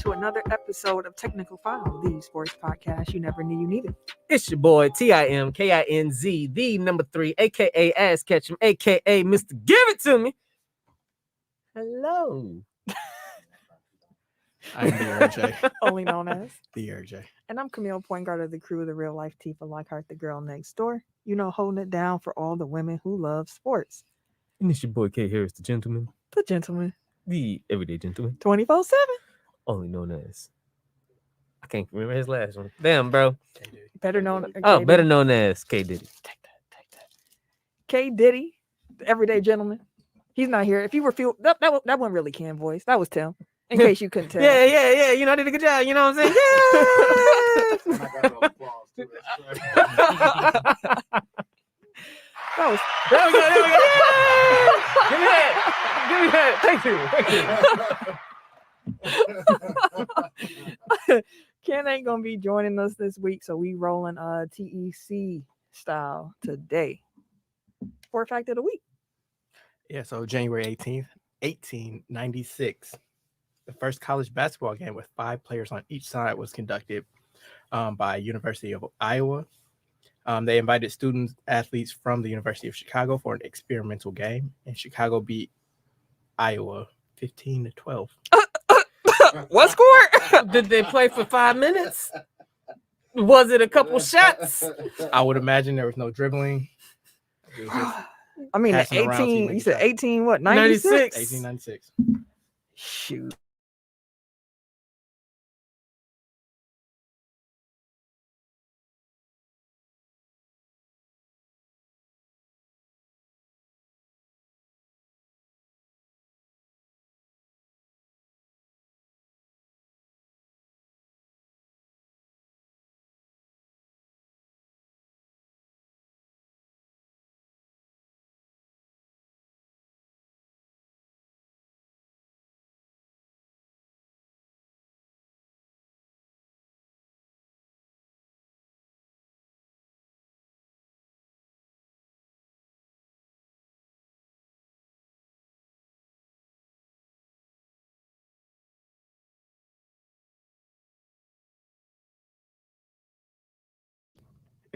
to another episode of Technical File, the sports podcast you never knew you needed. It's your boy TIMKINZ, the number 3, aka Ass Ketchum, aka Mr. Give It To Me. Hello. I'm the RJ. Only known as The RJ. And I'm Camille, point guard of the crew, the real life Tifa Lockhart, the girl next door. You know, holding it down for all the women who love sports. And it's your boy K Harris, the gentleman, The gentleman, the everyday gentleman, 24/7. only known as. I can't remember his last one. Damn, bro. Better known. Better known as K Diddy. Take that. K Diddy, the everyday gentleman. He's not here. If you were that wasn't really Ken voice. That was Tim. In case you couldn't tell. Yeah. You know, I did a good job. You know what I'm saying? Yeah. That was. There we go. Yeah. Give me that. Ken ain't gonna be joining us this week, so we rolling TEC style today. For fact of the week. Yeah, so January 18th, 1896, the first college basketball game with 5 players on each side was conducted by University of Iowa. They invited student athletes from the University of Chicago for an experimental game, and Chicago beat Iowa 15-12. What score? Did they play for 5 minutes? Was it a couple shots? I would imagine there was no dribbling. It was just I mean, passing around, 18. You said shot. 18. What? 96. 1896. Shoot.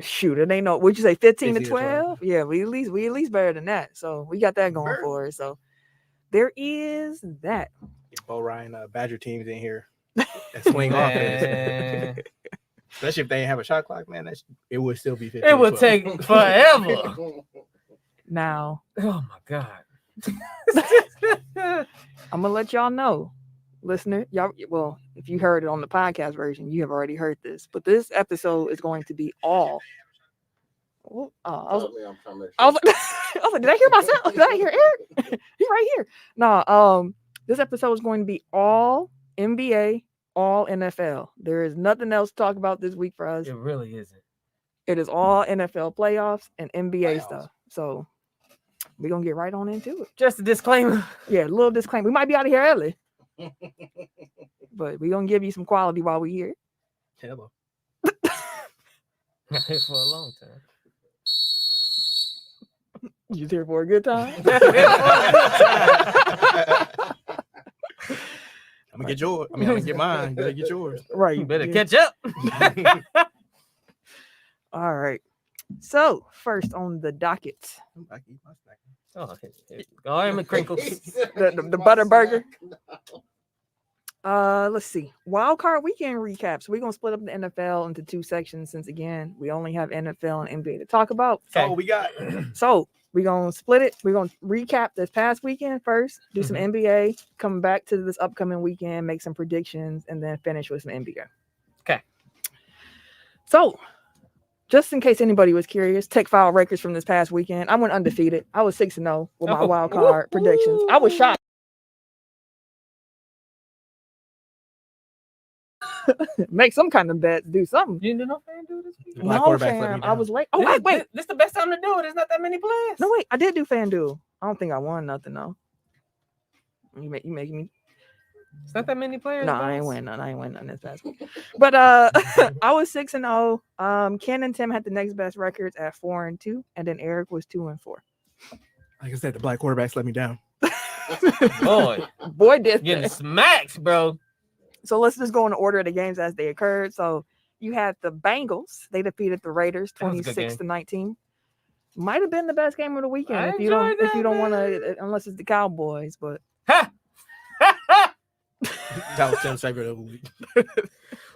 Shoot, it ain't no. Would you say 15 to 12? Yeah, we at least better than that. So we got that going for us. So there is that. Get Bo Ryan Badger teams in here that swing offense. Especially if they ain't have a shot clock, man. It would still be 15. It would take forever. Now, Oh my God. I'm gonna let y'all know, listener. Y'all, well, if you heard it on the podcast version, you have already heard this. But this episode is going to be all. I was like, did I hear myself? Did I hear Eric? He right here. No, this episode is going to be all NBA, all NFL. There is nothing else to talk about this week for us. It really isn't. It is all NFL playoffs and NBA stuff. So we're gonna get right on into it. Just a disclaimer. Yeah, a little disclaimer. We might be out of here early. But we're gonna give you some quality while we're here. Hello. Here for a long time. You here for a good time? I'm gonna get yours. I'm gonna get mine. You better get yours. Right. You better catch up. All right. So first on the docket, I can eat my snack. Oh, go ahead, McCrinkles. the butter burger. Let's see. Wildcard Weekend recaps. We're gonna split up the NFL into 2 sections since again we only have NFL and NBA to talk about. So we got. So we're gonna split it. We're gonna recap this past weekend first, do some NBA, come back to this upcoming weekend, make some predictions, and then finish with some NBA. Okay. So just in case anybody was curious, Tech File records from this past weekend. I went undefeated. I was 6-0 with my wild card predictions. I was shocked. Make some kind of bet. Do something. You didn't do no FanDuel this week? No, fam. I was late. Oh, wait. This is the best time to do it. There's not that many players. No, wait. I did do FanDuel. I don't think I won nothing, though. You making me. It's not that many players. No, I ain't win none. I ain't win none this past week. But I was 6-0. Ken and Tim had the next best records at 4-2, and then Eric was 2-4. Like I said, the black quarterbacks let me down. Boy, Boy, did getting that. smacked, bro. So let's just go in the order of the games as they occurred. So you had the Bengals. They defeated the Raiders That was a good 26-19. Might have been the best game of the weekend I if you don't enjoyed that, want to, unless it's the Cowboys. But Ha! That was Tim's favorite of the week.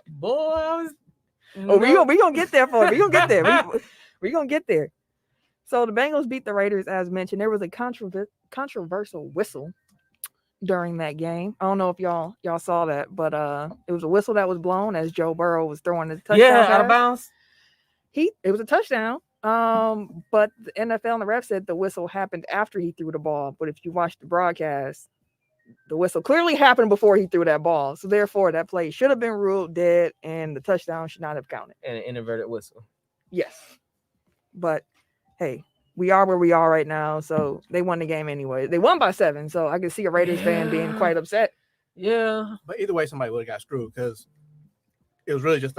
Boy, I was. we gonna get there for it. We gonna get there. We gonna get there. So the Bengals beat the Raiders, as mentioned. There was a controversial whistle during that game. I don't know if y'all saw that, but it was a whistle that was blown as Joe Burrow was throwing the touchdown Yeah, out pass. of bounds. It was a touchdown. But the NFL and the ref said the whistle happened after he threw the ball. But if you watch the broadcast, the whistle clearly happened before he threw that ball. So therefore, that play should have been ruled dead, and the touchdown should not have counted. And an inverted whistle. Yes. But hey, we are where we are right now. So they won the game anyway. They won by 7. So I can see a Raiders fan being quite upset. Yeah. But either way, somebody would have got screwed because it was really just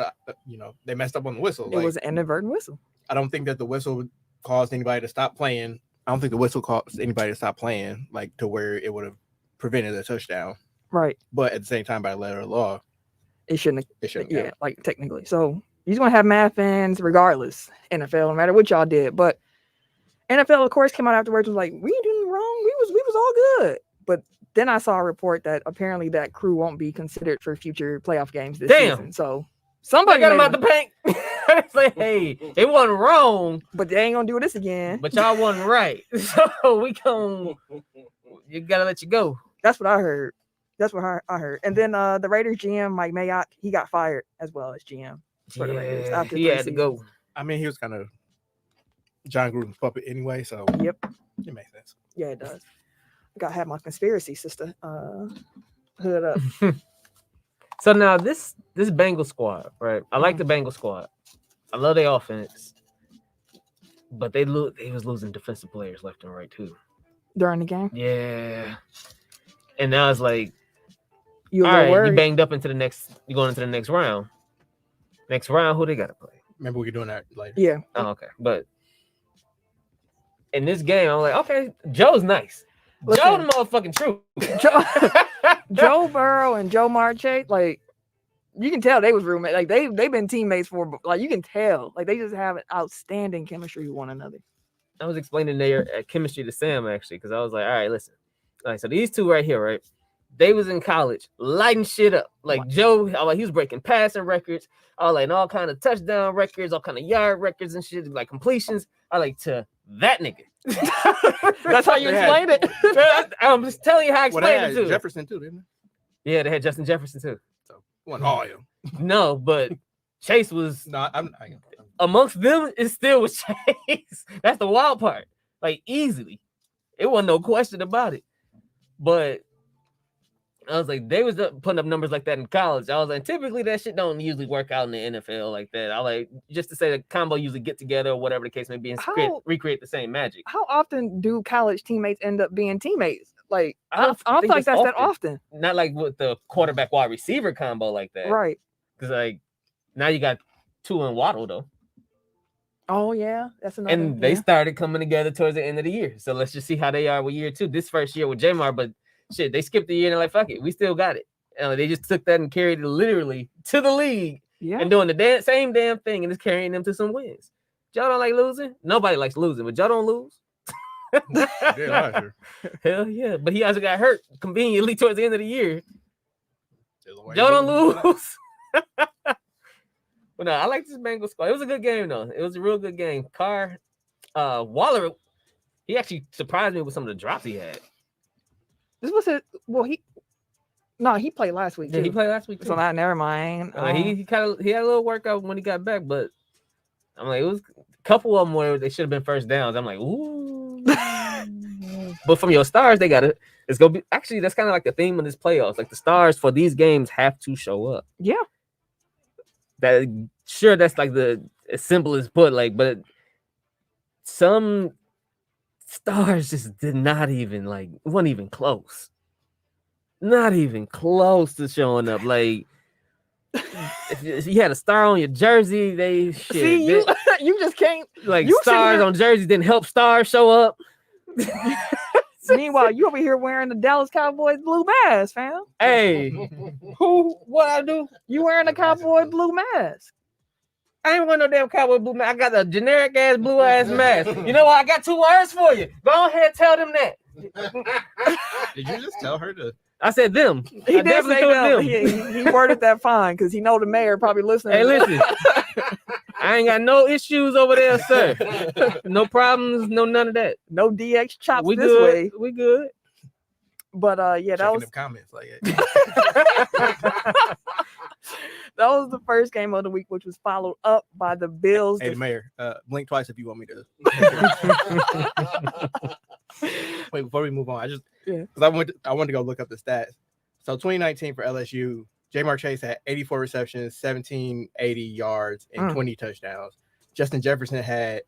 they messed up on the whistle. It was an inadvertent whistle. I don't think that the whistle caused anybody to stop playing. I don't think the whistle caused anybody to stop playing, like to where it would have prevented a touchdown. Right. But at the same time, by the letter of law, it shouldn't. Yeah, like technically. So you're gonna have mad fans regardless. NFL, no matter what y'all did. But NFL, of course, came out afterwards and was like, we ain't doing wrong. We was all good. But then I saw a report that apparently that crew won't be considered for future playoff games this season. So somebody got him out the paint. It's like, hey, it wasn't wrong, but they ain't gonna do this again. but y'all wasn't right. So you gotta let you go. That's what I heard. That's what I heard. And then the Raiders GM Mike Mayock, he got fired as well as GM for the Raiders after he 3 had to go. seasons. I mean, he was kind of John Gruden's puppet anyway, so Yep. it makes sense. Yeah, it does. I gotta have my conspiracy sister hood up. So now this Bengal squad, right? I like the Bengal squad. I love their offense, but they was losing defensive players left and right too During the game. Yeah, and now it's like, You all a little right, worried? you banged up into the next. You going into the next round. Next round, who they gotta play? Remember, we're doing that later. Yeah. Oh, okay, but in this game, I'm like, okay, Joe's nice. Listen. Joe the motherfucking truth. Joe Burrow and Joe Marche, like you can tell they was roommates. Like they've been teammates for like you can tell. Like they just have an outstanding chemistry with one another. I was explaining their chemistry to Sam actually, because I was like, all right, listen. All right, so these two right here, right? They was in college lighting shit up. Like Joe, he was breaking passing records, like all kind of touchdown records, all kind of yard records and shit, like completions. I like to that nigga. That's how you explained it. I'm just telling you how I explained it too. Jefferson too, didn't Yeah, they had Justin Jefferson too. they? So wasn't all of them. No, but Chase was No, I'm amongst them. It still was Chase. That's the wild part. Like easily, it wasn't no question about it. But I was like, they was putting up numbers like that in college. I was like, typically that shit don't usually work out in the NFL like that. I like just to say the combo usually get together or whatever the case may be and recreate the same magic. How often do college teammates end up being teammates? Like I don't think feel like it's that's that often. Not like with the quarterback wide receiver combo like that. Right. Because like now you got Tua and Waddle though. Oh yeah, that's another. And they started coming together towards the end of the year. So let's just see how they are with year 2. This first year with Jamar, but shit, they skipped the year and they're like, fuck it, we still got it. And they just took that and carried it literally to the league and doing the same damn thing and just carrying them to some wins. Y'all don't like losing? Nobody likes losing, but y'all don't lose. Hell yeah. But he also got hurt conveniently towards the end of the year. Y'all don't lose. But no, I like this Bengals squad. It was a good game though. It was a real good game. Carr, Waller, he actually surprised me with some of the drops he had. This was it. Well, he played last week. Yeah, he played last week too. So not never mind. He had a little workout when he got back, but I'm like, it was a couple of them where they should have been first downs. I'm like, ooh. But from your stars, it's gonna be actually that's kind of like the theme of this playoffs. Like the stars for these games have to show up. Yeah. That's like the as simple as put, like, but some stars just did not even wasn't even close. Not even close to showing up. Like if you had a star on your jersey, you just can't like stars on jerseys didn't help stars show up. Meanwhile, you over here wearing the Dallas Cowboys blue mask, fam. Hey, who? What I do? You wearing the Cowboy blue mask. I ain't wearing no damn cowboy blue mask. I got a generic ass blue ass mask. You know what? I got 2 words for you. Go ahead, tell them that. Did you just tell her to? I said them. He I did definitely say told them. He worded that fine because he know the mayor probably listening. Hey, listen. I ain't got no issues over there, sir. No problems, no none of that. No DX chops We this good. way. We good. But yeah, that Checking was them comments like that was the first game of the week, which was followed up by the Bills. Hey, the mayor, blink twice if you want me to. Wait, before we move on, because I wanted to go look up the stats. So 2019 for LSU, Jamar Chase had 84 receptions, 1780 yards, and 20 touchdowns. Justin Jefferson had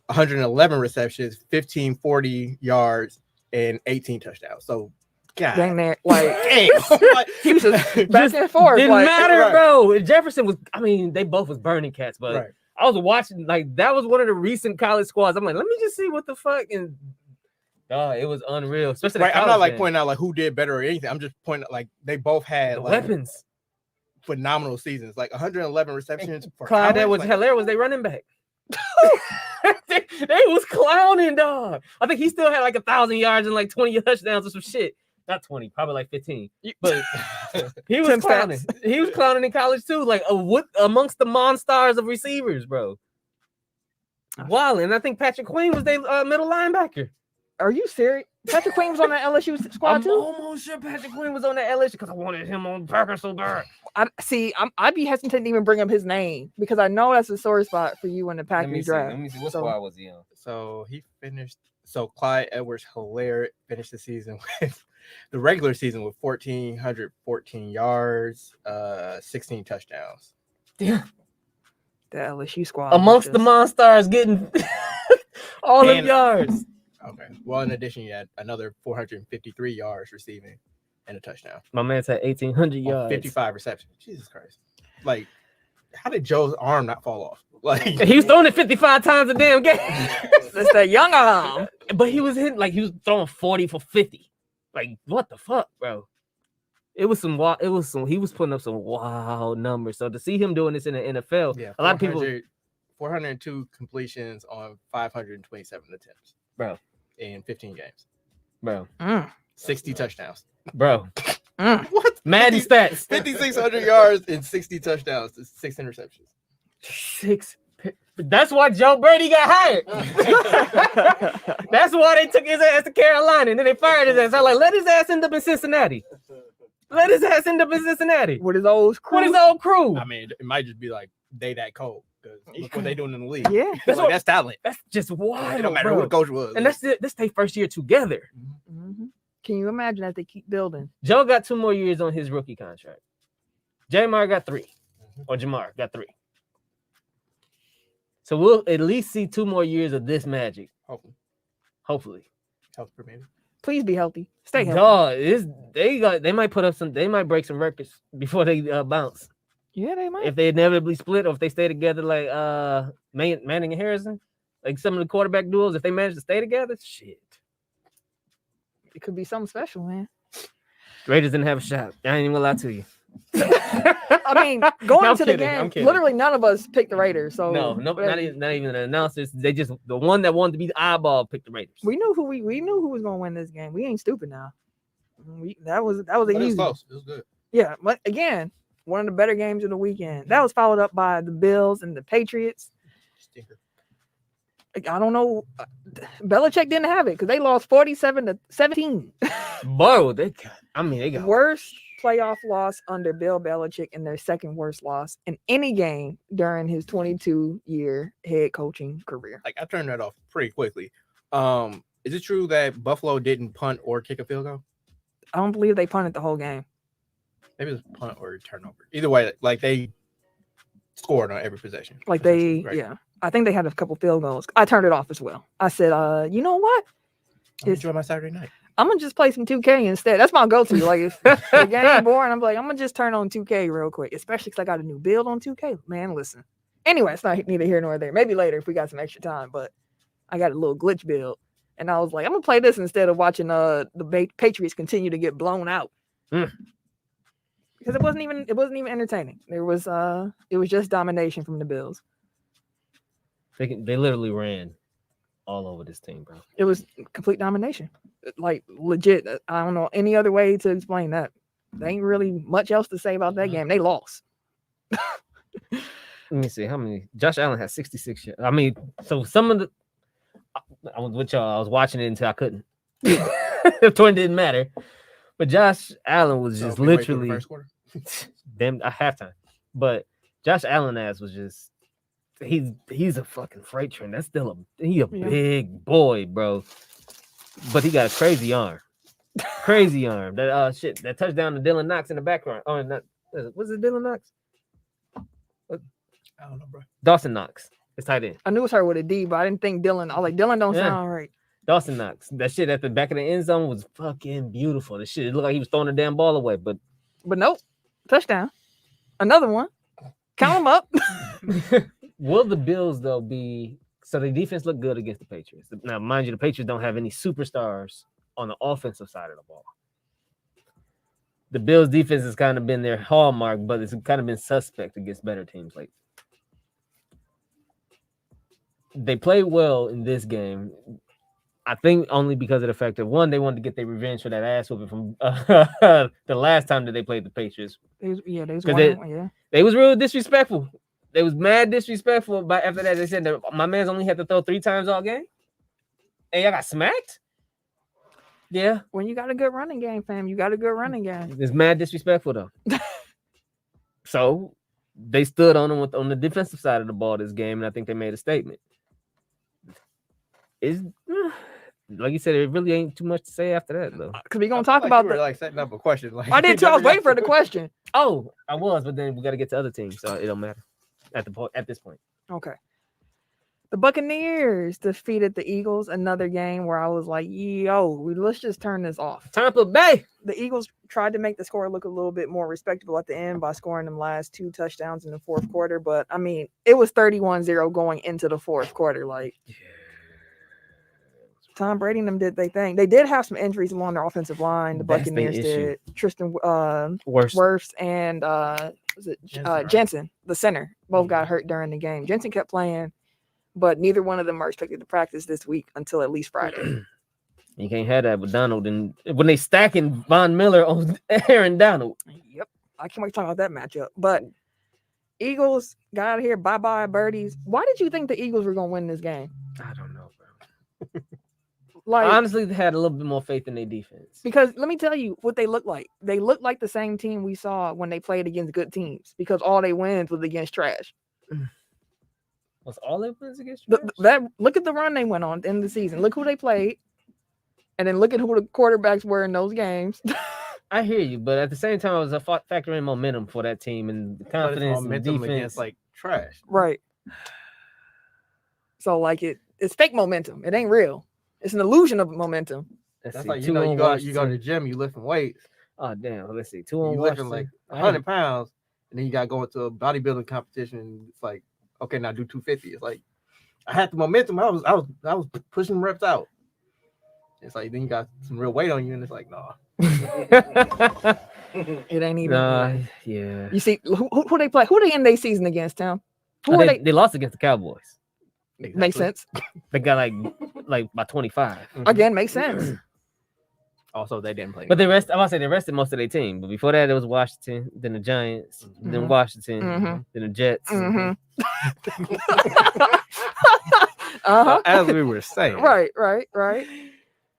111 receptions, 1540 yards, and 18 touchdowns. So, God, Dang there, like damn. he was just back and forth. Didn't like, matter, right. bro. Jefferson was, I mean, they both was burning cats, but Right. I was watching, like, that was one of the recent college squads. I'm like, let me just see what the fuck. And it was unreal. Especially the Right, I'm not like game. pointing out like who did better or anything. I'm just pointing out like they both had The like weapons. phenomenal seasons, like 111 receptions for Clyde, that college, was like, hilarious. Was they running back? they was clowning, dog. I think he still had like 1,000 yards and like 20 touchdowns or some shit. Not 20, probably like 15. But he was 10 clowning. stats. He was clowning in college too, like amongst the monsters of receivers, bro. Wow, and I think Patrick Queen was their middle linebacker. Are you serious? Patrick Queen was on the LSU squad I'm too. almost sure Patrick Queen was on that LSU because I wanted him on Packer so bad. I'd be hesitant to even bring up his name because I know that's a sore spot for you in the Packers draft. Let me see. What So- squad was he on? So he finished. So Clyde Edwards-Helaire finished the season with the regular season with 1,414 yards, 16 touchdowns. Damn. The LSU squad Amongst the just- monsters getting all them And- yards. Okay. Well, in addition, you had another 453 yards receiving and a touchdown. My man's had 1,800 On yards. 55 receptions. Jesus Christ! Like, how did Joe's arm not fall off? Like, He was throwing it 55 times a damn game. That's that young arm. But he was hitting, like, he was throwing 40 for 50. Like, what the fuck, bro? It was some wild, he was putting up some wild numbers. So to see him doing this in the NFL, yeah, a lot of people, 402 completions on 527 attempts, bro, in 15 games, bro, 60 touchdowns. bro. What? Madden stats. 5,600 yards and 60 touchdowns, 6 interceptions. 6. That's why Joe Brady got hired. That's why they took his ass to Carolina and then they fired his ass. I'm like, let his ass end up in Cincinnati. Let his ass end up in Cincinnati. With his old crew. What is old crew? I mean, it might just be like they that cold because look what they doing in the league. Yeah. That's talent. That's just wild. It don't matter bro. who the coach was. And that's their first year together. Mhm. Can you imagine as they keep building? Joe got 2 more years on his rookie contract. Jamar got 3. Or Jamar got 3. So we'll at least see 2 more years of this magic. Hopefully. Health permitting. Please be healthy. Stay healthy. Dog, they might break some records before they bounce. Yeah, they might. If they inevitably split or if they stay together like Manning and Harrison, like some of the quarterback duels, if they manage to stay together, shit. It could be something special, man. Raiders didn't have a shot. I ain't even gonna lie to you. I mean, going No, I'm into the kidding, I'm game, kidding. literally none of us picked the Raiders. So No, not even the announcers. They just the one that wanted to be the eyeball picked the Raiders. we knew we knew who was gonna win this game. We ain't stupid now. That was But it was easy. close. It was good. Yeah, but again, one of the better games of the weekend. That was followed up by the Bills and the Patriots. Stinker. Like, I don't know. Belichick didn't have it because they lost 47-17. Bro, they got Worst playoff loss under Bill Belichick and their second worst loss in any game during his 22-year head coaching career. Like I turned that off pretty quickly. Is it true that Buffalo didn't punt or kick a field goal? I don't believe they punted the whole game. Maybe it was punt or turnover. Either way, like they scored on every possession. Like they, Right. yeah. I think they had a couple field goals. I turned it off as well. I said, you know what? Enjoy my Saturday night. I'm gonna just play some 2K instead. That's my go-to. Like if the game boring, I'm like, I'm gonna just turn on 2K real quick, especially because I got a new build on 2K. Man, listen. Anyway, it's not neither here nor there. Maybe later if we got some extra time, but I got a little glitch build. and I was like, I'm gonna play this instead of watching the Patriots continue to get blown out. Because it wasn't even entertaining. It was just domination from the Bills. They literally ran all over this team, bro. It was complete domination. Like legit. I don't know any other way to explain that. There ain't really much else to say about that game. They lost. Let me see how many. Josh Allen has 66 yards. I mean, so some of the. I was with y'all. I was watching it until I couldn't. The point didn't matter. But Josh Allen was just literally first quarter. damn halftime. But Josh Allen was just he's a fucking freight train. That's still a big boy, bro. But he got a crazy arm. Crazy arm. That that touchdown to Dylan Knox in the background. Oh, not was it Dylan Knox? I don't know, bro. Dawson Knox. It's tight end. I knew it started with a D, but I didn't think Dylan. I was like, Dylan don't sound right. Dawson Knox. That shit at the back of the end zone was fucking beautiful. The shit, it looked like he was throwing the damn ball away, but nope. Touchdown. Another one. Count them up. Will the Bills though be so the defense looked good against the Patriots? Now, mind you, the Patriots don't have any superstars on the offensive side of the ball. The Bills defense has kind of been their hallmark, but it's kind of been suspect against better teams. Like they played well in this game. I think only because of the fact that one, they wanted to get their revenge for that ass whooping from the last time that they played the Patriots. They was they was real disrespectful. They was mad disrespectful. But after that, they said that my man's only had to throw 3 times all game, and y'all got smacked. Yeah, when you got a good running game, fam, you got a good running game. It's mad disrespectful though. So they stood on them on the defensive side of the ball this game, and I think they made a statement. Is like you said, it really ain't too much to say after that though. Because we're gonna talk about that. Like setting up a question. Like I did too. I was waiting for the question. Oh, I was, but then we got to get to other teams, so it don't matter at this point. Okay. The Buccaneers defeated the Eagles. Another game where I was like, let's just turn this off. Tampa Bay. The Eagles tried to make the score look a little bit more respectable at the end by scoring them last 2 touchdowns in the fourth quarter. But, I mean, it was 31-0 going into the fourth quarter. Like, Tom Brady and them did their thing. They did have some injuries along their offensive line. The Buccaneers did. Tristan Wirfs and Jensen, the center, both got hurt during the game. Jensen kept playing, but neither one of them are expected to practice this week until at least Friday. You can't have that with Donald. And when they stacking Von Miller on Aaron Donald. Yep. I can't wait to talk about that matchup. But Eagles got out of here. Bye-bye, birdies. Why did you think the Eagles were going to win this game? I don't know, bro. Like, I honestly had a little bit more faith in their defense. Because let me tell you what they look like. They look like the same team we saw when they played against good teams because all they wins was against trash. Was all their wins against trash? Look at the run they went on in the season. Look who they played. And then look at who the quarterbacks were in those games. I hear you, but at the same time, it was a factor in momentum for that team and the confidence and defense against like trash. Right. So like it's fake momentum. It ain't real. It's an illusion of momentum. That's like you go to the gym, you lifting weights. Oh damn! Let's see. 2 on you lifting like 100 pounds, and then you got to go into a bodybuilding competition. And it's like, okay, now do 250. It's like I had the momentum. I was pushing reps out. It's like then you got some real weight on you, and it's like, no. It ain't even. Yeah. You see who they play? Who they end their season against, Tom? They lost against the Cowboys. Exactly. Makes sense. They got like by 25. Again, makes sense. Also, they didn't play. But they rested most of their team. But before that, it was Washington, then the Giants, then Washington, then the Jets. As we were saying. Right.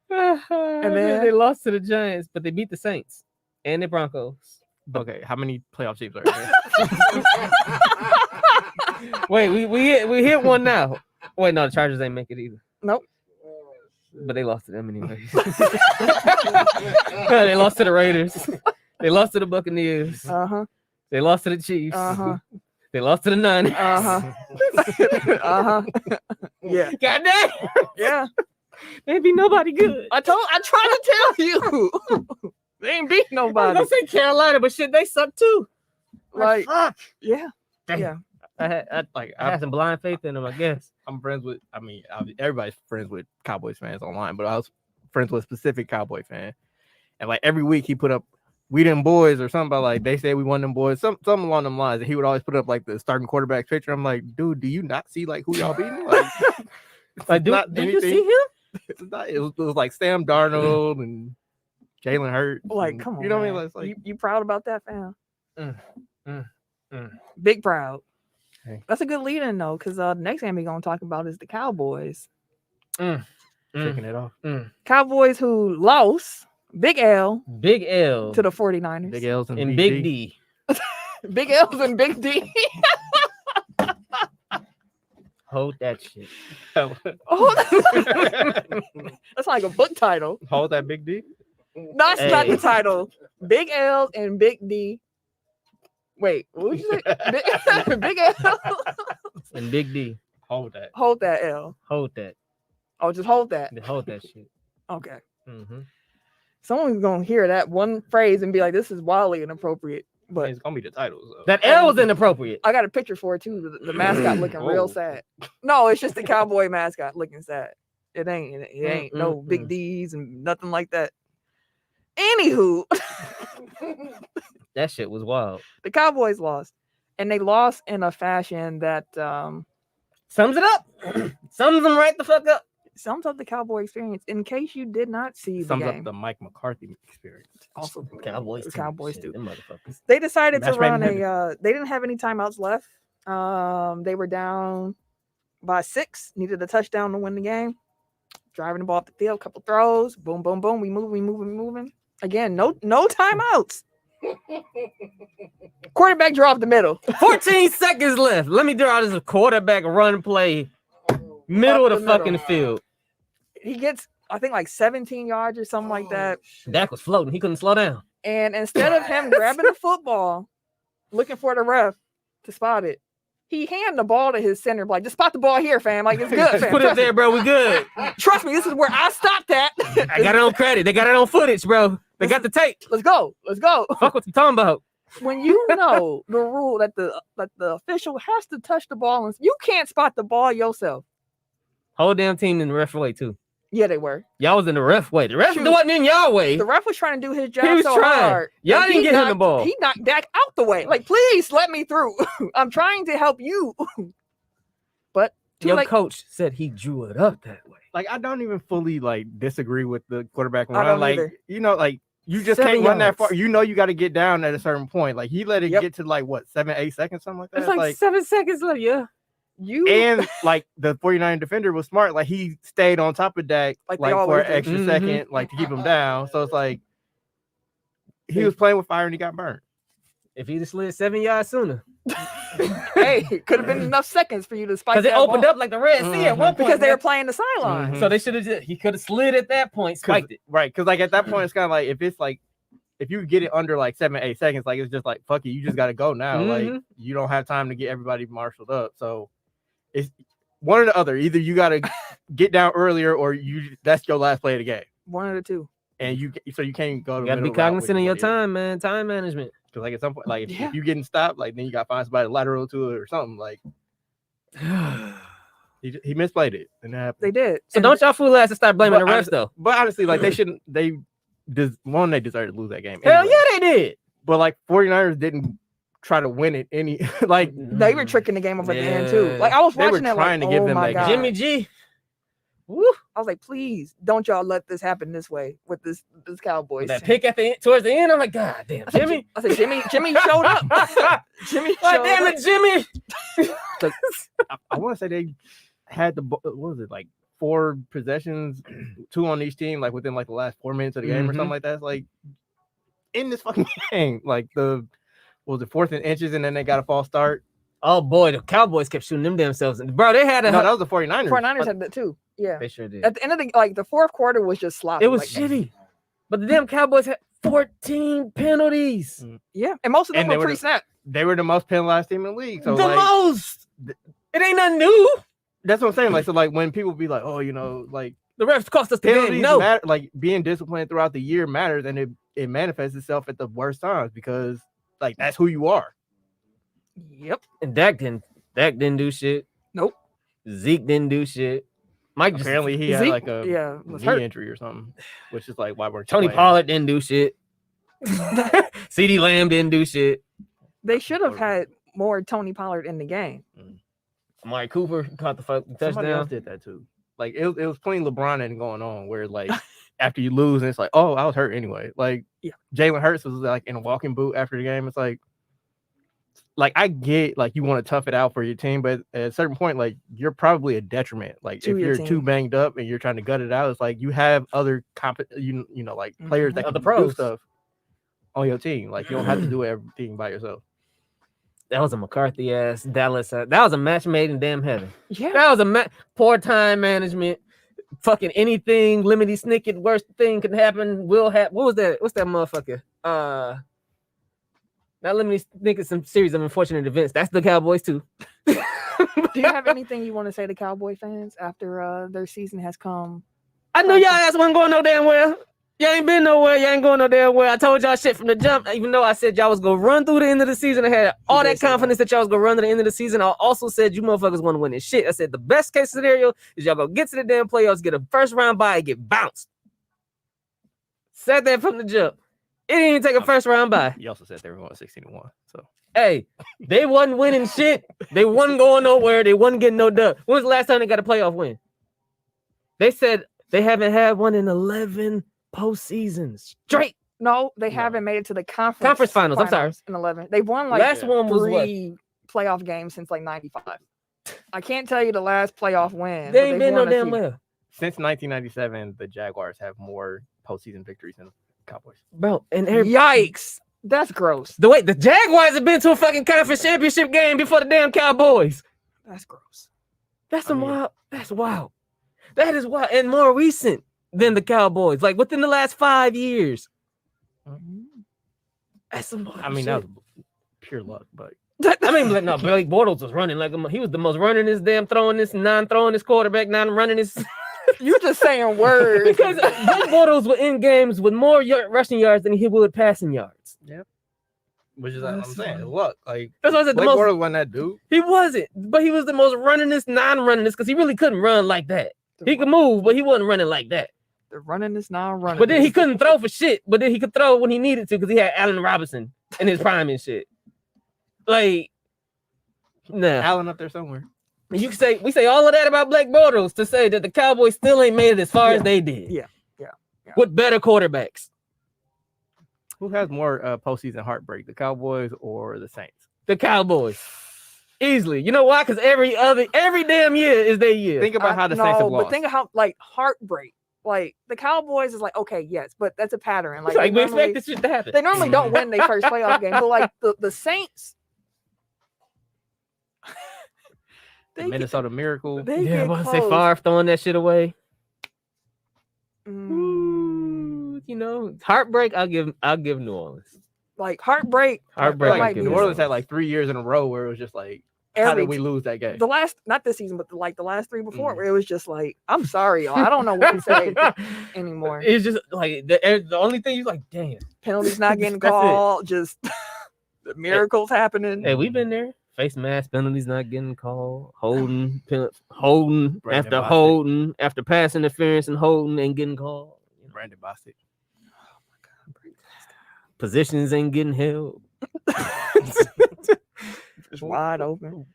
And then they lost to the Giants, but they beat the Saints and the Broncos. Okay, how many playoff teams are there? Wait, we hit one now. Wait, no, the Chargers ain't make it either. Nope. But they lost to them anyway. They lost to the Raiders. They lost to the Buccaneers. They lost to the Chiefs. They lost to the Niners. Yeah. Goddamn. Yeah. They ain't beat nobody good. I tried to tell you. They ain't beat nobody. I was gonna say Carolina, but shit, they suck too. Like, fuck. Yeah. Damn. Yeah. I had some blind faith in him, I guess. I'm friends with. Everybody's friends with Cowboys fans online, but I was friends with a specific Cowboy fan, and like every week he put up, "We them boys" or something about like they say we won them boys, something along them lines. And he would always put up like the starting quarterback picture. I'm like, dude, do you not see like who y'all beating? Like, Did you see him? It was like Sam Darnold and Jalen Hurts. Like, and, come on, you know what I man. mean? It's like, you proud about that, fam? mm. Big proud. Hey. That's a good lead-in though, because the next game we're gonna talk about is the Cowboys. Shaking it off. Cowboys who lost Big L to the 49ers. Big L's and Big D. Big L's and Big D. Hold that shit. That's like a book title. Hold that Big D. That's not the Hey. title. Big L and Big D. Wait, what would you say? Big L. And Big D. Hold that. Hold that L. Hold that. Oh, just hold that. Hold that shit. Okay. Mm-hmm. Someone's gonna hear that one phrase and be like, "This is wildly inappropriate." But It's gonna be the title. So. That L was inappropriate. I got a picture for it too. The mascot looking real Oh. sad. No, it's just the cowboy mascot looking sad. It ain't no big D's and nothing like that. Anywho, That shit was wild. the Cowboys lost, and they lost in a fashion that Sums it up. Sums them right the fuck up. sums up the Cowboy experience. In case you did not see the Sums game, up the Mike McCarthy experience. also Cowboys. the too. Cowboys Shit, do. them motherfuckers. They decided to Match made in run heaven. they didn't have any timeouts left. They were down by 6, needed a touchdown to win the game. Driving the ball up the field, couple throws, boom, boom, boom. We moving. Again, no timeouts. Quarterback draw up the middle. 14 seconds left. Let me draw this quarterback run play. Middle Up of the the middle. fucking field. He gets, I think, like 17 yards or something like that. Dak was floating. He couldn't slow down. And instead of him grabbing the football, looking for the ref to spot it, he handed the ball to his center. Like, just spot the ball here, fam. Like, it's good, Just fam. put it there, bro. We good. Trust me, this is where I stopped at. I got it on credit. They got it on footage, bro. They got the tape. Let's go. Fuck what you talking about. When you know the rule that the official has to touch the ball, and you can't spot the ball yourself. Whole damn team in the ref way too. Yeah, they were. Y'all was in the ref way. The ref Shoot. wasn't in y'all way. The ref was trying to do his job He was so trying. hard. Y'all that didn't he get him the knocked- ball. He knocked Dak out the way. Like, please let me through. I'm trying to help you. But too Your late. coach said he drew it up that way. Like I don't even fully like disagree with the quarterback I run. don't Like either. you know, like you just 7 can't run that yards. far. You know, you got to get down at a certain point. Like he let it Yep. get to like what 7-8 seconds, something like that. It's like 7 seconds left. Yeah. You and like the 49 defender was smart. Like he stayed on top of Dak Like they like for always an do. extra Mhm. second, like to keep him down. So it's like he was playing with fire and he got burned. If he'd have slid 7 yards sooner, hey, could have been enough seconds for you to spike because it that opened ball. up like the Red Sea at one point. because they man. were playing the sideline. Mhm. So they should have. He could have slid at that point, spiked it. Right, because like at that point it's kind of like if you get it under like 7-8 seconds, like it's just like fuck it, you just got to go now. Like Mhm. you don't have time to get everybody marshaled up. So it's one or the other. Either you got to get down earlier, or that's your last play of the game, One of the two. and you can't go. You got to be cognizant of your time, man. Time management. Because like at some point, like Yeah. if you getting stopped, like then you got to find somebody lateral to it or something. Like he misplayed it, and that happened. They did. So And don't y'all fool ass to start blaming But the refs honest- though. But honestly, like they shouldn't. They deserved to lose that game. Hell anyway. yeah, they did. But like 49ers didn't try to win it any like they were tricking the game up at the end too. Yeah. Like I was They were watching that, trying like, to give oh them my that god. Jimmy G. Woo. I was like, please don't y'all let this happen this way with this Cowboys. That team. pick at the end, towards the end, I'm like, God damn, I said, Jimmy. I said, Jimmy showed up. Jimmy God showed damn up. it, Jimmy. I want to say they had what was it, like 4 possessions, 2 on each team, like within like the last 4 minutes of the game or Mhm. something like that. It's like in this fucking game, like what was it, 4th and inches, and then they got a false start. Oh boy, the Cowboys kept shooting them themselves. Bro, they had a. No, that was the 49ers. 49ers had that too. Yeah. They sure did. At the end of the fourth quarter was just sloppy. It was like, shitty. But the damn Cowboys had 14 penalties. Yeah, and most of them And they were were pre-snap. They were the most penalized team in the league. So the like, most. It ain't nothing new. that's what I'm saying. Like, so like when people be like, oh, you know, like The refs cost us the game. penalties No. matter, like being disciplined throughout the year matters, and it manifests itself at the worst times because like that's who you are. Yep. And Dak didn't Dak didn't do shit. Nope. Zeke didn't do shit. Mike just, Apparently, he had Zeke, like a was knee hurt. injury or something, which is like why we're Tony Pollard didn't do shit. CeeDee Lamb didn't do shit. They should have had more Tony Pollard in the game. Amari Cooper caught the fucking Somebody else touchdown. did that too. Like it was plenty LeBron and going on where like after you lose and it's like, oh, I was hurt anyway. Like Jalen Hurts was like in a walking boot after the game. It's like I get like you want to tough it out for your team, but at a certain point, like you're probably a detriment. Like To if your you're team. too banged up and you're trying to gut it out, it's like you have other you know like players that Other can do pros. stuff on your team. Like you don't have to do everything by yourself. That was a McCarthy ass Dallas. That was a match made in damn heaven. Yeah. That was a poor time management. Fucking anything, limity snicket, worst thing can happen, will happen. What was that? What's that motherfucker? Not limity snicket, some series of unfortunate events. That's the Cowboys too. Do you have anything you want to say to Cowboy fans after their season has come? I know y'all ass wasn't going no damn well. Y'all ain't been nowhere. Y'all ain't going no damn well. I told y'all shit from the jump. Even though I said y'all was gonna run through the end of the season, I had all that confidence that y'all was gonna run to the end of the season. I also said you motherfuckers want to win this shit. I said the best case scenario is y'all gonna get to the damn playoffs, get a first round bye, and get bounced. Said that from the jump. It didn't even take a first round bye. You also said they were going 16-1. So Hey, they wasn't winning shit. They wasn't going nowhere. They wasn't getting no dub. When was the last time they got a playoff win? They said they haven't had one in 11 postseasons straight. No, they haven't made it to the conference finals. I'm sorry. In 11. They've won like Last one was what? 3 playoff games since like 95. I can't tell you the last playoff win. They but ain't they've been no won a damn few. well. since 1997, the Jaguars have more postseason victories than the Cowboys. Bro, and Yikes. That's gross. the Jaguars have been to a fucking conference championship game before the damn Cowboys. That's gross. That's wild. That's wild. That is wild. And more recent than the Cowboys. Like within the last 5 years. That's some wild I mean, shit. that was pure luck, but I mean, like, no, Blake Bortles was running like he was the most running this damn throwing this non-throwing this quarterback, non-running this. You just saying words. Because Blake Bortles were in games with more rushing yards than he would passing yards. yep. Which is what I'm saying. Luck. Like That's why I said the Blake most. Bortles wasn't that dude. He wasn't, but he was the most runningest, non-runningest because he really couldn't run like that. He could move, but he wasn't running like that. The running is now running. But then he couldn't throw for shit. But then he could throw when he needed to because he had Allen Robinson in his prime and shit. Like, nah. Allen up there somewhere. You can say we say all of that about Blake Bortles to say that the Cowboys still ain't made it as far as they did. Yeah. With better quarterbacks. Who has more postseason heartbreak, the Cowboys or the Saints? The Cowboys. Easily. You know why? Because every damn year is their year. Think about how the Saints have lost. But think of how like heartbreak. Like the Cowboys is like, okay, yes, but that's a pattern. Like, Like we they expect normally- this shit to happen. They normally don't win their first playoff game, but like the Saints, The Minnesota Miracle. They Yeah, get but I say close. Favre throwing that shit away. Mm, Ooh, you know, heartbreak. I'll give New Orleans. like heartbreak. Heartbreak. might Like be New the Orleans had like 3 years in a row where it was just like, how Every did we lose that game? the last, not this season, but like the last 3 before, where it was just like, I'm sorry, y'all. I don't know what to say anymore. It's just like the only thing you like, damn. Penalties not getting That's it. called, just the miracles happening. Hey, we've been there. Face mask penalties not getting called. Holding Brandon after Bostic. holding after pass interference and holding ain't getting called. Brandon Bostic. Positions ain't getting held. Just wide open.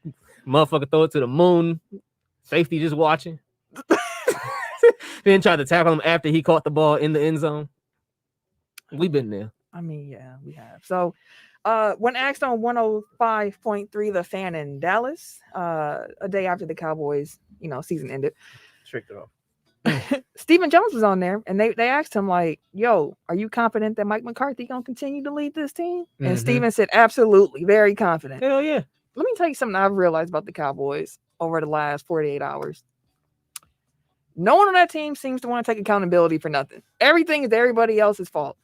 Motherfucker throw it to the moon. Safety just watching. Then tried to tackle him after he caught the ball in the end zone. We've been there. I mean, yeah, we have. So, when asked on 105.3 The Fan in Dallas, a day after the Cowboys, season ended, Strict off. Stephen Jones was on there, and they asked him like, "Yo, are you confident that Mike McCarthy gonna continue to lead this team?" And Mhm. Stephen said, "Absolutely, very confident." Hell yeah. Let me tell you something I've realized about the Cowboys over the last 48 hours. No one on that team seems to want to take accountability for nothing. Everything is everybody else's fault.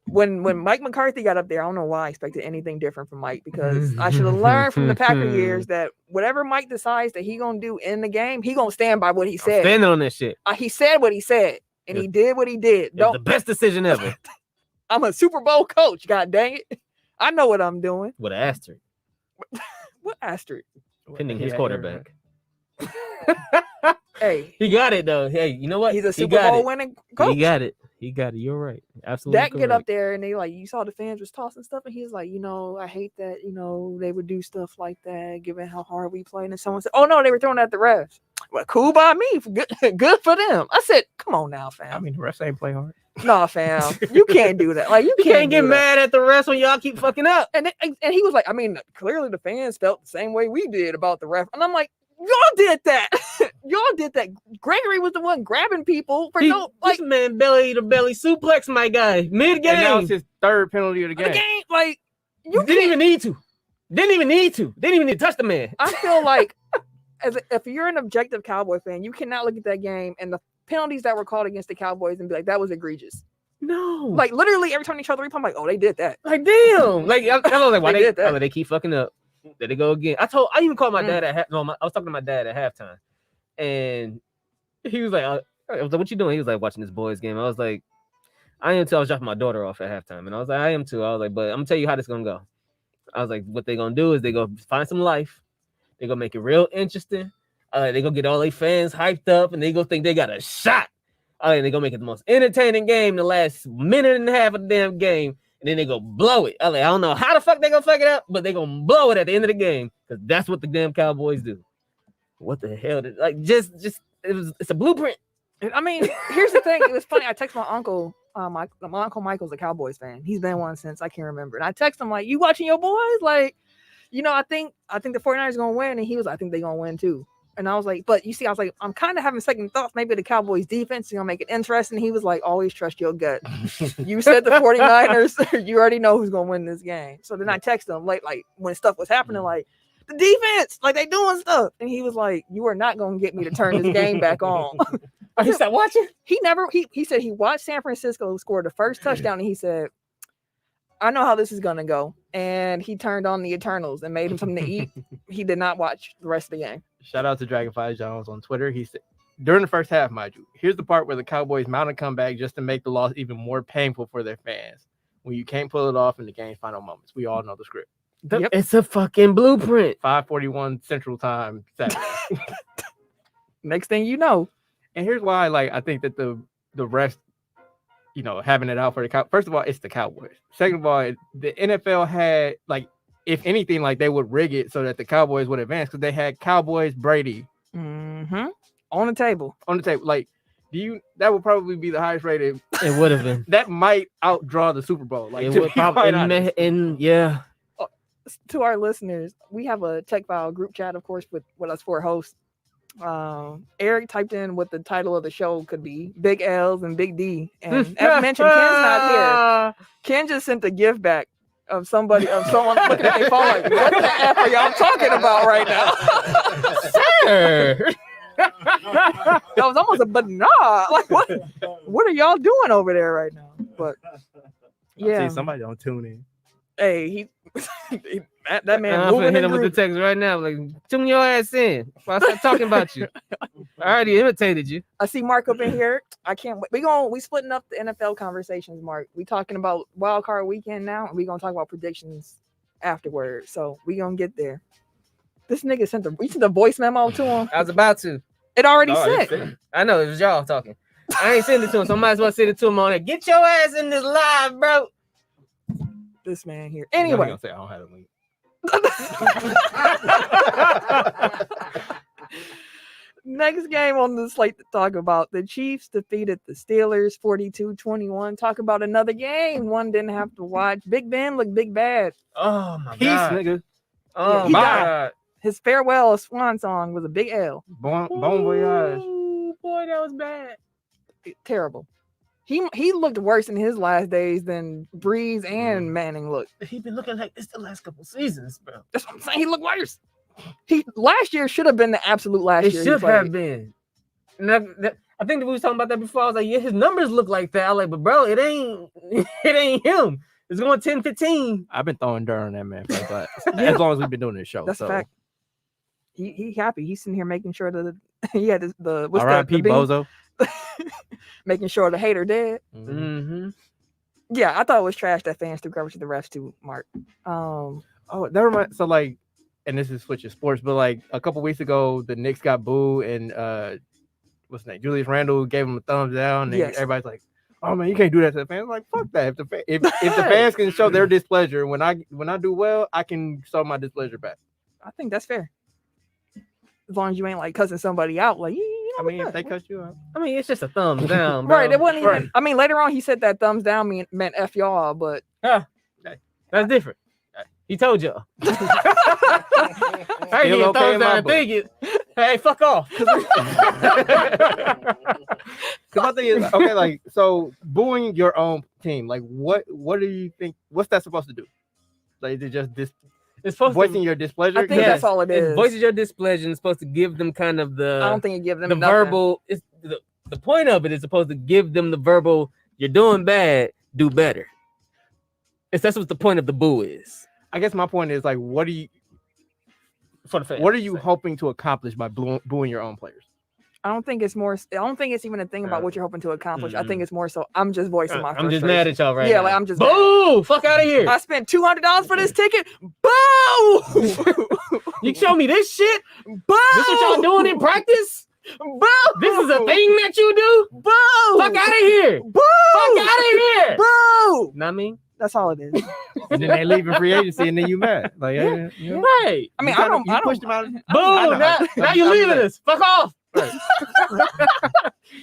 When Mike McCarthy got up there, I don't know why I expected anything different from Mike, because I should have learned from the Packer years that whatever Mike decides that he gonna do in the game, he gonna stand by what he said. Standing on that shit. He said what he said, and he did what he did. It's the best decision ever. I'm a Super Bowl coach. God dang it, I know what I'm doing. With an asterisk. What asterisk? pending He his had quarterback. Hey, He got it though. Hey, you know what? he's a He Super got Bowl it. winning coach. He got it. He got it. You're right. Absolutely. That get up correct. there and they like, you saw the fans was tossing stuff and he was like, I hate that, they would do stuff like that given how hard we play. And then someone said, oh no, they were throwing at the refs. Well, cool by me. Good for them. I said, come on now, fam. I mean, the refs ain't play hard. Nah, fam. You can't do that. Like, you can't get do that. mad at the refs when y'all keep fucking up. And he was like, I mean, clearly the fans felt the same way we did about the ref. And I'm like, y'all did that. Y'all did that. Gregory was the one grabbing people for this man belly to belly suplex my guy mid game. And that was his third penalty of the game. Like, you didn't even need to. Didn't even need to touch the man. I feel like if you're an objective Cowboy fan, you cannot look at that game and the penalties that were called against the Cowboys and be like, that was egregious. No. Like, literally every time they showed the replay, I'm like, oh, they did that. Like, damn. Like, I was like, why They they did that. they keep fucking up. There they go again. I even called my dad at I was talking to my dad at halftime. And he was like, I was like, what you doing? He was like, watching this boys game. I was like, I am too. I was dropping my daughter off at halftime. And I was like, I am too. I was like, but I'm gonna tell you how this gonna go. I was like, what they gonna do is they go find some life. They gonna make it real interesting. They gonna get all their fans hyped up and they gonna think they got a shot. They gonna make it the most entertaining game the last minute and a half of the damn game. And then they go blow it. I don't know how the fuck they gonna fuck it up, but they gonna blow it at the end of the game because that's what the damn Cowboys do. What the hell? It's a blueprint. I mean, here's the thing. It was funny. I texted my uncle. My uncle Michael's a Cowboys fan. He's been one since I can't remember. And I texted him like, "You watching your boys? Like, I think the 49ers gonna win." And he was, "I think they're gonna win too." And I was like, "But you see, I was like, I'm kind of having second thoughts. Maybe the Cowboys defense is gonna make it interesting." He was like, "Always trust your gut. You said the 49ers. You already know who's gonna win this game." So then I texted him like when stuff was happening, like, the defense, like they doing stuff. And he was like, "You are not gonna get me to turn this game back on." He stopped watching. He said he watched San Francisco score the first touchdown, and he said, "I know how this is gonna go." And he turned on the Eternals and made him something to eat. He did not watch the rest of the game. Shout out to Dragonfly Jones on Twitter. He said during the first half, mind you, here's the part where the Cowboys mount a comeback just to make the loss even more painful for their fans. When you can't pull it off in the game's final moments. We all know the script. Yep. It's a fucking blueprint. 5:41 Central Time Saturday. Next thing you know. And here's why, I think that the refs, having it out for the Cowboys. First of all, it's the Cowboys. Second of all, the NFL had, if anything, they would rig it so that the Cowboys would advance because they had Cowboys Brady On the table. That would probably be the highest rated. It would have been. That might outdraw the Super Bowl. It would probably. Yeah. To our listeners, we have a Tech File group chat, of course, with us four hosts. Eric typed in what the title of the show could be: Big L's and Big D. And as mentioned, Ken's not here. Ken just sent a gift back of someone looking at their phone like, what the F are y'all talking about right now? Sir. That was almost a but nah. Like, what are y'all doing over there right now? But yeah, see somebody don't tune in. Hey, that man I'm moving gonna hit him in with the text right now. Like, tune your ass in. Before I start talking about you. I already imitated you. I see Mark up in here. I can't wait. We splitting up the NFL conversations, Mark. We talking about Wildcard Weekend now, and we gonna talk about predictions afterwards. So we gonna get there. This nigga sent the voice memo to him. I was about to. It already sent. I know it was y'all talking. I ain't sending it to him, so I might as well send it to him on there. Get your ass in this live, bro. This man here. Anyway, gonna say I don't have a link. Next game on the slate to talk about: the Chiefs defeated the Steelers 42-21. Talk about another game one didn't have to watch. Big Ben looked big bad. Oh my Peace, god, nigga. Oh Yeah, my died. god. His farewell swan song was a big L. Bon voyage. Ooh, boy, that was bad. Terrible. He looked worse in his last days than Breeze and Manning looked. He been looking like this the last couple seasons, bro. That's what I'm saying. He looked worse. Last year should have been the absolute last It year. should have been. And I think that we was talking about that before. I was like, yeah, his numbers look like that. I was like, but bro, it ain't him. It's going 10-15. I've been throwing dirt on that man for as long as we've been doing this show. That's a fact. He happy. He's sitting here making sure that he had the what's R.I.P. Bozo. making sure the hater dead. Mm-hmm. Yeah, I thought it was trash that fans threw coverage to the refs too, Mark. Oh, never mind. So and this is switching sports, but like a couple weeks ago, the Knicks got booed, and what's his name? Julius Randle gave him a thumbs down, and Yes. everybody's like, "Oh man, you can't do that to the fans." I'm like, fuck that. If the fans can show their displeasure when I do well, I can show my displeasure back. I think that's fair. As long as you ain't like cussing somebody out, like I mean, if they cuss you out, I mean, it's just a thumbs down, bro. right. It wasn't even. Right. I mean, later on he said that thumbs down meant F y'all, but That's different. He told y'all. I ain't Still even okay thumbs in my down and book. thinking, hey, fuck off. because my thing is okay. Like, so booing your own team, like, what do you think? What's that supposed to do? Like, is it just It's supposed voicing to. your displeasure? I think Yes, that's all it is. It voices your displeasure and it's supposed to give them kind of I don't think it gives them the nothing. verbal. It's the point of it is supposed to give them the verbal. You're doing bad. Do better. That's what the point of the boo is. I guess my point is like, what are you hoping to accomplish by booing your own players? I don't think it's more. I don't think it's even a thing about what you're hoping to accomplish. I think it's more so I'm just voicing my I'm frustration. just mad at y'all right Yeah, now. like I'm just boo. Fuck out of here. I spent $200 for this ticket. Boo! You show me this shit. Boo! This what y'all doing in practice? Boo! This is a thing that you do? Boo! Fuck out of here. Boo! Fuck out of here. Boo! Know what I mean? That's all it is. And then they leave in free agency, and then you mad. Like, yeah. Right. I mean, You I don't. You pushed him out. Boom. I know. Now you leaving us. Fuck off.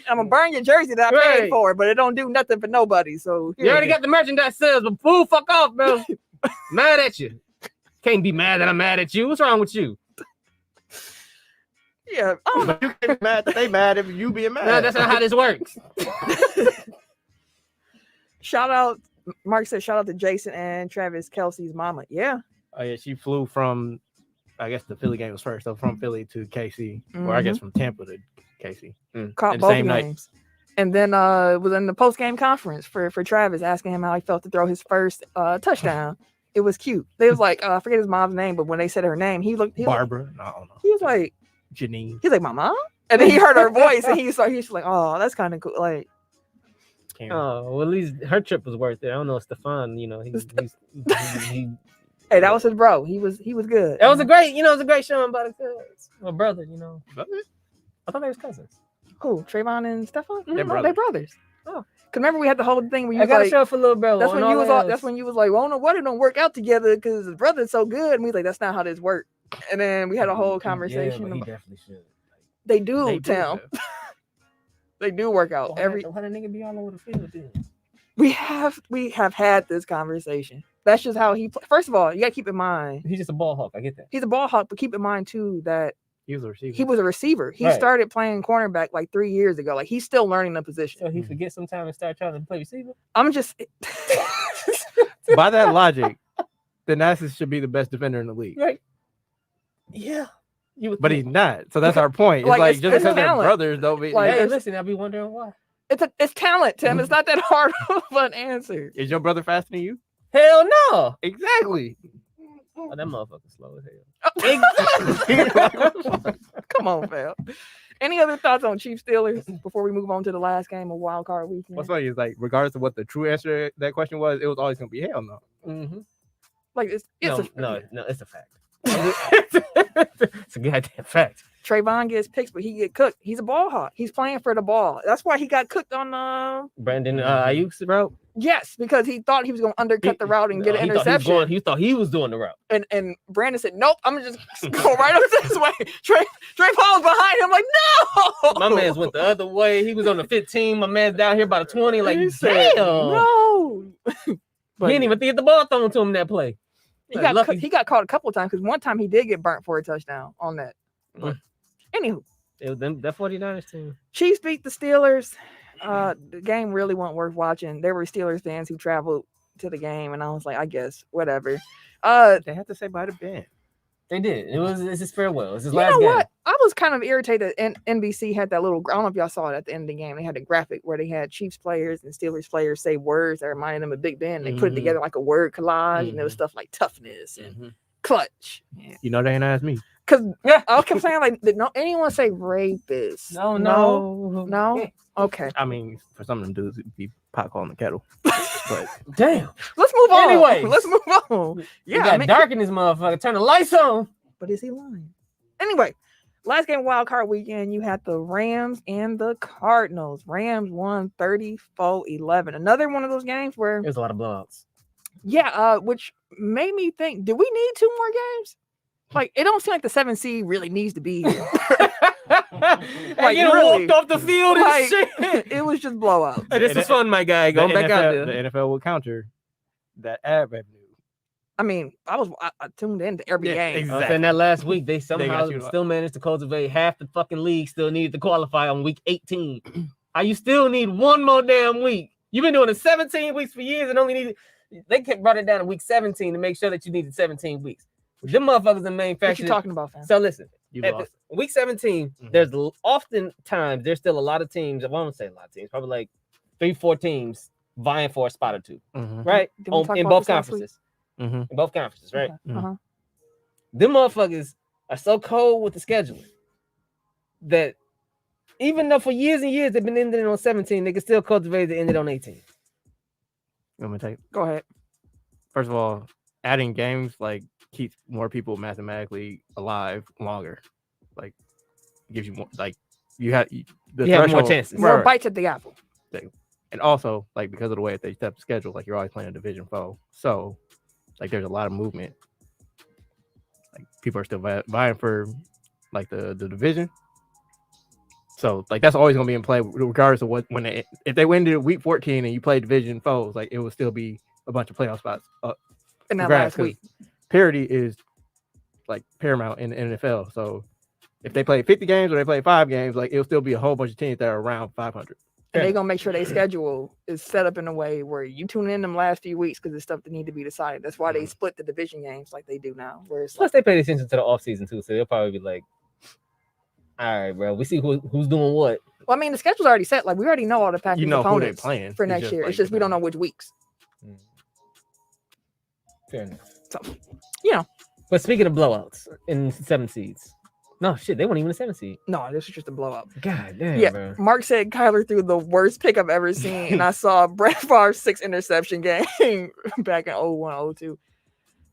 I'm gonna burn your jersey that I paid Right. for, but it don't do nothing for nobody. So You already got the merchandise sales, but fool, fuck off, bro. Mad at you. Can't be mad that I'm mad at you. What's wrong with you? yeah. I don't know. You get mad that they mad if you being mad. No, that's not how this works. Shout out. Mark said, "Shout out to Jason and Travis Kelsey's mama." Yeah. Oh yeah, she flew from, I guess the Philly game was first, so from Philly to KC, or I guess from Tampa to KC. Caught And the both same night. games. And then was in the post game conference for Travis, asking him how he felt to throw his first touchdown. It was cute. They was like, I forget his mom's name, but when they said her name, he looked. Barbara, no, I don't know. He was like, Janine. he's like, my mom. And then he heard her voice, and he's like, oh, that's kind of cool. Like, Oh, well, at least her trip was worth it. I don't know, Stefan, he hey, that was his bro. He was good. that was a great, it was a great showing by the cousins. My brother, I thought they was cousins. Who? Trayvon and Stefan? They're No, they're brothers. Oh. Cause remember we had the whole thing where you I was got a like, show for little brother. that's when you was all, that's when you was like, well, I don't know what it don't work out together because his brother's so good. And we was like, that's not how this works. And then we had a whole conversation. Yeah, he about, definitely should. they do, Tim. They do work out. Why that nigga be all over the field then? We have had this conversation. That's just how he. First of all, you gotta keep in mind He's just a ball hawk. I get that. he's a ball hawk, but keep in mind too that He was a receiver. he was a receiver. He Right. started playing cornerback like 3 years ago. Like he's still learning the position. So he forgets sometimes and start trying to play receiver. I'm just. By that logic, the Nasus should be the best defender in the league. Right. Yeah. You would But think. he's not. So that's our point. It's Like, like it's just because they're talent. brothers, don't be. Like, Hey, it's- listen, I'll be wondering why. It's talent, Tim. It's not that hard of an answer. Is your brother faster than you? Hell no. Exactly. Oh, that motherfucker slow as hell. Come on, fam. Any other thoughts on Chiefs Steelers before we move on to the last game of Wildcard Weekend? What's funny is like, regardless of what the true answer to that question was, it was always gonna be hell no. Mm-hmm. Like it's No, it's a fact. It's a goddamn fact. Trayvon gets picks, but he get cooked. He's a ball hawk. He's playing for the ball. That's why he got cooked on. Brandon Ayuk's route. Yes, because he thought he was going to undercut the route and get an interception. He thought he was doing the route. And Brandon said, "Nope, I'm gonna just go right up this way." Trayvon was behind him, like, "No." My man's went the other way. He was on the 15. My man's down here by the 20. Like, He said, damn. no. He didn't even get the ball thrown to him that play. He got caught a couple of times because one time he did get burnt for a touchdown on that. But anywho, It was them, that 49ers team. Chiefs beat the Steelers. The game really wasn't worth watching. There were Steelers fans who traveled to the game, and I was like, I guess whatever. They had to say by the band. They did. It's his farewell. It's his You last know game. what? I was kind of irritated. And NBC had that little. I don't know if y'all saw it at the end of the game. They had a graphic where they had Chiefs players and Steelers players say words that reminded them of Big Ben. They put it Mhm. together like a word collage, and there was stuff like toughness and clutch. You know they ain't asked me. Because I kept saying like, did no anyone say rapist? No. Okay, I mean, for some of them dudes, it'd be pot calling the kettle. But Damn. let's move on. Anyways. Let's move on. Yeah, Yeah, got dark in this motherfucker. Turn the lights on. But is he lying? Anyway, last game Wildcard Weekend, you had the Rams and the Cardinals. Rams won 34-11. Another one of those games where There's a lot of blowouts. yeah, which made me think, do we need 2 more games? Like, it don't seem like the 7 seed really needs to be here. Like, you really, walked off the field and like, shit. it was just blowout. Hey, this is fun, my guy. Going back out there. The NFL will counter that ad revenue. I mean, I tuned into every game. exactly. I was saying that last week, they got somehow you. still managed to cultivate half the fucking league still needed to qualify on week 18. How you still need one more damn week? You've been doing it 17 weeks for years and only needed. They brought it down to week 17 to make sure that you needed 17 weeks. Them motherfuckers in manufacturing. What you talking about, fam? So listen, You at lost. week 17, there's oftentimes there's still a lot of teams. I won't say a lot of teams, probably like 3-4 teams vying for a spot or 2, right? Did we talk In about both this last week? conferences. In both conferences, right? Okay. Uh-huh. Them motherfuckers are so cold with the scheduling that even though for years and years they've been ending on 17, they can still cultivate to end it on 18. You want me to take? Go ahead. First of all, adding games like keeps more people mathematically alive longer. Like gives you more. Like you have You have more chances. More Right. bites at the apple. And also, like because of the way that they set the schedule, like you're always playing a division foe, so like there's a lot of movement. Like people are still vying for like the division, so like that's always gonna be in play regardless of what if they win to week 14 and you play division foes, like it will still be a bunch of playoff spots. In that last week, parity is like paramount in the NFL. So if they play 50 games or they play 5 games, like it'll still be a whole bunch of teams that are around 500. and they're gonna make sure their schedule is set up in a way where you tune in them last few weeks because there's stuff that need to be decided. That's why they split the division games like they do now. Where it's Plus, like, they pay attention to the offseason too, so they'll probably be like, "All right, bro, we see who's doing what." well, I mean, the schedule's already set. Like we already know all the package You know who they opponents playing for It's next just year. like It's just we don't know which weeks. Fair enough. So, you know, But speaking of blowouts in 7 seeds, no shit, they weren't even a 7 seed. no, this is just a blowout. God damn, Yeah, bro. Mark said Kyler threw the worst pick I've ever seen, and I saw Brett Favre's 6 interception game back in 01-02.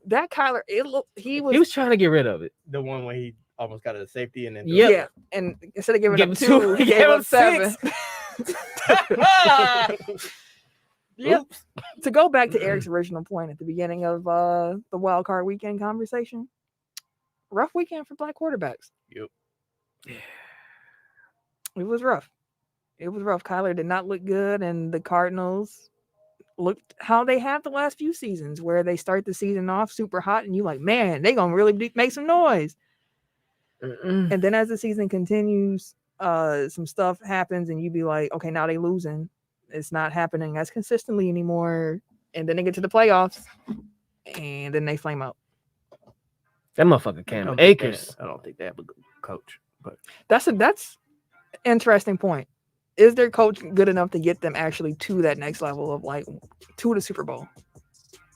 That Kyler, he He was trying to get rid of it. The one where he almost got a safety and then Yep. yeah, and instead of giving Give up him 2, two, he he gave gave up up 7. 6. Yep. To go back to Eric's original point at the beginning of the Wildcard Weekend conversation, rough weekend for black quarterbacks. Yep. It was rough. It was rough. Kyler did not look good, and the Cardinals looked how they have the last few seasons, where they start the season off super hot, and you like, man, they gonna really make some noise. And then as the season continues, some stuff happens, and you be like, okay, now they losing. It's not happening as consistently anymore. And then they get to the playoffs, and then they flame out. That motherfucker I Cam don't think Akers. I don't think they have a good coach, but That's an interesting point. Is their coach good enough to get them actually to that next level of like to the Super Bowl?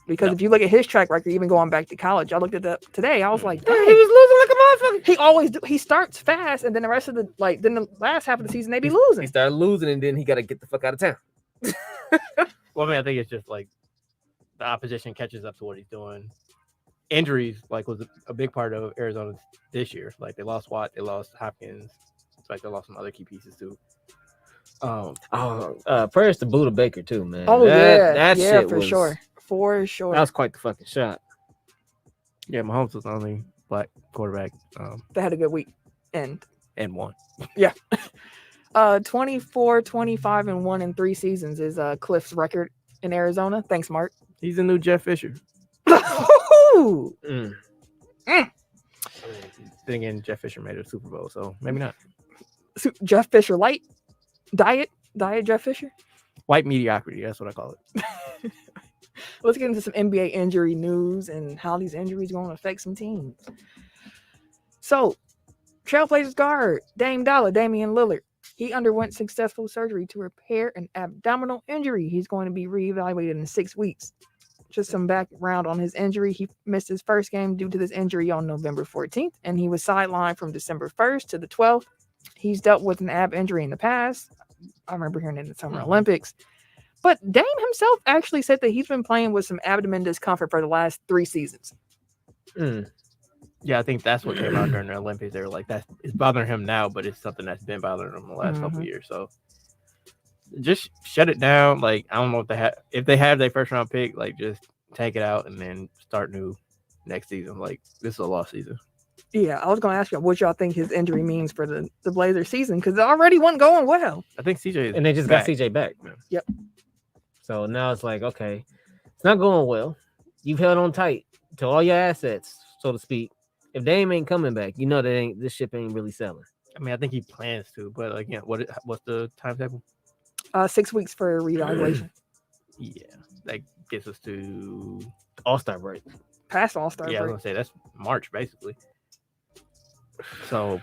Because if you look at his track record, even going back to college, I looked at that today. I was like, He dang, was losing like a motherfucker. he always he starts fast, and then the rest of the then the last half of the season they be He losing. started losing, and then he got to get the fuck out of town. well, I mean, I think it's just like the opposition catches up to what he's doing. Injuries like was a big part of Arizona this year. Like they lost Watt, they lost Hopkins, it's like they lost some other key pieces too. Prayers to Buda Baker too, man. Oh that yeah, shit for was, sure, for sure. That was quite the fucking shot. Yeah, Mahomes was the only black quarterback They had a good week, and and one. 24, 25, and 1 in 3 seasons is Cliff's record in Arizona. Thanks, Mark. He's the new Jeff Fisher. Ooh. Then again, Jeff Fisher made it a Super Bowl, so maybe not. Jeff Fisher light diet Jeff Fisher. White mediocrity, that's what I call it. Let's get into some NBA injury news and how these injuries going to affect some teams. So, Trailblazers guard Damian Lillard, he underwent successful surgery to repair an abdominal injury. He's going to be reevaluated in 6 weeks. Just some background on his injury. He missed his first game due to this injury on November 14th, and he was sidelined from December 1st to the 12th. He's dealt with an ab injury in the past. I remember hearing it in the Summer Olympics. But Dame himself actually said that he's been playing with some abdomen discomfort for the last 3 seasons. Yeah, I think that's what came out during the Olympics. They were like, "That it's bothering him now, but it's something that's been bothering him the last couple of years." So just shut it down. Like, I don't know if they have their first round pick, like just take it out and then start new next season. Like, this is a lost season. Yeah, I was going to ask you what y'all think his injury means for the Blazers season, because it already wasn't going well. I think CJ is And they just back. got CJ back. Yep. So now it's like, okay, it's not going well. You've held on tight to all your assets, so to speak. If Dame ain't coming back, you know that this ship ain't really selling. I mean, I think he plans to, but again, what's the timetable? 6 weeks for reevaluation. Yeah, that gets us to All-Star break. Past All-Star yeah. I was break. gonna say that's March basically. So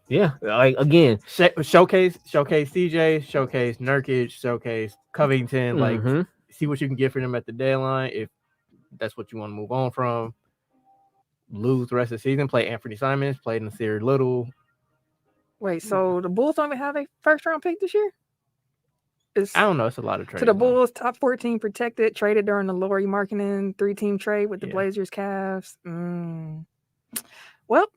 Yeah, like again, showcase CJ, showcase Nurkic, showcase Covington. Like, see what you can get for them at the deadline. If that's what you want to move on from, lose the rest of the season. Play Anthony Simons, play Nasir Little. Wait, so the Bulls don't even have a first round pick this year? I don't know. It's a lot of trades. To the Bulls, top 14 protected, traded during the Laurie Markkinen 3-team trade with the Blazers, Cavs. Well,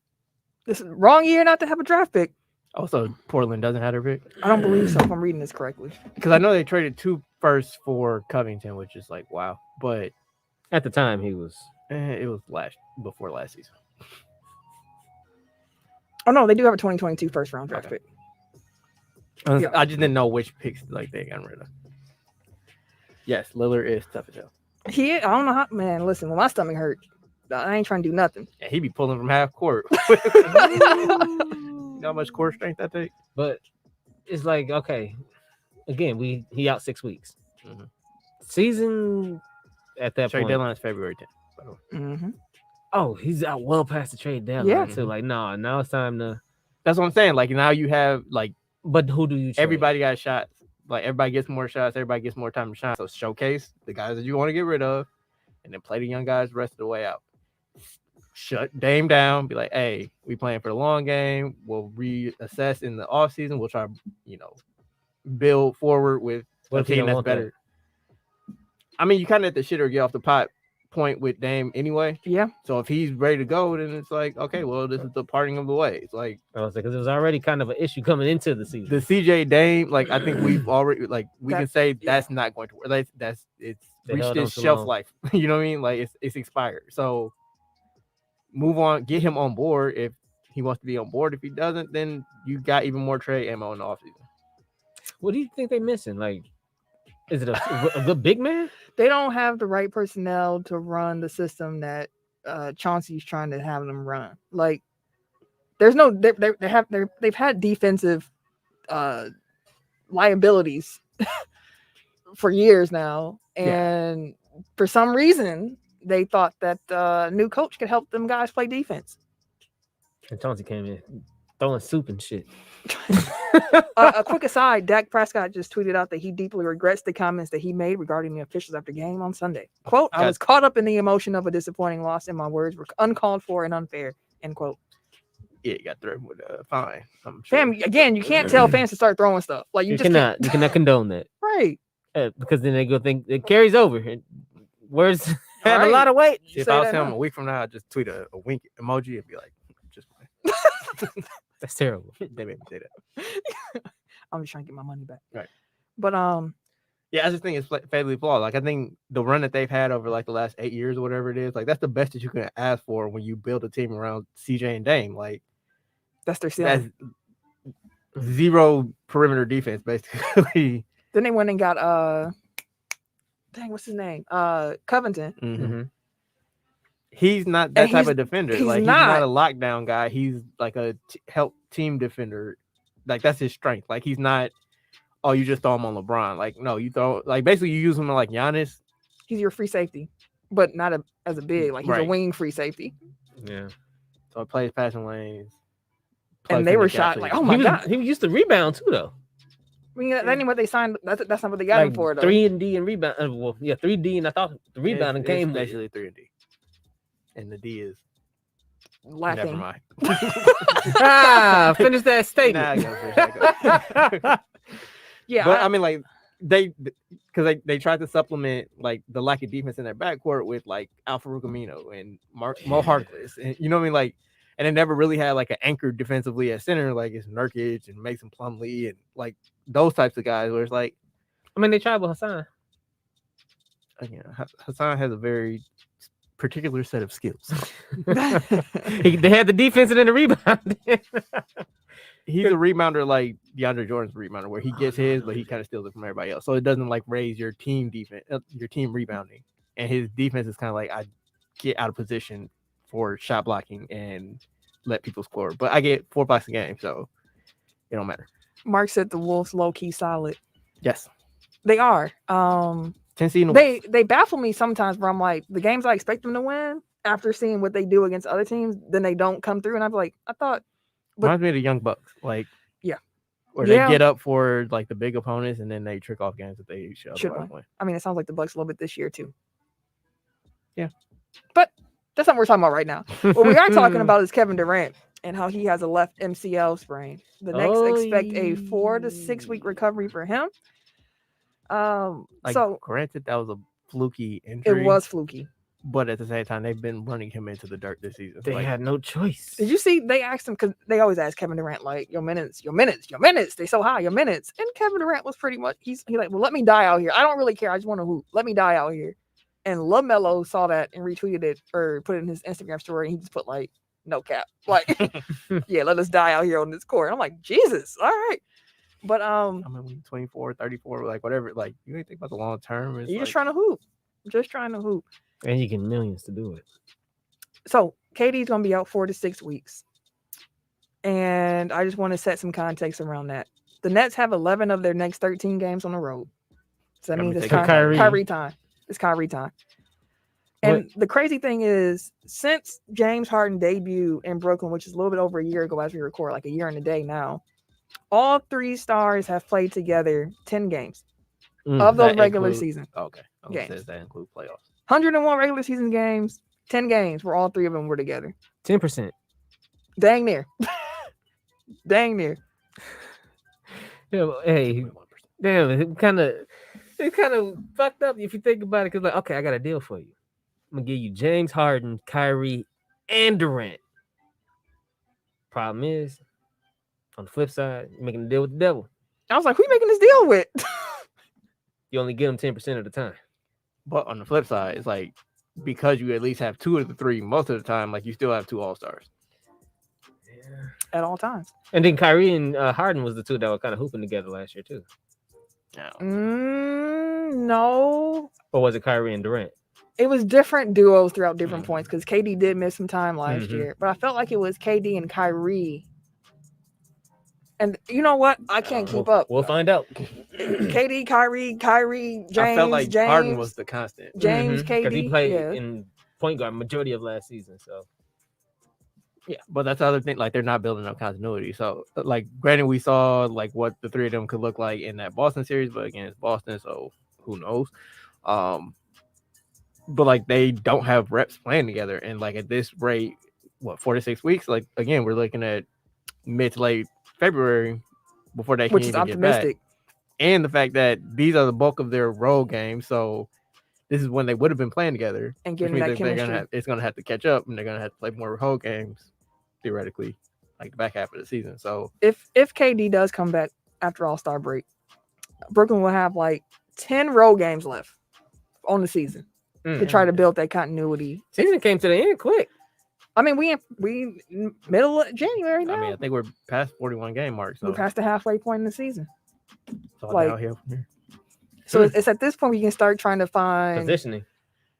this is the wrong year not to have a draft pick. Also, Portland doesn't have their pick. I don't believe so, if I'm reading this correctly. Because I know they traded 2 firsts for Covington, which is like, wow. But at the time, he was. It was before last season. Oh, no, they do have a 2022 first round draft pick. I just didn't know which picks like they got rid of. Yes, Lillard is tough as hell. I don't know how, man, listen, when my stomach hurt, I ain't trying to do nothing. Yeah, he be pulling from half court. You know how much core strength that takes? But it's like, okay, again, he out 6 weeks. Season at that trade point. deadline is February 10th. Oh, he's out well past the trade deadline. So like, now it's time to. That's what I'm saying. Like, now you have like. But who do you trade? Everybody got shots. Like, everybody gets more shots. Everybody gets more time to shine. So showcase the guys that you want to get rid of, and then play the young guys the rest of the way out. Shut Dame down. Be like, hey, we playing for the long game. We'll reassess in the offseason. We'll try, build forward with a team that's better. I mean, you kind of have to shit or get off the pot point with Dame anyway. Yeah. So if he's ready to go, then it's like, okay, well, this is the parting of the ways. Like, I was like, because it was already kind of an issue coming into the season. The CJ Dame, like, I think we've already we can say that's not going to work. Like, it's reached its shelf life. You know what I mean? Like, it's expired. So move on, get him on board if he wants to be on board. If he doesn't, then you got even more trade ammo in the offseason. What do you think they're missing? Like, is it a good big man? They don't have the right personnel to run the system that Chauncey's trying to have them run. Like, there's no they've had defensive liabilities for years now, and for some reason they thought that new coach could help them guys play defense. And Chauncey came in throwing soup and shit. A quick aside, Dak Prescott just tweeted out that he deeply regrets the comments that he made regarding the officials after game on Sunday. Quote, I was caught up in the emotion of a disappointing loss and my words were uncalled for and unfair. End quote. Yeah, you got thrown with a fine. Fam, again, you can't tell fans to start throwing stuff. Like you cannot condone that. Right. Because then they go think it carries over. Words have a lot of weight. If I was him a week from now, I'd just tweet a wink emoji and be like, just that's terrible. They made me say that. I'm just trying to get my money back. Right. But yeah, I just think it's fatally flawed. Like, I think the run that they've had over like the last 8 years or whatever it is, like that's the best that you can ask for when you build a team around CJ and Dame. Like, that's their ceiling. That's zero perimeter defense, basically. Then they went and got what's his name? Covington. Mm-hmm. He's not that type of defender. He's not a lockdown guy. He's like a help team defender. Like, that's his strength. Like, he's not, oh, you just throw him on LeBron. Like, no, you throw, like, basically you use him like Giannis. He's your free safety, but not as a big. Like, he's a wing free safety. Yeah. So it plays passing lanes. And they were shot like, oh my God. He used to rebound too, though. I mean, that ain't what they signed. That's not what they got him for, though. 3-and-D and rebound. 3D, and I thought the rebounding came. Basically 3-and-D. And the D is lacking. Never mind. Finish that statement. Yeah, but I mean, like, because they tried to supplement like the lack of defense in their backcourt with like Alpha Rugamino and Mo Harkless, and you know what I mean, like, and they never really had like an anchor defensively at center, like it's Nurkic and Mason Plumlee and like those types of guys where it's like, I mean, they tried with Hassan. again, Hassan has a very particular set of skills. They had the defense and then the rebound. He's a rebounder like DeAndre Jordan's a rebounder, where he gets his, but he kind of steals it from everybody else. So it doesn't like raise your team defense, your team rebounding. And his defense is kind of like, I get out of position for shot blocking and let people score. But I get 4 blocks a game, so it don't matter. Mark said the Wolves low key solid. Yes, they are. Tennessee. They baffle me sometimes, where I'm like, the games I expect them to win after seeing what they do against other teams, then they don't come through, and I'm like, I thought. Reminds me of the Young Bucks, like where they get up for like the big opponents and then they trick off games that they should win. I mean, it sounds like the Bucks a little bit this year too. Yeah, but that's not what we're talking about right now. What we are talking about is Kevin Durant and how he has a left MCL sprain. The Knicks expect a 4 to 6 week recovery for him. So granted, that was a fluky injury. It was fluky. But at the same time, they've been running him into the dirt this season. They had no choice. Did you see? They asked him, because they always ask Kevin Durant, like, your minutes. They so high, your minutes. And Kevin Durant was pretty much, he's like, well, let me die out here. I don't really care. I just want to hoop. Let me die out here. And LaMelo saw that and retweeted it or put it in his Instagram story. And he just put like, no cap. Like, yeah, let us die out here on this court. I'm like, Jesus. All right. But I mean, 24, 34, like whatever. Like, you ain't think about the long term. You're just trying to hoop. Just trying to hoop. And you get millions to do it. So KD's gonna be out 4 to 6 weeks. And I just want to set some context around that. The Nets have 11 of their next 13 games on the road. So that means it's Kyrie time. It's Kyrie time. And the crazy thing is, since James Harden debuted in Brooklyn, which is a little bit over a year ago as we record, like a year and a day now, all 3 stars have played together 10 games of those regular season. Okay. Says that include playoffs. 101 regular season games, 10 games where all 3 of them were together. 10%. Dang near. Dang near. Yeah, hey, damn, it kind of fucked up if you think about it. Because, like, okay, I got a deal for you. I'm going to give you James Harden, Kyrie, and Durant. Problem is, on the flip side, you're making a deal with the devil. I was like, who you making this deal with? You only get them 10% of the time. But on the flip side, it's like, because you at least have 2 of the 3 most of the time, like you still have 2 all-stars. Yeah. At all times. And then Kyrie and Harden was the 2 that were kind of hooping together last year too. No. Or was it Kyrie and Durant? It was different duos throughout different points, because KD did miss some time last year. But I felt like it was KD and Kyrie. And you know what? I can't keep up. We'll find out. KD, Kyrie, James. I felt like James, Harden was the constant. James, KD. Because he played in point guard majority of last season. So, yeah. But that's the other thing. Like, they're not building up continuity. So, like, granted, we saw, like, what the 3 of them could look like in that Boston series. But, again, it's Boston, so who knows? But, like, they don't have reps playing together. And, like, at this rate, 4 to 6 weeks? Like, again, we're looking at mid to late February before they can even get back. And the fact that these are the bulk of their road games, so this is when they would have been playing together. And getting that chemistry. It's going to have to catch up, and they're going to have to play more road games, theoretically, like the back half of the season. So if KD does come back after All-Star break, Brooklyn will have like 10 road games left on the season to try to build that continuity. Season came to the end quick. I mean, we middle of January now. I mean, I think we're past 41 game mark. So we're past the halfway point in the season. So it's at this point we can start trying to find positioning.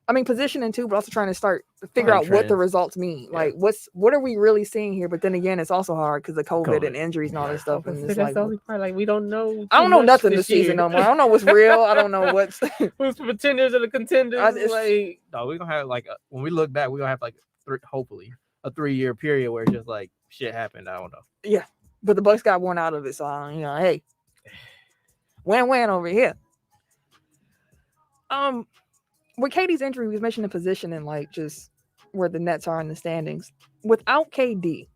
I mean, positioning too, but also trying to start to figure out what the results mean. Yeah. Like, what are we really seeing here? But then again, it's also hard because of COVID and injuries and all that stuff. And it's that's the only part. Like, we don't know. I don't know nothing this season no more. I don't know what's real. I don't know what's who's the pretenders and the contenders. No, we're gonna have like when we look back, we're gonna have like hopefully a 3-year period where it's just like shit happened. I don't know. Yeah, but the Bucks got one out of it, so hey, win over here. With KD's injury, we mentioned the position and like just where the Nets are in the standings. Without KD,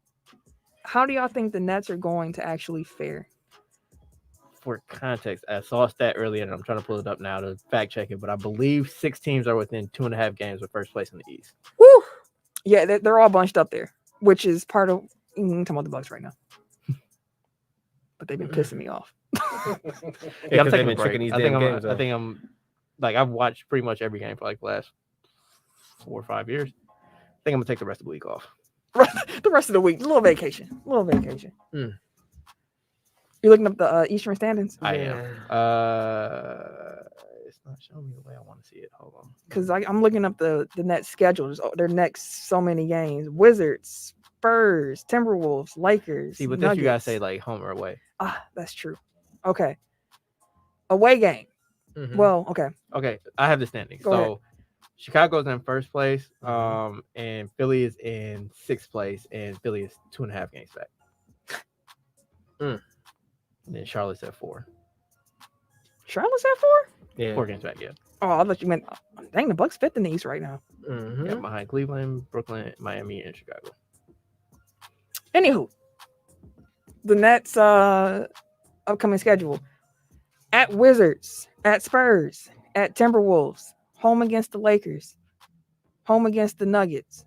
how do y'all think the Nets are going to actually fare? for context, I saw a stat earlier, and I'm trying to pull it up now to fact check it. But I believe 6 teams are within 2.5 games of first place in the East. Woo! Yeah, they're all bunched up there, which is part of. I'm talking about the Bucks right now, but they've been pissing me off. Yeah, I'm 'cause they've taking a been break. tricking these I think damn I'm. games I off. think I'm. Like I've watched pretty much every game for like the last 4 or 5 years. I think I'm gonna take the rest of the week off. The rest of the week, a little vacation. Mm. You looking up the Eastern standings? I am. It's not showing me the way I want to see it. Hold on. Because I'm looking up the Nets schedules. Their next so many games: Wizards, Spurs, Timberwolves, Lakers. See, but this you gotta Nuggets. say like home or away. Ah, that's true. Okay. Away game. Mhm. Well, okay. Okay, I have the standings. Go So ahead. Chicago's in first place, and Philly is in 6th place, and Philly is 2.5 games back. And then Charlotte's at 4. Charlotte's at 4? Yeah. 4 games back, yeah. Oh, I thought you meant. Dang, the Bucks 5th in the East right now. Mhm. Yeah, behind Cleveland, Brooklyn, Miami, and Chicago. Anywho, the Nets upcoming schedule: at Wizards, at Spurs, at Timberwolves, home against the Lakers, home against the Nuggets,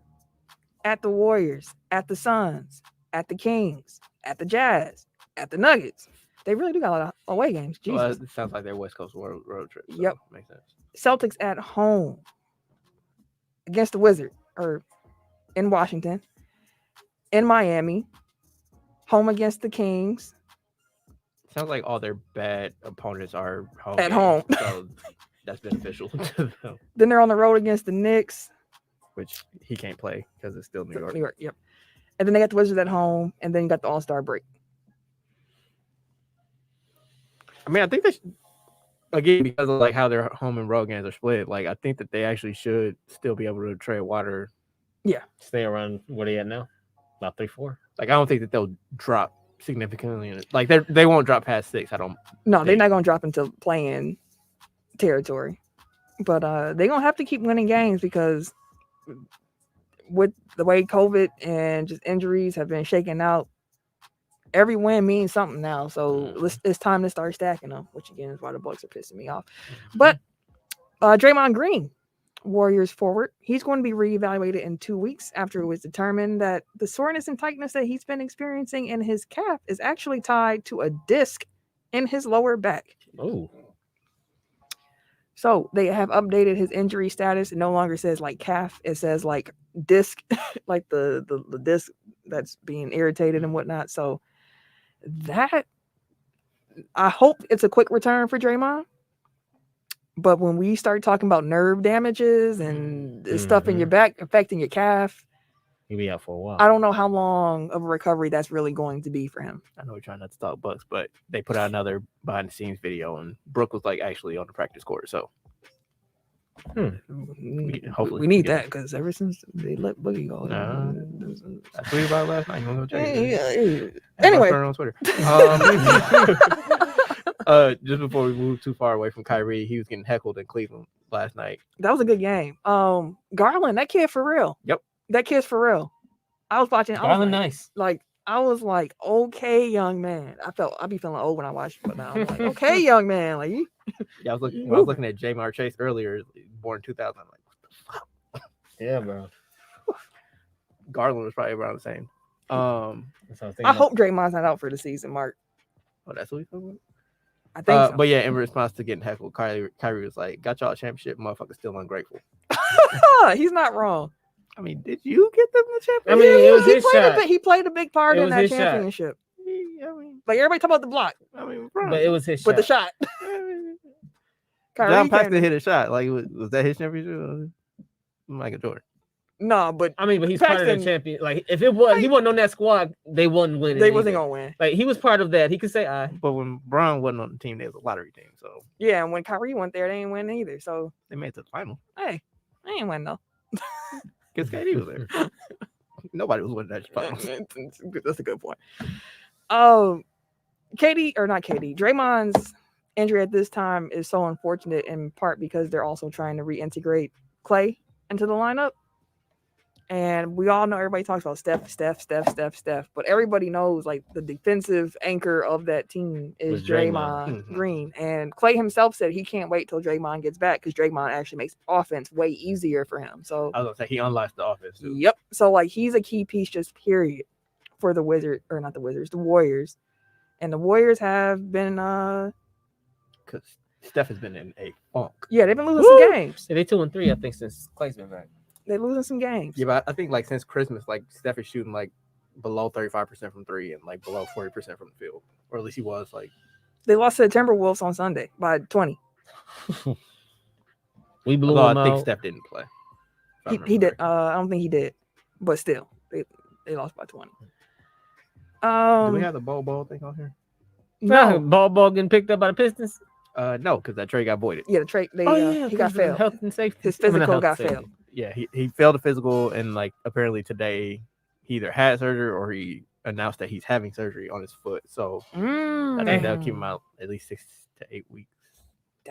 at the Warriors, at the Suns, at the Kings, at the Jazz, at the Nuggets. They really do got a lot of away games. Jesus. Well, it sounds like their West Coast road trip. So Yep. Makes sense. Celtics at home against the Wizards, or in Washington, in Miami, home against the Kings. Sounds like all their bad opponents are home At games, home. So that's beneficial to them, Then they're on the road against the Knicks. which he can't play because it's still New York. New York, yep. And then they got the Wizards at home, and then you got the All-Star break. I mean, I think they should, again, because of like how their home and road games are split, like I think that they actually should still be able to trade water. Stay around where they at now. About 3-4. Like I don't think that they'll drop significantly. Like they won't drop past 6. I don't. No, they're They- not gonna drop into playing territory, but they're gonna have to keep winning games because with the way COVID and just injuries have been shaken out, every win means something now. So it's time to start stacking them, which again is why the Bucks are pissing me off. But Draymond Green, Warriors forward, he's going to be reevaluated in 2 weeks after it was determined that the soreness and tightness that he's been experiencing in his calf is actually tied to a disc in his lower back. Oh. So they have updated his injury status. It no longer says like calf. It says like disc, like the disc that's being irritated and whatnot. So that, I hope it's a quick return for Draymond. But when we start talking about nerve damages and stuff in your back affecting your calf, He'll be out for a while. I don't know how long of a recovery that's really going to be for him. I know we're trying not to talk Bucks, but they put out another behind the scenes video, and Brooke was like actually on the practice court. So hopefully We need that because ever since they let Boogie go, I tweeted about it last night. You want to go check it? Anyway, on Twitter. Just before we move too far away from Kyrie, he was getting heckled in Cleveland last night. that was a good game. Garland, that kid for real. Yep. That kid's for real. I was watching. Garland, nice. I was like, okay, young man. I be feeling old when I watch it, but now I'm like, okay, young man. Like, Yeah, I was looking at Jamar Chase earlier, born 2000. I'm like, what the fuck? Yeah, bro. Garland was probably around the same. That's what I was thinking I about. hope Draymond's not out for the season, Mark. Oh, that's what he's talking about. I think so. But yeah, in response to getting heckled, Kyrie was like, "Got y'all a championship, motherfucker, still ungrateful." He's not wrong. I mean, did you get them the championship? I mean, it was his shot. He played a big part It in was that his shot. championship. I mean, Like everybody talk about the block, But it was his shot. but the shot. Kyrie John came- Paxton hit a shot. Like, was that his championship? Michael Jordan. No, but I mean, but he's part of Paxton- the champion. Like, if it was, he wasn't on that squad, they wouldn't win. they wasn't gonna win. Like, he was part of that. He could say, "I." But when Braun wasn't on the team, they was a lottery team, so Yeah, and when Kyrie went there, they ain't win either. So they made it to the final. hey, I ain't win though. Because KD was there. Nobody was winning that final. That's a good point. Draymond's injury at this time is so unfortunate in part because they're also trying to reintegrate Clay into the lineup. And we all know everybody talks about Steph, but everybody knows like the defensive anchor of that team is Was Draymond. Draymond Green. And Clay himself said he can't wait till Draymond gets back because Draymond actually makes offense way easier for him. So I was gonna say he unlocks the offense too. yep. So like he's a key piece just period for the the Warriors. And the Warriors have been Because Steph has been in a funk. they've been losing some games. Yeah, they 2-3, I think, since Clay's been back. They're losing some games. Yeah, but I think like since Christmas, like Steph is shooting like below 35% from three and like below 40% from the field, or at least he was like. They lost to the Timberwolves on Sunday by 20. We blew Although him I think out. Steph didn't play. if I He remember did. correctly. I don't think he did, but still, they lost by 20. Do we have the ball thing on here? No, Ball getting picked up by the Pistons. No, because that trade got voided. yeah, the trade. He got 'cause of failed. Health and safety. His I mean, not physical health got and safety. failed. Yeah, he failed the physical, and like apparently today he either had surgery or he announced that he's having surgery on his foot. So I think that'll keep him out at least 6 to 8 weeks.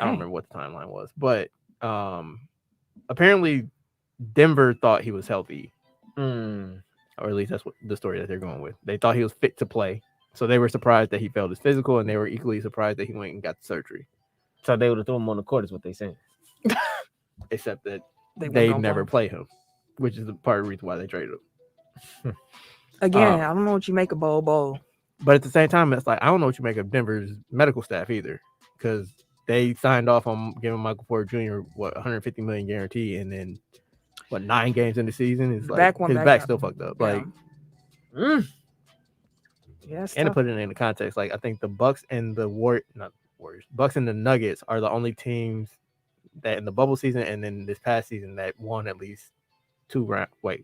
I don't remember what the timeline was, but apparently Denver thought he was healthy, or at least that's what the story that they're going with. They thought he was fit to play, so they were surprised that he failed his physical, and they were equally surprised that he went and got the surgery. So they would have thrown him on the court, is what they saying. Except that They they went on never ball. play him, which is the part of the reason why they traded him. Again, I don't know what you make of Bowl. But at the same time, it's like I don't know what you make of Denver's medical staff either, because they signed off on giving Michael Porter Jr. what $150 million guarantee, and then 9 games in the season is like his back's still fucked up. Like, yes, and to put it into context, like I think the Bucks and the Bucks and the Nuggets are the only teams that in the bubble season and then this past season that won at least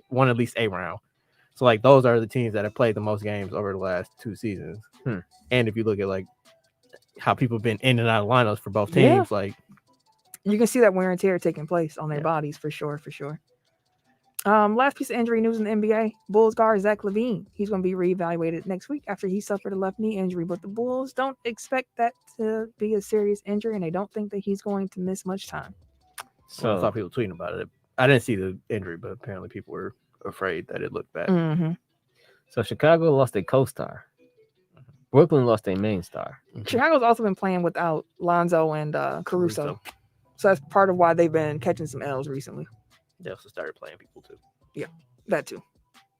won at least a round. So like those are the teams that have played the most games over the last 2 seasons. And if you look at like how people have been in and out of lineups for both teams, like you can see that wear and tear taking place on their bodies for sure. Last piece of injury news in the NBA: Bulls guard Zach LaVine. He's going to be reevaluated next week after he suffered a left knee injury, but the Bulls don't expect that to be a serious injury, and they don't think that he's going to miss much time. So I saw people tweeting about it. I didn't see the injury, but apparently people were afraid that it looked bad. Mm-hmm. So Chicago lost a co-star. Brooklyn lost a main star. Chicago's also been playing without Lonzo and Caruso. So that's part of why they've been catching some L's recently. They also started playing people too. Yeah, that too.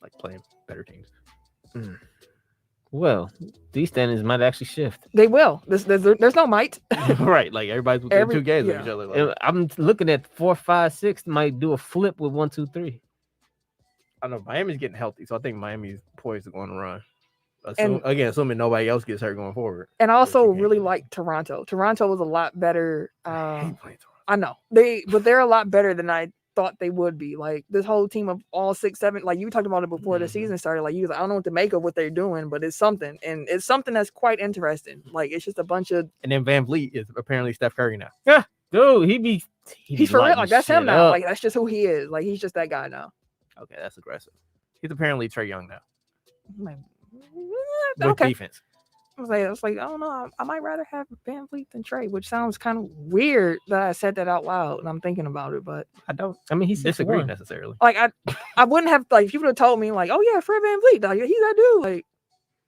Like playing better teams. Well, these standings might actually shift. They will. There's no might. Right, like everybody's within 2 games of each other. Like, I'm looking at 4, 5, 6 might do a flip with 1, 2, 3. I don't know. Miami's getting healthy, so I think Miami's poised to go on a run. And- Assuming nobody else gets hurt going forward. And I also really like Toronto. Toronto was a lot better. I hate playing Toronto. I know but they're a lot better than I thought they would be. Like this whole team of all 6, 7. Like you talked about it before the season started. Like you was like, I don't know what to make of what they're doing, but it's something, and it's something that's quite interesting. Like it's just a bunch of. And then Van Vliet is apparently Steph Curry now. Yeah, dude, he's for real. lighting Like that's him shit now. up. Like that's just who he is. Like he's just that guy now. Okay, that's aggressive. He's apparently Trae Young now I'm like, with okay. defense. I was like, I don't know. I might rather have Van Vliet than Trey, which sounds kind of weird that I said that out loud and I'm thinking about it, but I don't he's disagree 6'1". necessarily. like I wouldn't have like if you would have told me like, oh yeah, Fred Van Vliet, like, he's that dude, like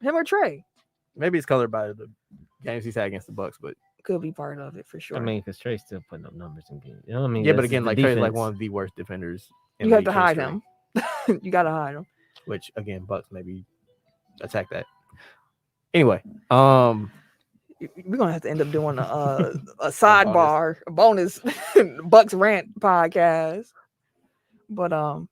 him or Trey. Maybe it's colored by the games he's had against the Bucks, but Could be part of it for sure. I mean, because Trey's still putting up numbers in games. You know what I mean? yeah, but That's again, the like Trey's like defense. one of the worst defenders. In you have to league hide history, him. You gotta hide him. Which again, Bucks maybe attack that. Anyway, We're gonna have to end up doing a sidebar, a bonus Bucks rant podcast. But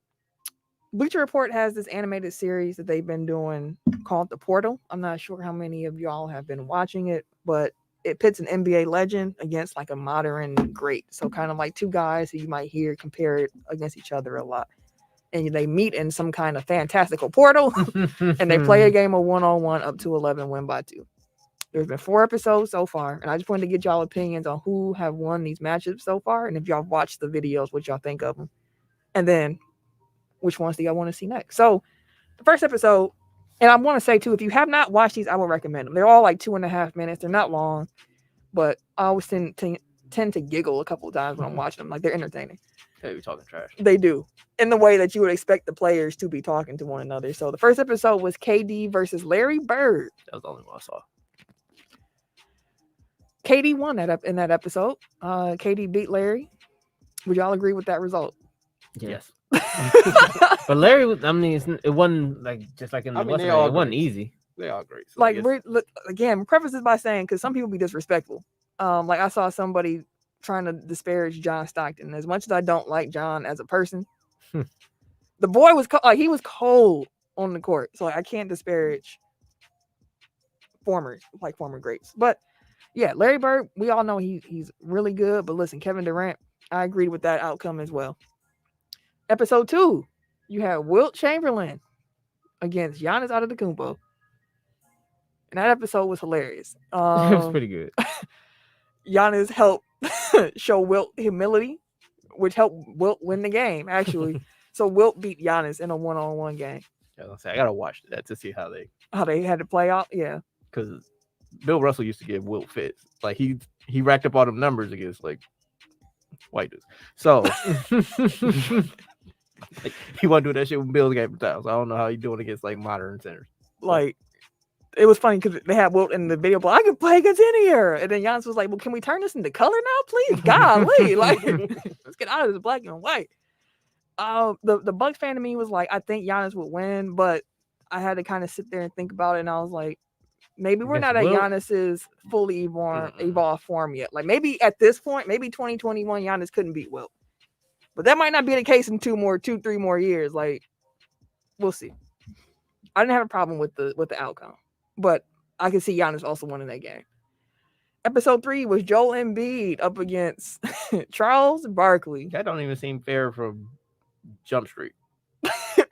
Bleacher Report has this animated series that they've been doing called The Portal. I'm not sure how many of y'all have been watching it, but it pits an NBA legend against like a modern great. So kind of like 2 guys who you might hear compared against each other a lot. And they meet in some kind of fantastical portal and they play a game of 1-on-1 up to 11, win by 2. There's been 4 episodes so far, and I just wanted to get y'all opinions on who have won these matchups so far, and if y'all watched the videos, what y'all think of them, and then which ones do y'all want to see next. So the first episode, and I want to say too, if you have not watched these, I would recommend them. They're all like 2.5 minutes. They're not long, but I always tend to giggle a couple of times when I'm watching them. Like they're entertaining. They be talking trash. They do, in the way that you would expect the players to be talking to one another. So the first episode was KD versus Larry Bird. That was the only one I saw. KD won in that episode. KD beat Larry. Would y'all agree with that result? Yes. But Larry was, I mean, it wasn't like just like in the I mean, West, they all it wasn't great. easy. They all great. So Like, yes. again, preface this by saying, because some people be disrespectful. Like I saw somebody trying to disparage John Stockton. As much as I don't like John as a person, the boy was he was cold on the court. So I can't disparage former greats. But yeah, Larry Bird, we all know he's really good. But listen, Kevin Durant, I agreed with that outcome as well. Episode 2, you had Wilt Chamberlain against Giannis Antetokounmpo. And that episode was hilarious. It was pretty good. Giannis helped show Wilt humility, which helped Wilt win the game, actually. So Wilt beat Giannis in a one-on-one game. I gotta watch that to see how they had to play out. Yeah. because Bill Russell used to give Wilt fits. Like he racked up all them numbers against like white dudes. So like, he wasn't doing that shit when Bill gave him times. I don't know how he's doing against like modern centers. Like, it was funny because they had Wilt in the video, but I can play against any era. And then Giannis was like, well, can we turn this into color now, please? Golly. Like, let's get out of this black and white. The Bucks fan to me was like, I think Giannis would win, but I had to kind of sit there and think about it. And I was like, maybe we're not at Giannis's fully evolved form yet. Like, maybe at this point, maybe 2021, Giannis couldn't beat Wilt. But that might not be the case in 3 more years. Like, we'll see. I didn't have a problem with the outcome, but I could see Giannis also winning that game. Episode 3 was Joel Embiid up against Charles Barkley. That don't even seem fair from Jump Street.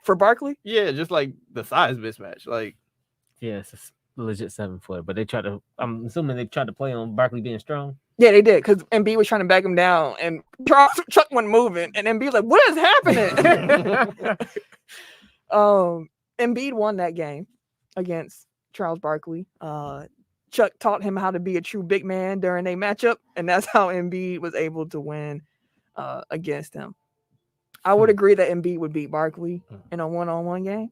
For Barkley? Yeah, just like the size mismatch. Like, yeah, it's a legit 7-footer, but I'm assuming they tried to play on Barkley being strong. Yeah, they did, because Embiid was trying to back him down, and Chuck wasn't moving, and Embiid like, what is happening? Embiid won that game against Charles Barkley. Chuck taught him how to be a true big man during a matchup, and that's how Embiid was able to win against him. I would agree that Embiid would beat Barkley in a one-on-one game.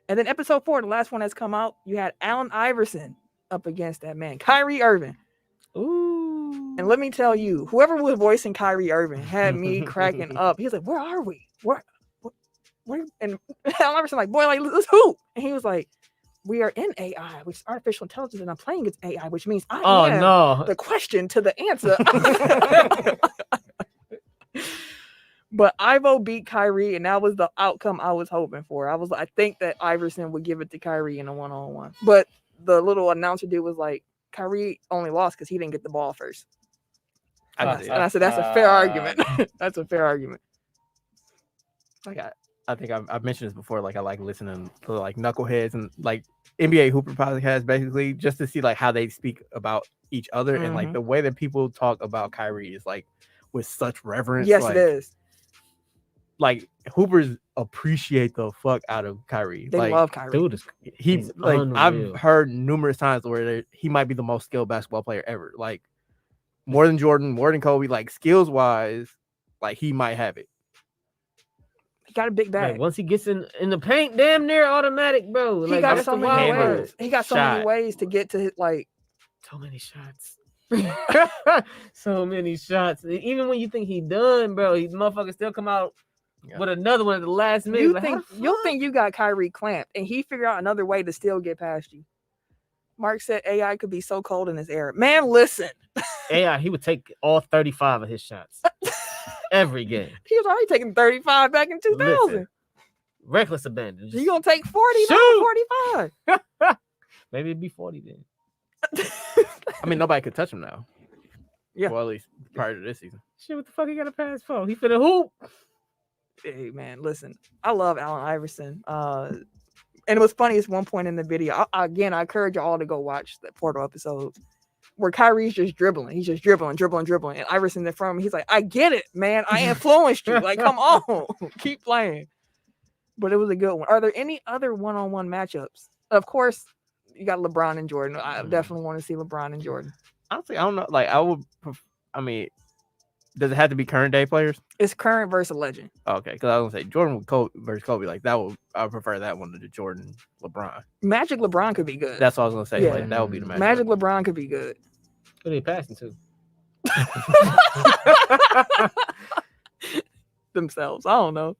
And then episode 4, the last one that's come out, you had Allen Iverson up against that man, Kyrie Irving. Ooh. And let me tell you, whoever was voicing Kyrie Irving had me cracking up. He was like, where are we? Where? And Allen Iverson like, boy, like, let's hoop. And he was like, we are in AI, which is artificial intelligence, and I'm playing against AI, which means I am the question to the answer. But Ivo beat Kyrie, and that was the outcome I was hoping for. I think that Iverson would give it to Kyrie in a one-on-one. But the little announcer dude was like, Kyrie only lost because he didn't get the ball first. And I said, that's a fair argument. That's a fair argument. Like I think I've mentioned this before. Like I like listening to like knuckleheads and like NBA Hooper podcast, basically, just to see like how they speak about each other and like the way that people talk about Kyrie is like with such reverence. Yes, like, it is. Like Hoopers appreciate the fuck out of Kyrie. They like, love Kyrie. Dude, he's like unreal. I've heard numerous times where he might be the most skilled basketball player ever. Like more than Jordan, more than Kobe. Like skills wise, like he might have it. He got a big bag. Like, once he gets in the paint, damn near automatic, bro. He Like, got that's so the many wild ways. word. He got so many ways to get to his like. So many shots. So many shots. Even when you think he done, bro, he motherfucker still come out with another one at the last minute. You think you got Kyrie clamped, and he figured out another way to still get past you. Mark said AI could be so cold in this era. Man, listen. AI, he would take all 35 of his shots every game. He was already taking 35 back in 2000. Listen, reckless abandon. You gonna take 40 now? 45. Maybe it'd be 40 then. I mean, nobody could touch him now. Yeah. Well, at least prior to this season. Shit, what the fuck he got a pass for? He finna hoop. Hey man, listen. I love Allen Iverson. And it was funny at one point in the video. I encourage you all to go watch the Portal episode where Kyrie's just dribbling. He's just dribbling. And Iverson's in front of him. He's like, I get it, man. I influenced you. Like, come on. Keep playing. But it was a good one. Are there any other one-on-one matchups? Of course, you got LeBron and Jordan. I definitely want to see LeBron and Jordan. Honestly, I don't know. Like, Does it have to be current day players? It's current versus legend. Okay, because I was gonna say Jordan with Kobe versus Kobe. Like that would I would prefer that one to the Jordan LeBron. Magic LeBron could be good. That's what I was gonna say. Yeah. Like that would be the Magic LeBron could be good. Who they passing to? Themselves. I don't know.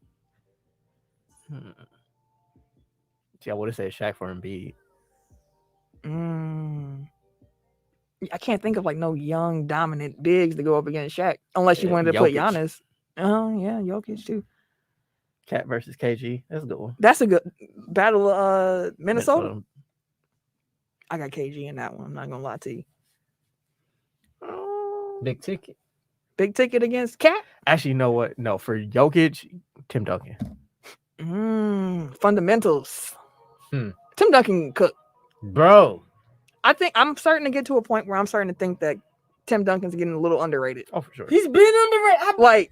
See, I would have said Shaq for Embiid. I can't think of like no young dominant bigs to go up against Shaq unless you wanted to put Jokic. Giannis. Oh yeah, Jokic too. Cat versus KG. That's a good one. That's a good battle. Minnesota. I got KG in that one. I'm not gonna lie to you. Big ticket. Big ticket against Cat. Actually, you know what? No, for Jokic, Tim Duncan. Fundamentals. Tim Duncan cook. Bro. I think I'm starting to get to a point where I'm starting to think that Tim Duncan's getting a little underrated. Oh, for sure. He's been underrated. Like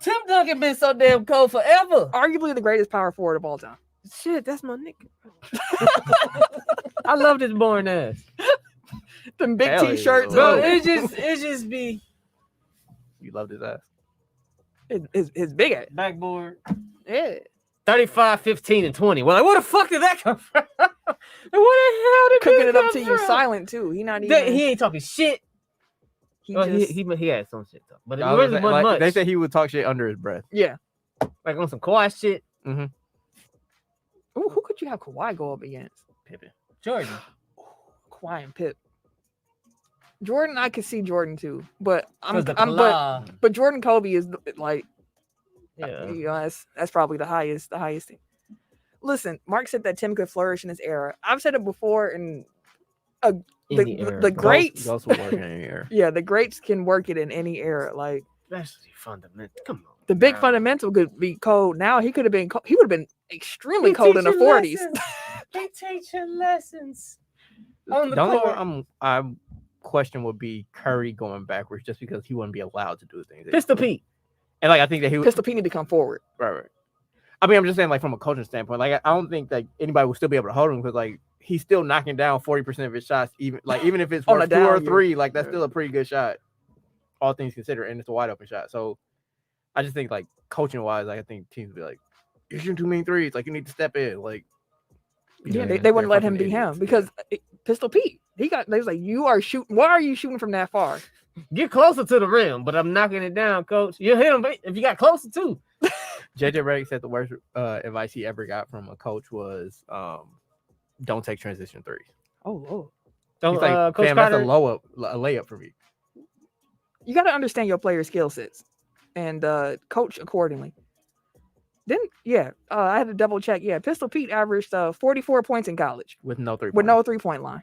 Tim Duncan been so damn cold forever. arguably the greatest power forward of all time. Shit, that's my nigga. I love this boring ass. Them big Hell t-shirts. yeah. Bro, and it just be You loved his ass. his big ass. backboard. Yeah. 35, 15, and 20. Well, like, where the fuck did that come from? Like, where the hell did Cooking this it up come to you from? silent too. He not even. He ain't talking shit. He Well, just, he had some shit though, but it I was really saying, wasn't like, much. they said he would talk shit under his breath. yeah. Like on some quiet shit. Ooh, who could you have Kawhi go up against? Pippen. Jordan. Kawhi and Pip. Jordan, I could see Jordan too, but but Jordan Kobe is like, yeah. you know, that's probably the highest thing. Listen, Mark said that Tim could flourish in his era. I've said it before, and the greats, Ghost will work in any era. yeah, the greats can work it in any era. Like Especially fundamental. Come on. the big now. fundamental could be cold. Now he would have been extremely cold in the 40s. They teach you lessons. The only one I'm question would be Curry going backwards just because he wouldn't be allowed to do things. Pistol Pete. And like I think that he would Pistol P need to come forward. right. I mean, I'm just saying, like from a coaching standpoint, like I don't think that anybody will still be able to hold him because like he's still knocking down 40% of his shots, even if it's On worth a 2 or down year. 3, like that's Yeah. still a pretty good shot, all things considered, and it's a wide open shot. So I just think like coaching wise, like I think teams would be like, you're shooting too many threes, like you need to step in, like Yeah, they're they wouldn't let him fucking be him idiots. because Pistol Pete. They was like, you are shooting. Why are you shooting from that far? Get closer to the rim, but I'm knocking it down, coach. You hit him if you got closer too. JJ Redick said the worst advice he ever got from a coach was don't take transition threes. Oh, Lord. So, He's like, Coach fam, that's a Carter, layup for me. You got to understand your player's skill sets and coach accordingly. Then, I had to double check. Yeah, Pistol Pete averaged 44 points in college With no 3 with no 3-point line.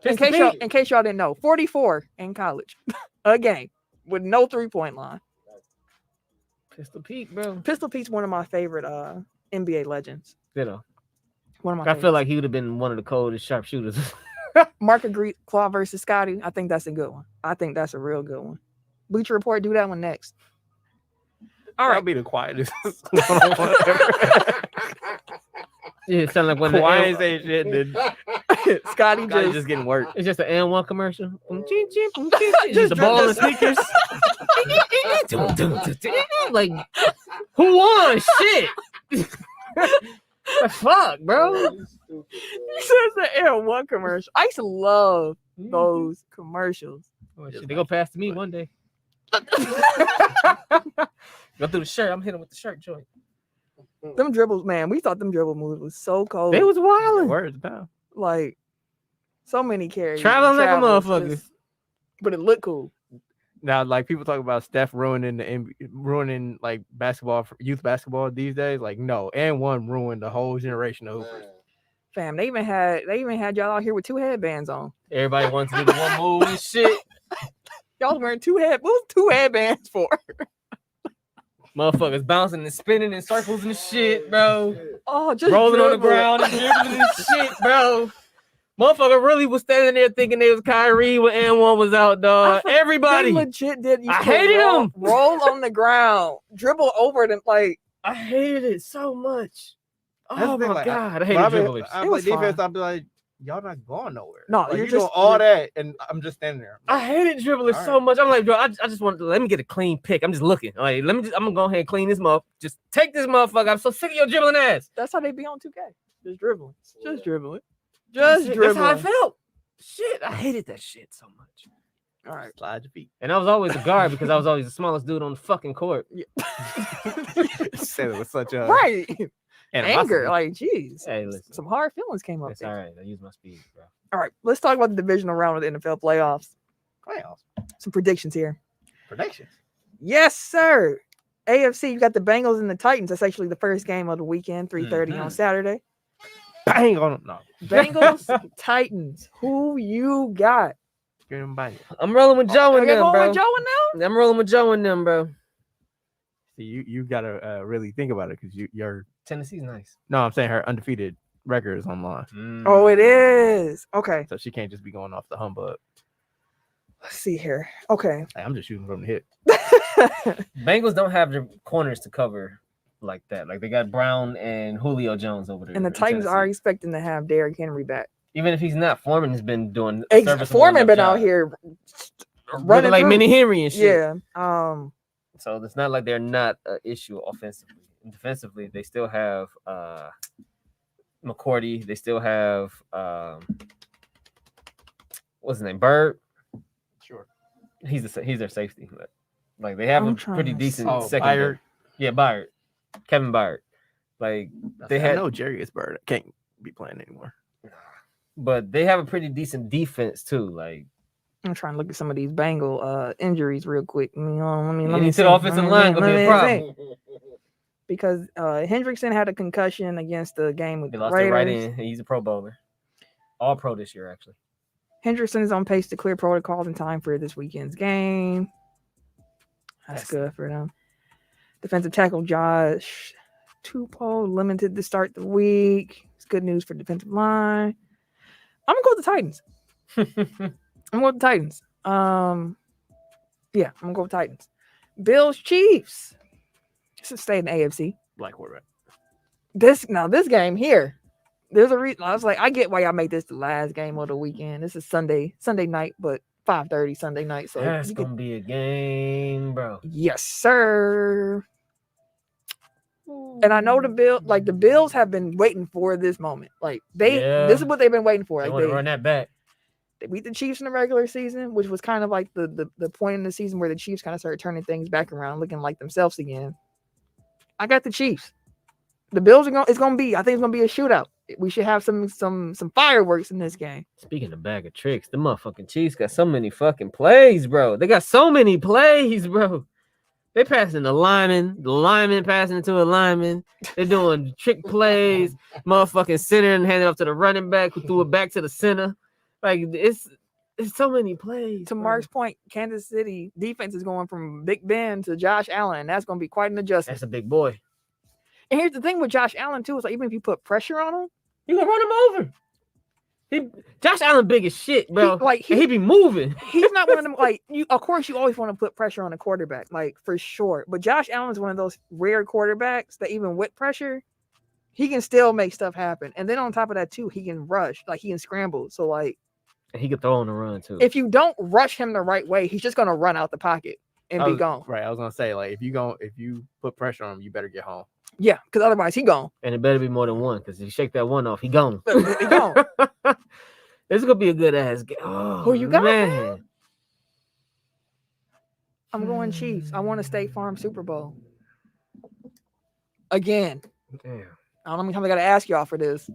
In case y'all didn't know, 44 in college a game with no 3-point line. Pistol Pete, bro. Pistol Pete's one of my favorite NBA legends. You know, One of my I feel like he would have been one of the coldest sharpshooters. Mark agreed. Claw versus Scotty. I think that's a good one. I think that's a real good one. Bleacher Report, do that one next. All That'll right. be the quietest one-on-one ever. Yeah, it sound like when Kawhi ain't saying shit, and then Scotty Scotty just getting work. it's just an N1 commercial. Just the ball and sneakers. Like, who won? Shit. The fuck, bro. He says the L1 commercial. I used to love those commercials. Oh, shit, they go past me one day. Go through the shirt. I'm hitting with the shirt joint. Them dribbles, man. We thought them dribble moves was so cold. They was wilding. Words down. like so many carries. Traveling like a travels, motherfucker. just- But it looked cool. Now, like people talk about Steph ruining like basketball, youth basketball these days. Like, no, and one ruined the whole generation of hoopers. Fam, they even had y'all out here with 2 headbands on. Everybody wants to do the one move and shit. Y'all was wearing what was 2 headbands for? Motherfuckers bouncing and spinning in circles and shit, bro. Oh, just Rolling on the dribble. ground and dribbling and shit, bro. Motherfucker really was standing there thinking they was Kyrie when N1 was out, dog. They Everybody. legit did. I hated him. Roll on the ground, dribble over them like. I hated it so much. That's Oh the thing, my like, god, I But hated I dribblers. I It play was defense. fine. I'd be like, y'all not going nowhere. No, Like, you're you're just- doing all you're- that, and I'm just standing there. I hated dribbling All so right. much. I'm like, bro, I just want to let me get a clean pick. I'm just looking. Like, I'm gonna go ahead and clean this motherfucker. Just take this motherfucker. I'm so sick of your dribbling ass. That's how they be on 2K. Just dribbling. Just dribbling. Just That's dribbling. how I felt. Shit, I hated that shit so much. All right. Slide your feet. And I was always a guard because I was always the smallest dude on the fucking court. Said it with such a Right. animosity. Anger. Like, geez. Hey, listen. Some hard feelings came up It's there. all right. I use my speed, bro. All right. Let's talk about the divisional round of the NFL playoffs. Playoffs. Some predictions here. Predictions. Yes, sir. AFC, you got the Bengals and the Titans. That's actually the first game of the weekend, 3:30 on Mhm. Saturday. Bang on them. No. Bengals, Titans. Who you got? Give them bang. I'm rolling with Joe and Are you them, going bro. with Joe and them? I'm rolling with Joe and them, bro. See, you gotta really think about it because you're. Tennessee's nice. No, I'm saying her undefeated record is on line, Oh, it is. Okay. so she can't just be going off the humbug. Let's see here. Okay. Hey, I'm just shooting from the hip. Bengals don't have their corners to cover like that. Like they got Brown and Julio Jones over there. And the in Titans Tennessee. are expecting to have Derrick Henry back. Even if he's not, Foreman has been doing. a serviceable Foreman enough been job. out here Running running like through. Mini Henry and shit. Yeah. So it's not like they're not an issue offensively. And defensively, they still have McCourty. They still have what's his name? Bird. Sure. He's their safety. But, like they have I'm a pretty trying to decent Oh, secondary. Byard. Yeah, Byard. Kevin Byard. Like they I had know Jarius Bird can't be playing anymore. but they have a pretty decent defense too. Like I'm trying to look at some of these Bengal injuries real quick. Let me getting to see. the offensive line gonna be a Let me see. problem. Because Hendrickson had a concussion against the game with They the lost their right Raiders. end. He's a Pro Bowler, All Pro this year actually. Hendrickson is on pace to clear protocols in time for this weekend's game. That's good for them. Defensive tackle Josh Tupou limited to start the week. It's good news for defensive line. I'm gonna go with the Titans. I'm going with the Titans. Yeah, I'm gonna go with Titans. Bills Chiefs. This is stay in the AFC. Black quarterback. This game here. There's a reason. I was like, I get why y'all made this the last game of the weekend. This is Sunday night, but 5:30 Sunday night. So That's you can- gonna be a game, bro. yes, sir. And I know the Bills have been waiting for this moment. Like Yeah. this is what they've been waiting for. They Like want to run that back. they beat the Chiefs in the regular season, which was kind of like the point in the season where the Chiefs kind of started turning things back around, looking like themselves again. I got the Chiefs. The Bills I think it's gonna be a shootout. We should have some fireworks in this game. Speaking of bag of tricks, the motherfucking Chiefs got so many fucking plays, bro. They got so many plays, bro. They passing the lineman passing it to a lineman. They're doing trick plays, motherfucking center and hand it off to the running back who threw it back to the center. Like it's so many plays. To bro. Mark's point, Kansas City defense is going from Big Ben to Josh Allen, and that's going to be quite an adjustment. That's a big boy. And here's the thing with Josh Allen too: is like even if you put pressure on him, You gonna run him over? Josh Allen big as shit, bro. He be moving. he's not one of them. Like you, of course, you always want to put pressure on a quarterback, like for sure. But Josh Allen is one of those rare quarterbacks that even with pressure, he can still make stuff happen. And then on top of that too, he can rush, like he can scramble. So like, He could throw on the run too. if you don't rush him the right way, he's just gonna run out the pocket and be gone. Right. I was gonna say, like, if you put pressure on him, you better get home. Yeah, because otherwise he gone. And it better be more than one, because if you shake that one off, he gone. He gone. This is gonna be a good ass game. Oh, Who you got, man? I'm going Chiefs. I want to State Farm Super Bowl again. Damn. I don't know how many times I got to ask y'all for this.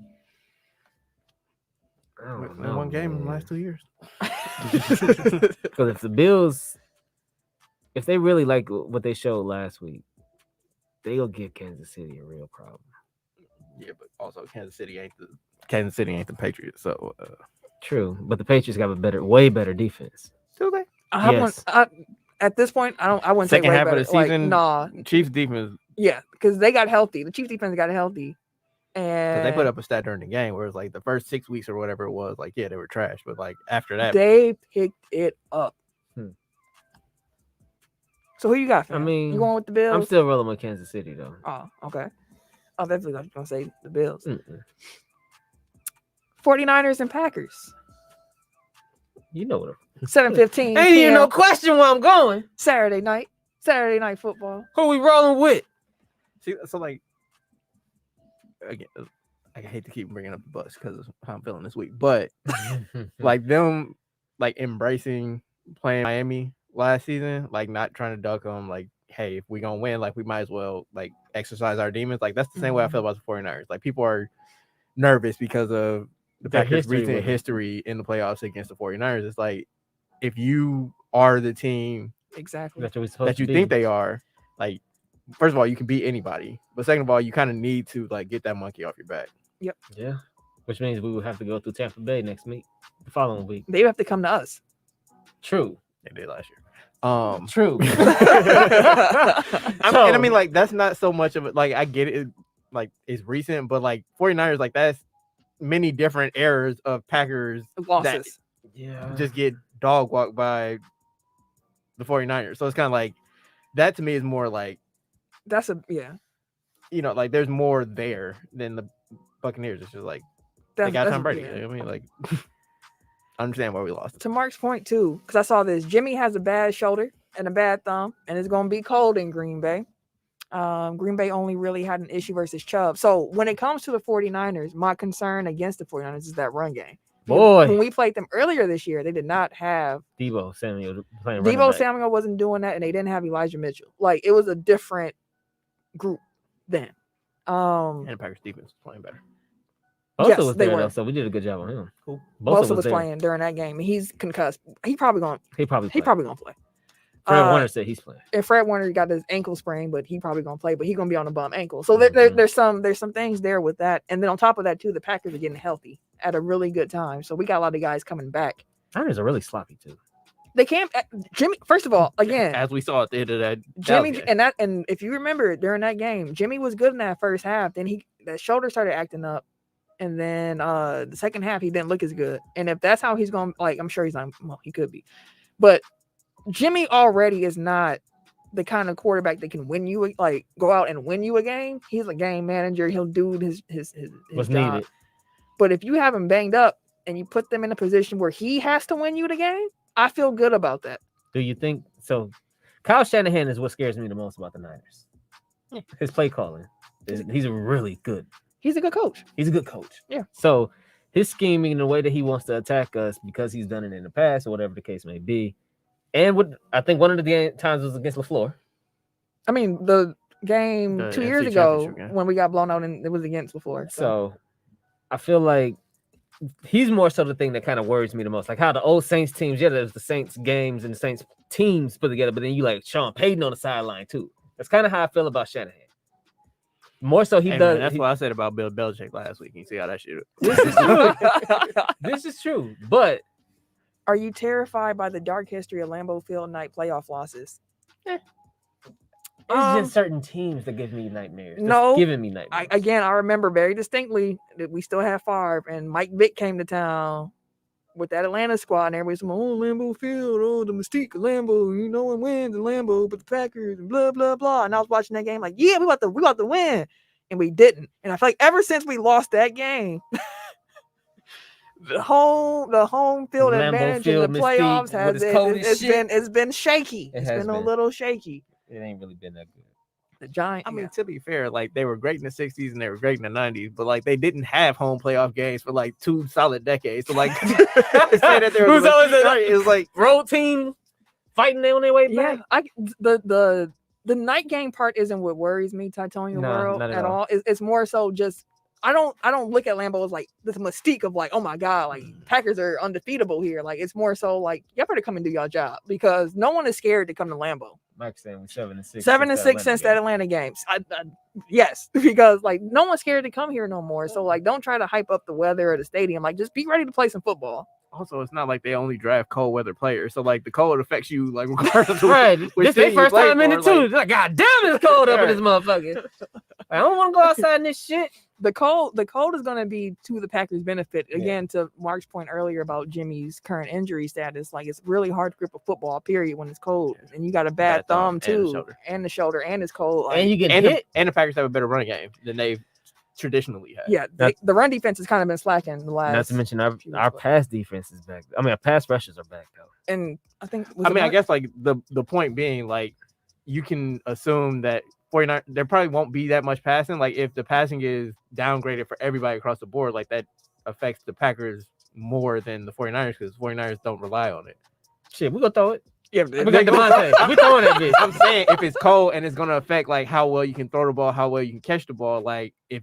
I don't In know, one game in the man. last 2 years. Because if the Bills, if they really like what they showed last week, they'll give Kansas City a real problem. Yeah, but also Kansas City ain't the Patriots. So True, but the Patriots got a way better defense. do they? At this point, I wouldn't say Second way half of better. the season, Like, nah, Chiefs defense, yeah, because they got healthy. The Chiefs defense got healthy, and because they put up a stat during the game where it's like the first 6 weeks or whatever it was, like, yeah, they were trash, but like after that, they picked it up. So who you got? Fam? mean, you going with the Bills? I'm still rolling with Kansas City though. Oh, okay. I definitely was gonna say the Bills. 49ers and Packers. You know what? 7:15 Ain't even no p.m. question where I'm going. Saturday night football. Who we rolling with? See, so like, again, I hate to keep bringing up the bus because of how I'm feeling this week, but like them, like embracing playing Miami last season, like not trying to duck them, like, hey, if we gonna win, like we might as well like exercise our demons. Like that's the same way I feel about the 49ers. Like people are nervous because of the Their Packers' history recent with it. history in the playoffs against the 49ers. It's like if you are the team Exactly. That's what we're supposed that you to be. think they are, like first of all, you can beat anybody, but second of all, you kind of need to like get that monkey off your back. Yeah. Which means we will have to go through Tampa Bay next week, the following week. They have to come to us. True. They did last year. True. I mean, like that's not so much of it. Like I get it, like it's recent, but like 49ers, like that's many different eras of Packers Losses. yeah. just get dog walked by the 49ers. So it's kind of like that to me is more like, That's yeah. you know, like there's more there than the Buccaneers. It's just like they got Tom Brady. yeah. You know what I mean, like I understand why we lost. To Mark's point too, because I saw this. Jimmy has a bad shoulder and a bad thumb, and it's going to be cold in Green Bay. Green Bay only really had an issue versus Chubb. So when it comes to the 49ers, my concern against the 49ers is that run game. Boy. When we played them earlier this year, they did not have Debo Samuel playing running Debo back. Samuel wasn't doing that, and they didn't have Elijah Mitchell. Like it was a different group then. And the Packers defense was playing better. Bosa yes, was they there were. though, so we did a good job on him. Cool. Bosa was there. playing during that game, and he's concussed. He probably gonna He probably play. Fred Warner said he's playing. And Fred Warner got his ankle sprain, but he probably gonna play. But he's gonna be on a bum ankle. So Mhm. there's some things there with that. And then on top of that too, the Packers are getting healthy at a really good time. So we got a lot of guys coming back. Niners are really sloppy too. They can't. Jimmy. First of all, again, As we saw at the end of that, Jimmy Dallas game. and if you remember during that game, Jimmy was good in that first half. Then that shoulder started acting up, and then the second half he didn't look as good. And if that's how he's going, like I'm sure he's not. Well, he could be, but Jimmy already is not the kind of quarterback that can win you, like go out and win you a game. He's a game manager. He'll do his What's job. needed. But if you have him banged up and you put them in a position where he has to win you the game, I feel good about that. Do you think so? Kyle Shanahan is what scares me the most about the Niners. His play calling. He's really good. He's a good coach. He's a good coach. Yeah. So his scheming, the way that he wants to attack us, because he's done it in the past or whatever the case may be. And I think one of the times was against LaFleur. I mean, the game The 2 NFC years ago Championship game. when we got blown out and it was against before. So I feel like he's more so the thing that kind of worries me the most. Like how the old Saints teams, there's the Saints games and the Saints teams put together, but then you like Sean Payton on the sideline too. That's kind of how I feel about Shanahan. More so he Hey, does. man, that's what I said about Bill Belichick last week. You see how that shit. This is true. This is true. But Are you terrified by the dark history of Lambeau Field night playoff losses? it's just certain teams that give me nightmares. That's No, giving me nightmares. I remember very distinctly that we still have Favre and Mike Vick came to town with that Atlanta squad, and everybody's like, "Oh, Lambeau Field, oh, the mystique of Lambeau, you know, one wins in Lambeau, but the Packers and blah blah blah." And I was watching that game like, "Yeah, we about to win," and we didn't. And I feel like ever since we lost that game, the home field Lambeau advantage Field in the mystique playoffs has with its cold as shit. it's been shaky. It It's has been a been. little shaky. It ain't really been that good. The Giants. I mean, to be fair, like they were great in the 60s and they were great in the 90s, but like they didn't have home playoff games for like 2 solid decades. So like, to say that there was Who's always it was like road team fighting on their way back. The night game part isn't what worries me, Titonian No, World, not at at all. all. It's more so just I don't look at Lambeau as like this mystique of like, oh my god, like Packers are undefeatable here. Like it's more so like y'all better come and do your job because no one is scared to come to Lambeau. Mike's saying we're 7-6. 7-6 since that Atlanta game. Yes, because like no one's scared to come here no more. So like don't try to hype up the weather or the stadium. Like just be ready to play some football. also it's not like they only draft cold weather players. So like the cold affects you like regardless of Right. which This their team you first play time in it for, too. like- Like, God damn, it's cold up in this motherfucker. I don't want to go outside in this shit. The cold is going to be to the Packers' benefit. Again, to Mark's point earlier about Jimmy's current injury status, like it's really hard to grip a football, period, when it's cold. And you got a bad thumb and the too, shoulder. and the shoulder, and it's cold. Like, And you get and hit. the Packers have a better running game than they've traditionally have. Yeah, the run defense has kind of been slacking the last. Not to mention our few weeks, but- pass defense is back. I mean, our pass rushers are back though. and I think. I guess like the point being like you can assume that 49 there probably won't be that much passing. Like if the passing is downgraded for everybody across the board, like that affects the Packers more than the 49ers because 49ers don't rely on it. Shit, we gonna throw it. Yeah, We got Devontae. We throwing that bitch. I'm saying if it's cold and it's gonna affect like how well you can throw the ball, how well you can catch the ball. Like if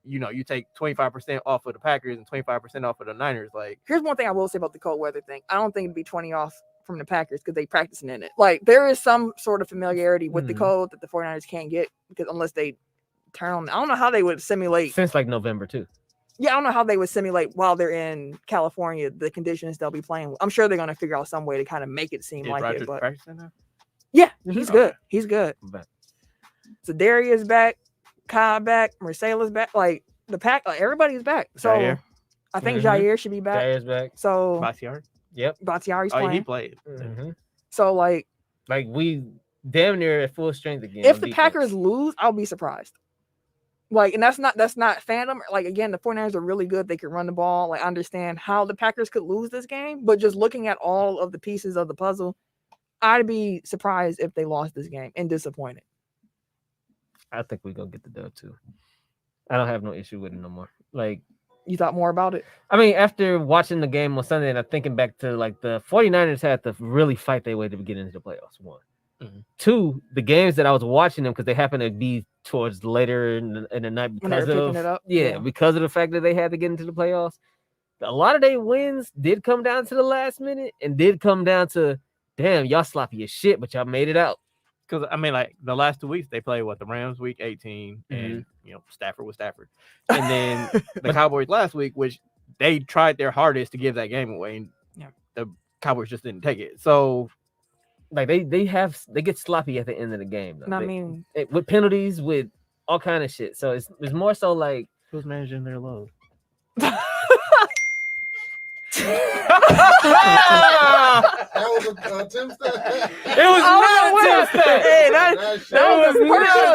you take 25% off of the Packers and 25% off of the Niners, like Here's one thing I will say about the cold weather thing. I don't think it'd be 20 off from the Packers because they practicing in it. Like there is some sort of familiarity with the cold that the 49ers can't get because unless they turn on. I don't know how they would simulate. Since like November too. Yeah, I don't know how they would simulate while they're in California the conditions they'll be playing with. I'm sure they're gonna figure out some way to kind of make it seem is like Rodgers it. But practicing now? yeah, he's Okay. good. He's good. But So Darius back, Kyle back, Marcela's back. Like the pack, like everybody's back. So Jair. I think Mhm. Jair should be back. Jair's back. So Bakhtiari? Yep. Bakhtiari's Oh, playing. he played. Mm-hmm. So like Like we damn near at full strength again. if on the defense. Packers lose, I'll be surprised. Like, and that's not fandom. Like again, the 49ers are really good. They can run the ball. Like, I understand how the Packers could lose this game, but just looking at all of the pieces of the puzzle, I'd be surprised if they lost this game and disappointed. I think we gonna get the dub too. I don't have no issue with it no more. Like, You thought more about it? I mean, after watching the game on Sunday and I'm thinking back to like the 49ers had to really fight their way to get into the playoffs. One. Mhm. Two, the games that I was watching them because they happened to be towards later in the night When they were because picking it up? Yeah. because of the fact that they had to get into the playoffs. A lot of their wins did come down to the last minute and did come down to, damn, y'all sloppy as shit, but y'all made it out. Because I mean, like the last 2 weeks they played the Rams week 18, and Stafford was Stafford, and then the Cowboys last week, which they tried their hardest to give that game away, and the Cowboys just didn't take it. So, like they get sloppy at the end of the game. Though. And I mean, with penalties, with all kind of shit. So it's more so like who's managing their load? That was a Tim stat. It was not a Tim stat. Hey, that was not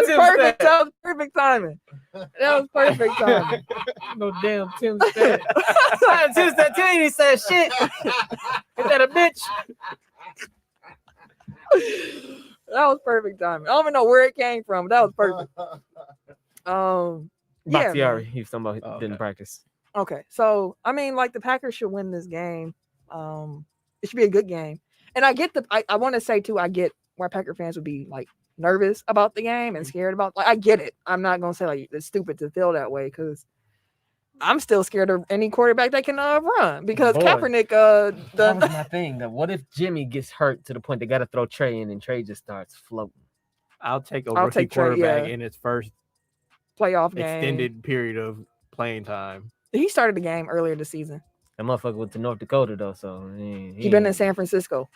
Tim perfect. stat. That was perfect timing. That was perfect timing. No damn Tim stat. Tim stat. Tim ain't said shit. Is that a bitch? That was perfect timing. I don't even know where it came from. But that was perfect. Yeah, Bakhtiari. man. He was talking about Oh, didn't okay. practice. Okay, so I mean, like the Packers should win this game. It should be a good game, and I get I want to say too, I get why Packer fans would be like nervous about the game and scared about. Like, I get it. I'm not gonna say like it's stupid to feel that way because I'm still scared of any quarterback that can run because Boy. Kaepernick That was my thing. That what if Jimmy gets hurt to the point they got to throw Trey in and Trey just starts floating? I'll take a I'll rookie take Trey, quarterback yeah. in his first playoff game. extended period of playing time. He started the game earlier this season. That motherfucker went to North Dakota though, so He been in San Francisco.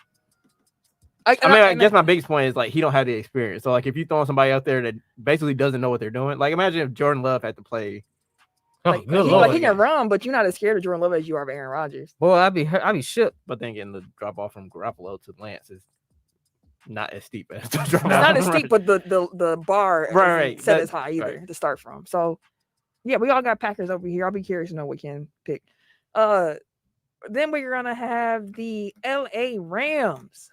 I guess my biggest point is like he don't have the experience. So like if you throwing somebody out there that basically doesn't know what they're doing, like imagine if Jordan Love had to play. Oh, Like, good he, lord! like he can run, but you're not as scared of Jordan Love as you are of Aaron Rodgers. Boy, I'd be shook. But then getting the drop off from Garoppolo to Lance is not as steep as the drop It's not as steep, but the bar Right, isn't set that- as high either right. to start from. So yeah, we all got Packers over here. I'll be curious to know what Ken pick. Then we're gonna have the LA Rams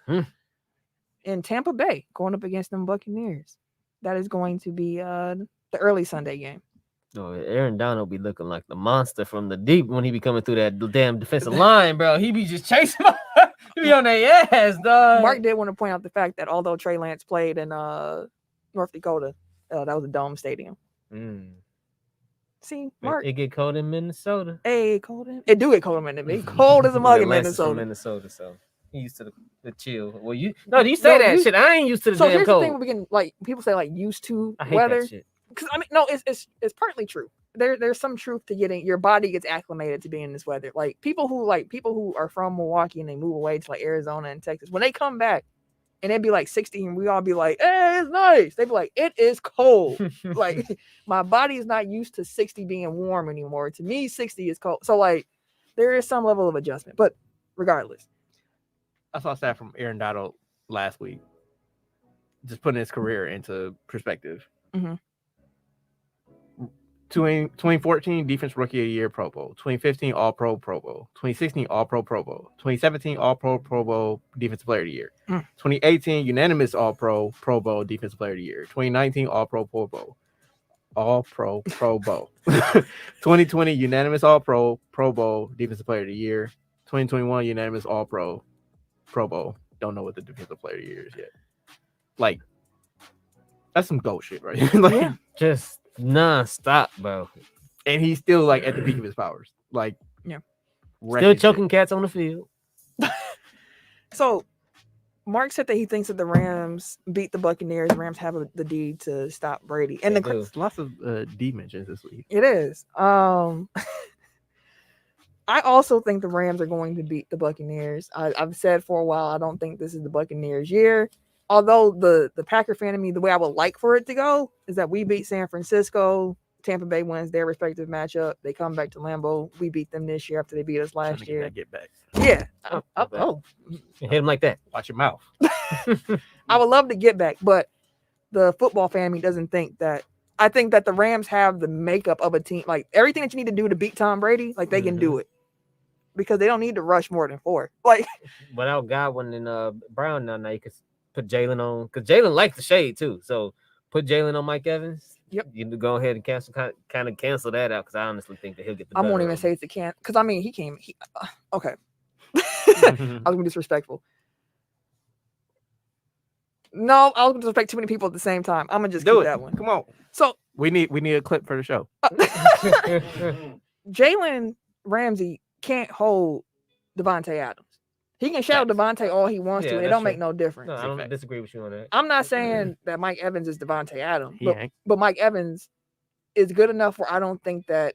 in Tampa Bay going up against them Buccaneers. That is going to be the early Sunday game. Oh, Aaron Donald be looking like the monster from the deep when he be coming through that damn defensive line, bro. He be just chasing. He be on their ass, dog. Mark did want to point out the fact that although Trey Lance played in North Dakota, that was a dome stadium. See, Mark. It get cold in Minnesota. Hey, cold in it do get cold in Minnesota. It's cold as a mug in Lance is from Minnesota. Minnesota, so he used to the chill. Well, you say that shit. I ain't used to the So damn here's cold. the thing: we can like people say like used to I hate weather. that shit. Because I mean, no, it's partly true. There's some truth to getting your body gets acclimated to being in this weather. Like people who are from Milwaukee and they move away to like Arizona and Texas, when they come back and it'd be like 60 and we all be like, hey, it's nice. They'd be like, it is cold. Like my body is not used to 60 being warm anymore. To me, 60 is cold. So like there is some level of adjustment, but regardless. I saw a stat from Aaron Donald last week, just putting his career into perspective. Mhm. 2014 Defense Rookie of the Year Pro Bowl. 2015 All Pro Pro Bowl. 2016 All Pro Pro Bowl. 2017 All Pro Pro Bowl Defensive Player of the Year. 2018 Unanimous All Pro Pro Bowl Defensive Player of the Year. 2019 All Pro Pro Bowl. All Pro Pro Bowl. 2020 Unanimous All Pro Pro Bowl Defensive Player of the Year. 2021 Unanimous All Pro Pro Bowl. Don't know what the Defensive Player of the Year is yet. Like, that's some gold shit, right? Like, Yeah. Just non-stop, bro. and he's still like at the peak of his powers. Like, Yeah. Still wrecking choking shit. cats on the field. So Mark said that he thinks that the Rams beat the Buccaneers. The Rams have the deed to stop Brady. And They the do. There's lots of D mentions this week. it is. I also think the Rams are going to beat the Buccaneers. I've said for a while I don't think this is the Buccaneers' year. Although the Packer fan in me, the way I would like for it to go is that we beat San Francisco, Tampa Bay wins their respective matchup. They come back to Lambeau. We beat them this year after they beat us Trying last to get year. that get back. Yeah. not bad. Hit him like that. Watch your mouth. I would love to get back, but the football fan in me doesn't think that. I think that the Rams have the makeup of a team. Like everything that you need to do to beat Tom Brady, like they can do it. Because they don't need to rush more than 4. Like Without Godwin and Brown now you can put Jalen on, because Jalen likes the shade too. So put Jalen on Mike Evans. Yep. You can go ahead and kind of cancel that out, because I honestly think that he'll get the I won't better even of say him. it's a can because I mean he came. Okay. I was gonna be disrespectful. No, I was gonna disrespect too many people at the same time. I'm gonna just Do keep it. that one. Come on. So We need a clip for the show. Jalen Ramsey can't hold Devontae Adams. He can shadow Devontae all he wants to, Yeah, and it that's don't make true. no difference. No, I don't Fact. disagree with you on that. I'm not saying that Mike Evans is Devontae Adams, He but, ain't. but Mike Evans is good enough where I don't think that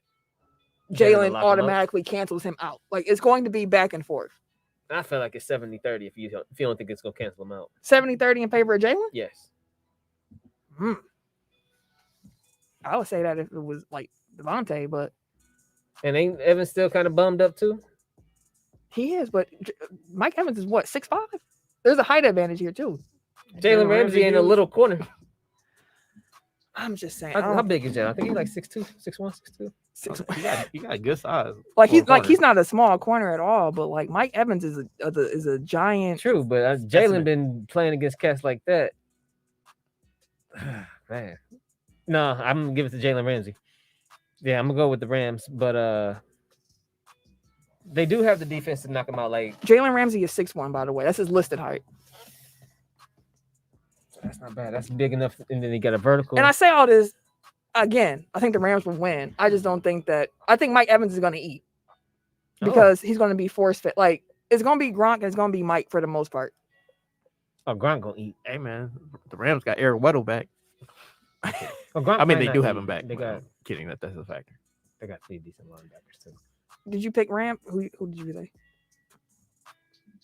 Jalen will Jalen lock him up. automatically cancels him out. Like it's going to be back and forth. I feel like it's 70-30 if you don't think it's gonna cancel him out. 70-30 in favor of Jalen? Yes. I would say that if it was like Devontae, but And ain't Evans still kind of bummed up too? he is. But Mike Evans is what, 6'5"? There's a height advantage here too. Jalen Ramsey ain't a little corner. I'm just saying. I How don't- big is Jalen? I think he's like 6'2", 6'1", 6'2". He got a good size. Like for a corner. he's not a small corner at all, but like Mike Evans is a giant. True, but Jalen Specimen. been playing against cats like that. Man, no, I'm gonna give it to Jalen Ramsey. Yeah, I'm gonna go with the Rams, but they do have the defense to knock him out. Like Jalen Ramsey is 6'1", by the way. That's his listed height. that's not bad. That's big enough, and then he got a vertical. And I say all this again. I think the Rams will win. I just don't think that. I think Mike Evans is going to eat because he's going to be force fit. Like it's going to be Gronk and it's going to be Mike for the most part. oh, Gronk gonna eat. Hey man, the Rams got Eric Weddle back. Oh, Gronk I mean, might they not do eat. have him back. They but I'm got kidding. That's a factor. 3 decent linebackers too. Did you pick Ram? Who did you say?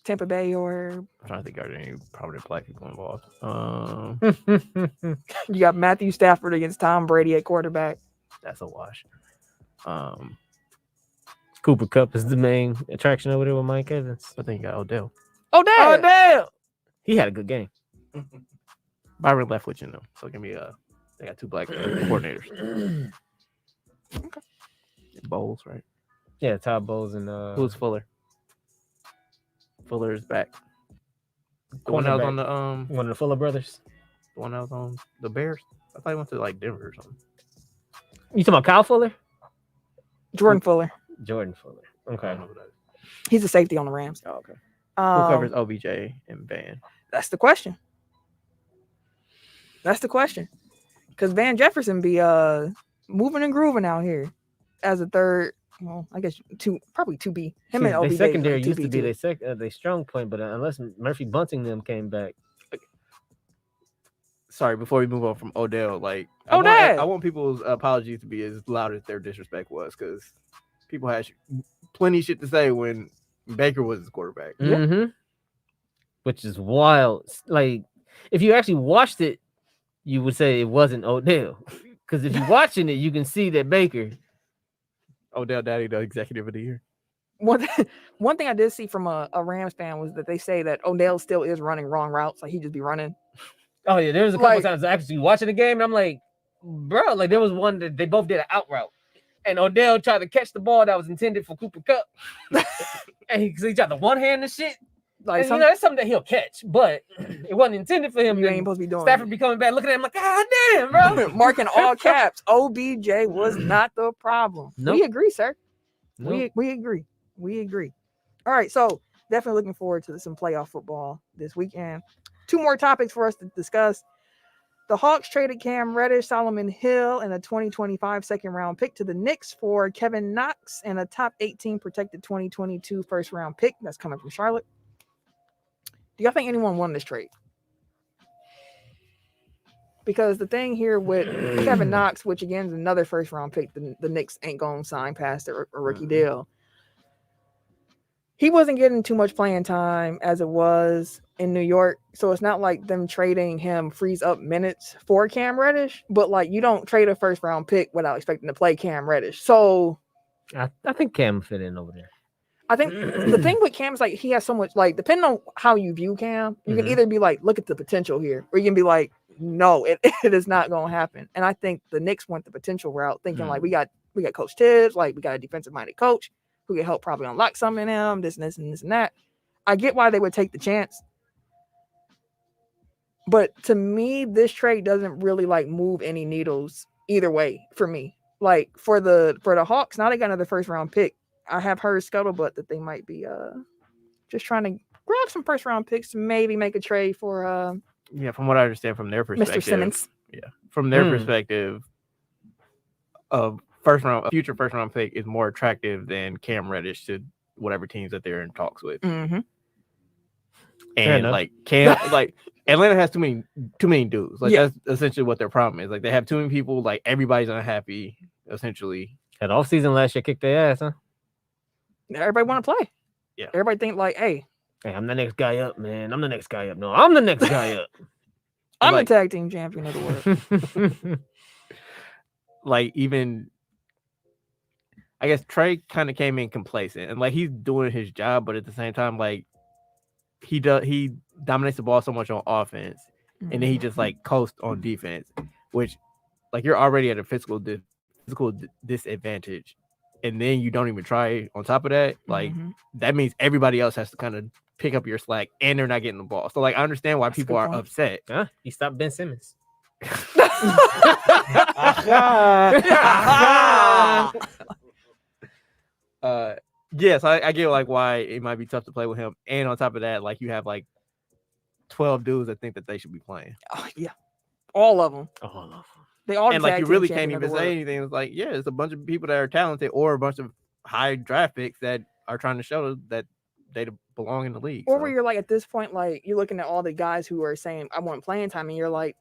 Tampa Bay or I'm trying to think, are there any prominent black people involved? you got Matthew Stafford against Tom Brady at quarterback? That's a wash. Cooper Kupp is the main attraction over there with Mike Evans. I think you got Odell. Oh damn! damn! He had a good game. Byron Leftwich in them, so it can be they got 2 black coordinators. Bowles, right? Yeah, Todd Bowles and Who's Fuller? Fuller is back. The one that was on the one of the Fuller brothers. the one that was on the Bears. I thought he went to like Denver or something. You talking about Kyle Fuller? Jordan Fuller. Jordan Fuller. I Okay. don't know who that is. He's a safety on the Rams. Oh, okay. Who covers Um, OBJ and Van? that's the question. That's the question. Because Van Jefferson be moving and grooving out here as a third. Well, I guess probably 2B. Him and Their OBJ secondary like used to 2B be too. their strong point, but unless Murphy Bunting them came back, Sorry, before we move on from Odell, like Odell! I want people's apologies to be as loud as their disrespect was, because people had plenty of shit to say when Baker was his quarterback. mm-hmm. Which is wild. Like if you actually watched it, you would say it wasn't Odell, because if you're watching it, you can see that Baker. Odell Daddy, the executive of the year. One thing I did see from a Rams fan was that they say that Odell still is running wrong routes. Like he just be running. Oh yeah, there was a couple Like- times I actually watching the game, and I'm like, bro, like there was one that they both did an out route, and Odell tried to catch the ball that was intended for Cooper Kupp, and he tried to one hand the shit. Like And, that's something that he'll catch, but it wasn't intended for him. you ain't supposed to be doing. Stafford be coming back, looking at him like, God damn, bro. Marking all caps. OBJ was not the problem. Nope. We agree, sir. Nope. We agree. We agree. All right, so definitely looking forward to some playoff football this weekend. 2 more topics for us to discuss. The Hawks traded Cam Reddish, Solomon Hill, and a 2025 second-round pick to the Knicks for Kevin Knox and a top 18 protected 2022 first-round pick that's coming from Charlotte. Do y'all think anyone won this trade? Because the thing here with Kevin Knox, which again is another first-round pick, the Knicks ain't going to sign past a rookie deal. He wasn't getting too much playing time as it was in New York. So it's not like them trading him frees up minutes for Cam Reddish. But, like, you don't trade a first-round pick without expecting to play Cam Reddish. So I think Cam fit in over there. I think the thing with Cam is, like, he has so much, like, depending on how you view Cam, you can either be like, look at the potential here, or you can be like, no, it is not going to happen. And I think the Knicks went the potential route, thinking like, we got Coach Tibbs, like, we got a defensive-minded coach who can help probably unlock some in him, this and this and this and that. I get why they would take the chance. But to me, this trade doesn't really, like, move any needles either way for me. Like, for the Hawks, now they got another first-round pick. I have heard scuttlebutt that they might be just trying to grab some first round picks to maybe make a trade for Yeah, from what I understand from their perspective, Mr. Simmons. Yeah, from their perspective, a future first round pick is more attractive than Cam Reddish to whatever teams that they're in talks with. Mm-hmm. And like Cam, like Atlanta has too many dudes. Like that's essentially what their problem is. Like they have too many people. Like everybody's unhappy. Essentially, that offseason last year kicked their ass, huh? Everybody want to play. Yeah. Everybody think like, hey, I'm the next guy up, man. I'm the next guy up. No, I'm the next guy up. I'm like, the tag team champion of the world. Like even, I guess Trey kind of came in complacent and like he's doing his job, but at the same time, like he dominates the ball so much on offense, and then he just like coasts on defense, which like you're already at a physical disadvantage. And then you don't even try on top of that, like that means everybody else has to kind of pick up your slack and they're not getting the ball. So like I understand why people are upset. Huh? He stopped Ben Simmons. Yes, I get like why it might be tough to play with him. And on top of that, like you have like 12 dudes that think that they should be playing. Oh, yeah. All of them. They all and like you really can't even say anything. It's like, yeah, it's a bunch of people that are talented or a bunch of high draft picks that are trying to show that they belong in the league. Or where you're like at this point, like you're looking at all the guys who are saying I want playing time, and you're like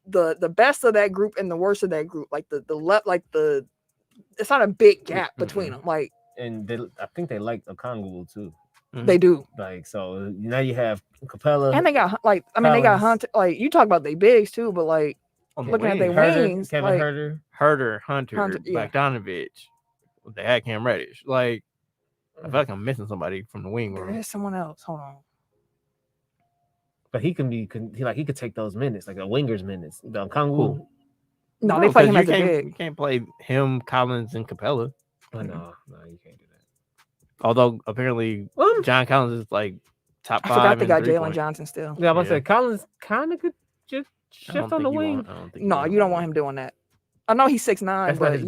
the best of that group and the worst of that group. Like it's not a big gap between them. Like, and I think they like Okongwu too. They do. Like, so now you have Capella, and they got like they got Hunter. Like you talk about they bigs too, but like. Looking at their wings, Kevin like, Hunter, Bogdanovich. They had Cam Reddish. Like, I feel like I'm missing somebody from the wing. There is someone else. Hold on. But he could take those minutes, like a winger's minutes. The Okongwu. No, they play him as a big. You can't play him, Collins, and Capella. Oh, no, you can't do that. Although apparently John Collins is like top 5. I forgot they got Jalen Johnson still. Yeah, I was gonna say Collins kind of could just shift on the wing. No, you don't want him doing that. I know he's 6'9", but you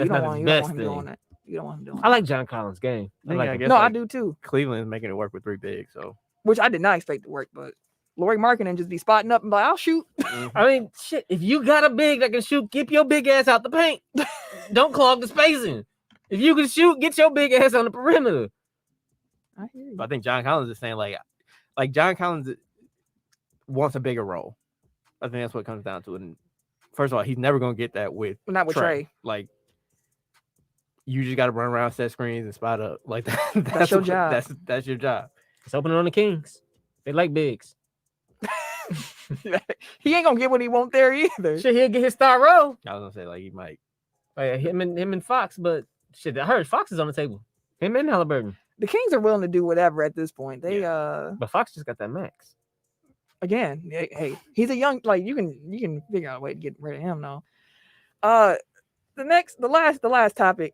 don't want him doing that. You don't want him doing that. I like John Collins' game. I do too. Cleveland's making it work with 3 bigs, so which I did not expect to work, but Lauri Markkanen just be spotting up and like, I'll shoot. I mean, shit, if you got a big that can shoot, keep your big ass out the paint. Don't clog the spacing. If you can shoot, get your big ass on the perimeter. I hear you. But I think John Collins is saying like John Collins wants a bigger role. I think that's what it comes down to. And first of all, he's never going to get that with Trey. Like, you just got to run around, set screens, and spot up. Like that's your job. That's your job. It's opening on the Kings. They like bigs. He ain't gonna get what he want there either. Shit, he'll get his star role. I was gonna say like he might. Like, him and Fox, but shit, I heard Fox is on the table. Him and Halliburton. The Kings are willing to do whatever at this point. But Fox just got that max. Again, hey, he's a young, like you can figure out a way to get rid of him though. The last topic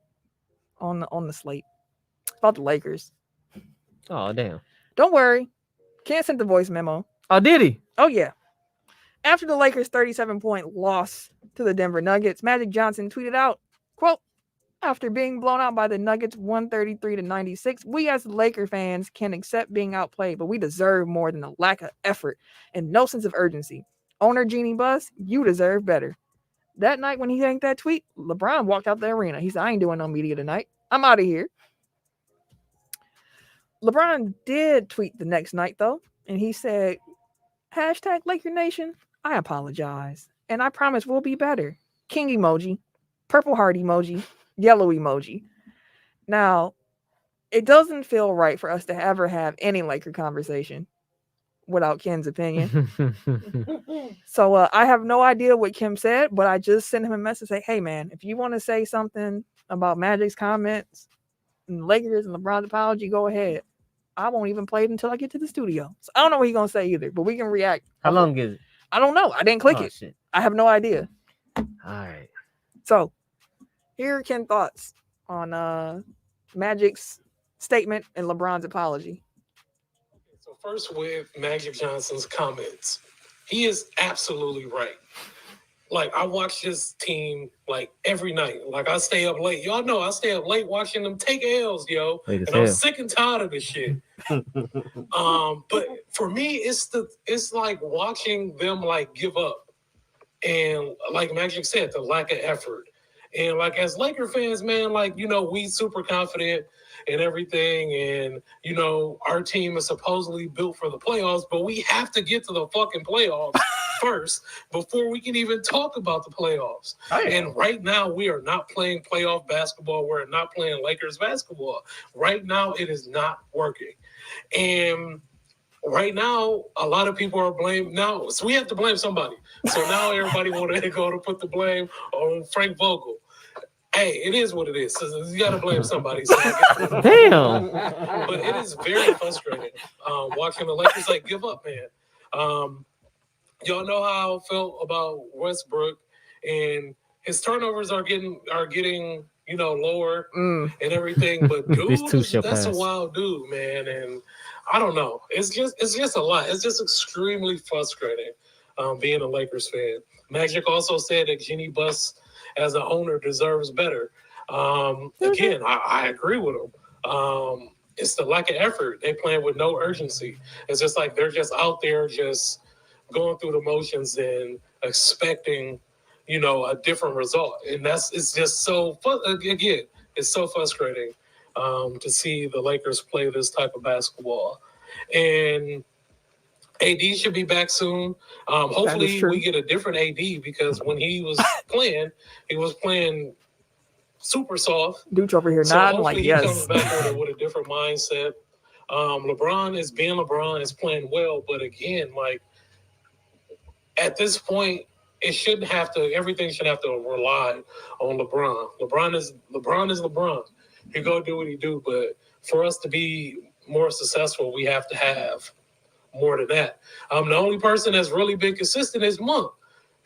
on the slate about the Lakers. Oh damn. Don't worry, Ken sent the voice memo. Oh, did he? Oh yeah. After the Lakers' 37-point loss to the Denver Nuggets, Magic Johnson tweeted out, quote, "After being blown out by the Nuggets 133-96, we as Laker fans can accept being outplayed, but we deserve more than a lack of effort and no sense of urgency. Owner Jeannie Buss, you deserve better." That night when he yanked that tweet, LeBron walked out the arena. He said, "I ain't doing no media tonight. I'm out of here." LeBron did tweet the next night, though, and he said, hashtag Laker Nation, I apologize, and I promise we'll be better. King emoji, purple heart emoji, yellow emoji. Now, it doesn't feel right for us to ever have any Laker conversation without Ken's opinion. So I have no idea what Kim said, but I just sent him a message say, hey, man, if you want to say something about Magic's comments and Lakers and LeBron's apology, go ahead. I won't even play it until I get to the studio. So I don't know what he's going to say either, but we can react. How long is it? I don't know. I didn't click it. Shit. I have no idea. All right. So here are Ken's thoughts on Magic's statement and LeBron's apology. So first with Magic Johnson's comments, he is absolutely right. Like, I watch this team, like, every night. Like, I stay up late. Y'all know I stay up late watching them take L's, yo. And I'm sick and tired of this shit. But for me, it's like watching them, like, give up. And like Magic said, the lack of effort. And, like, as Laker fans, man, like, you know, we super confident and everything. And, you know, our team is supposedly built for the playoffs, but we have to get to the fucking playoffs first before we can even talk about the playoffs. And right now, we are not playing playoff basketball. We're not playing Lakers basketball. Right now, it is not working. And right now, a lot of people are blamed now. So we have to blame somebody. So now everybody wanted to go to put the blame on Frank Vogel. Hey, it is what it is. So you got to blame somebody. So damn. But it is very frustrating watching the Lakers like give up, man. Y'all know how I felt about Westbrook, and his turnovers are getting you know lower and everything. But dude, that's a wild dude, man. And I don't know. It's just a lot. It's just extremely frustrating being a Lakers fan. Magic also said that Jeannie Buss, as an owner, deserves better. Again, I agree with him. It's the lack of effort. They playing with no urgency. It's just like they're just out there just going through the motions and expecting, you know, a different result. And it's just so fun. Again, it's so frustrating to see the Lakers play this type of basketball. And AD should be back soon. Hopefully we get a different AD, because when he was playing super soft. Dude over here nodding like yes. He comes back with a different mindset. LeBron is being LeBron, is playing well, but again, like, at this point, everything should have to rely on LeBron. LeBron is LeBron. He go do what he do, but for us to be more successful, we have to have more than that. The only person that's really been consistent is Monk,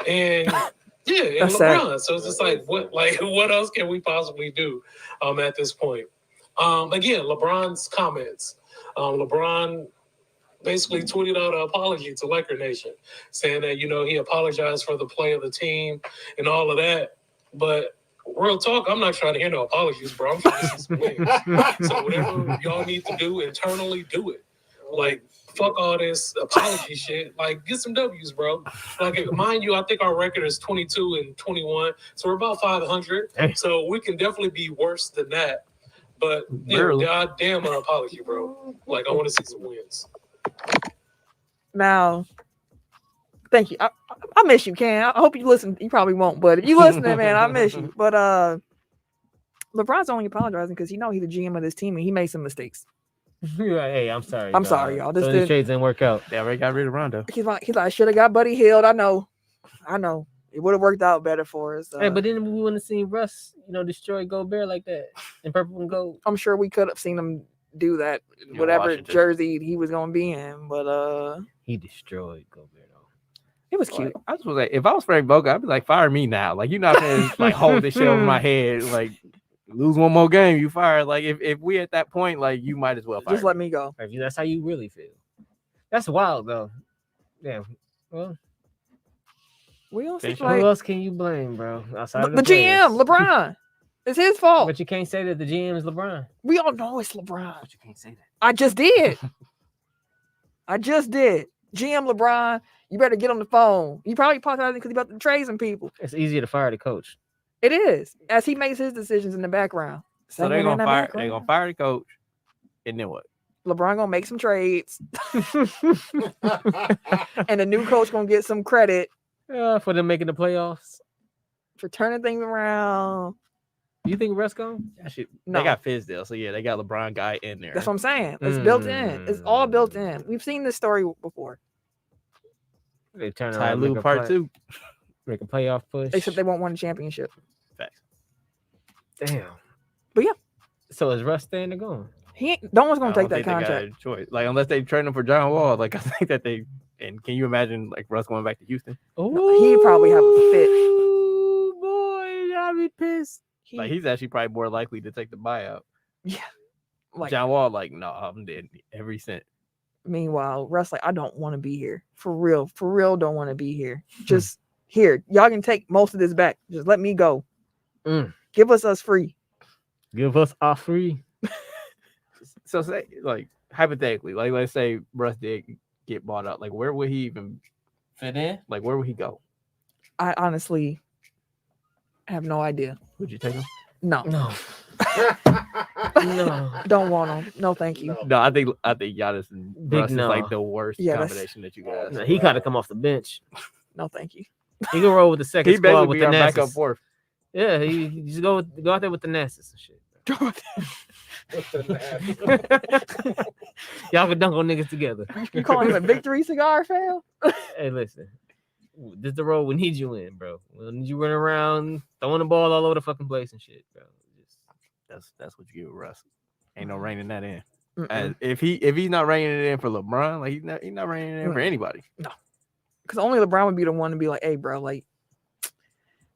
and and LeBron. So it's just like what else can we possibly do at this point? Again, LeBron's comments. LeBron basically tweeted out an apology to Laker Nation, saying that, you know, he apologized for the play of the team and all of that. But real talk, I'm not trying to hear no apologies, bro. I'm trying to see some wins. So whatever y'all need to do internally, do it. Like, fuck all this apology shit. Like, get some W's, bro. Like, mind you, I think our record is 22-21. So we're about 500. So we can definitely be worse than that. But, goddamn an apology, bro. Like, I want to see some wins. Now, thank you. I miss you, Ken. I hope you listen. You probably won't, but if you listening, man, I miss you. But LeBron's only apologizing because he's the GM of this team and he made some mistakes. Hey, I'm sorry. I'm sorry, y'all. So the trades didn't work out. They already got rid of Rondo. He's like, I should have got Buddy Hield. I know. It would have worked out better for us. Hey, but then we wouldn't have seen Russ, destroy Gobert like that in purple and gold. I'm sure we could have seen him do that, whatever jersey he was gonna be in. But he destroyed Gobert though. He was Like, cute. I just was like, if I was Frank Vogel, I'd be like, fire me now. Like, you're not gonna like hold this shit over my head. Like, lose one more game, you fired. Like, if we at that point, like, you might as well fire. Just let me go. If that's how you really feel. That's wild though. Yeah. Well, We don't see Who who like else can you blame, bro? Outside of the GM, players? LeBron. It's his fault. But you can't say that the GM is LeBron. We all know it's LeBron. But you can't say that. I just did. GM LeBron, you better get on the phone. You probably apologizing because he about to trade some people. It's easier to fire the coach. It is, as he makes his decisions in the background. So they're gonna fire the coach, and then what? LeBron gonna make some trades, and the new coach gonna get some credit For them making the playoffs. for turning things around. You think Russ gone? No. They got Fizdale, so yeah, they got LeBron guy in there. That's what I'm saying. It's built in. It's all built in. We've seen this story before. They turn Ty around, Lue part 2. make a playoff push. Except they won't win a championship. Facts. Damn. But yeah. So is Russ staying or going? No one's gonna I take don't that think they got contract. a choice. Like, unless they trade him for John Wall. Like, I think that they. And can you imagine like Russ going back to Houston? He'd probably have a fit. Ooh, boy, I'd be pissed. Like, he's actually probably more likely to take the buyout. Yeah. Like, John Wall, like, no, I'm dead every cent. meanwhile, Russ, like, I don't want to be here. For real, don't want to be here. Just here. Y'all can take most of this back. Just let me go. Give us free. Give us our free. So say, like, hypothetically, like, let's say Russ did get bought out. Like, where would he even Fit in? like, where would he go? I honestly have no idea. Would you take him? No. No. No. Don't want him. No, thank you. No, I think Giannis and Big Russ no. is like the worst Yeah, that's- combination that you guys. No, he gotta come off the bench. No, thank you. He can roll with the second He squad basically with be the our backup Nassus. fourth. Yeah, he just go out there with the Nassus and shit. Y'all can dunk on niggas together. You calling him a victory cigar, fam? Hey, listen. This is the role we need you in, bro. We need you running around, throwing the ball all over the fucking place and shit, bro. That's what you give Russ. Ain't no reining that in. Mm-mm. As if he's not reining it in for LeBron, like he's not reining it in for anybody. Because only LeBron would be the one to be like, hey, bro, like,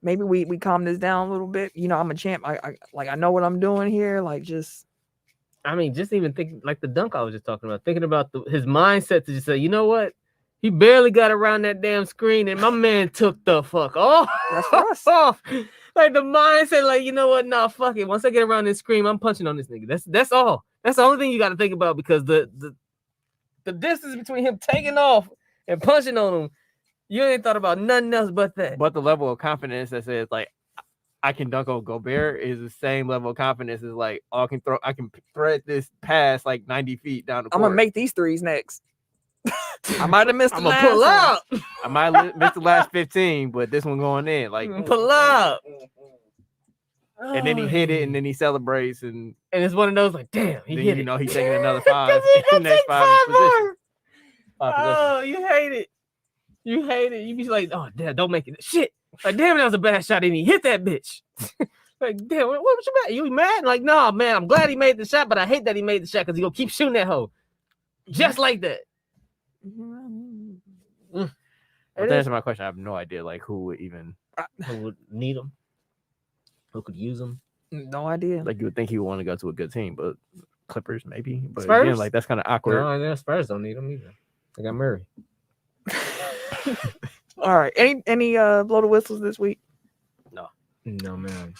maybe we calm this down a little bit. You know, I'm a champ. I know what I'm doing here. Like, just I mean, just even think like the dunk I was just talking about, thinking about his mindset to just say, you know what? He barely got around that damn screen, and my man took the fuck off. That's for us. off. Like the mindset, like, you know what? Nah, fuck it. Once I get around this screen, I'm punching on this nigga. That's all. That's the only thing you got to think about, because the distance between him taking off and punching on him, you ain't thought about nothing else but that. But the level of confidence that says like I can dunk on Gobert is the same level of confidence as like, oh, I can thread this pass like 90 feet down the court. I'm gonna make these threes next. I might have missed the I'm gonna last pull one. out. I might miss the last 15, but this one going in. Like, Pull out. and then he hit it, and then he celebrates, and And it's one of those like, damn, he then hit you it. know he's taking another 5 He in the gonna next take 5 positions. Oh, you hate it. You hate it. You be like, oh, damn, don't make it. Shit. Like, damn, that was a bad shot. And he hit that bitch. Like, damn, what was you mad? You mad? Like, no, man, I'm glad he made the shot, but I hate that he made the shot because he gonna keep shooting that hoe. Just like that. But to answer my question, I have no idea like who would even Who would need him? Who could use him? No idea. like. You would think he would want to go to a good team, but Clippers maybe. But Spurs? again, like that's kind of awkward. No, Spurs don't need him either. They got Murray. All right. Any blow the whistles this week? No, man.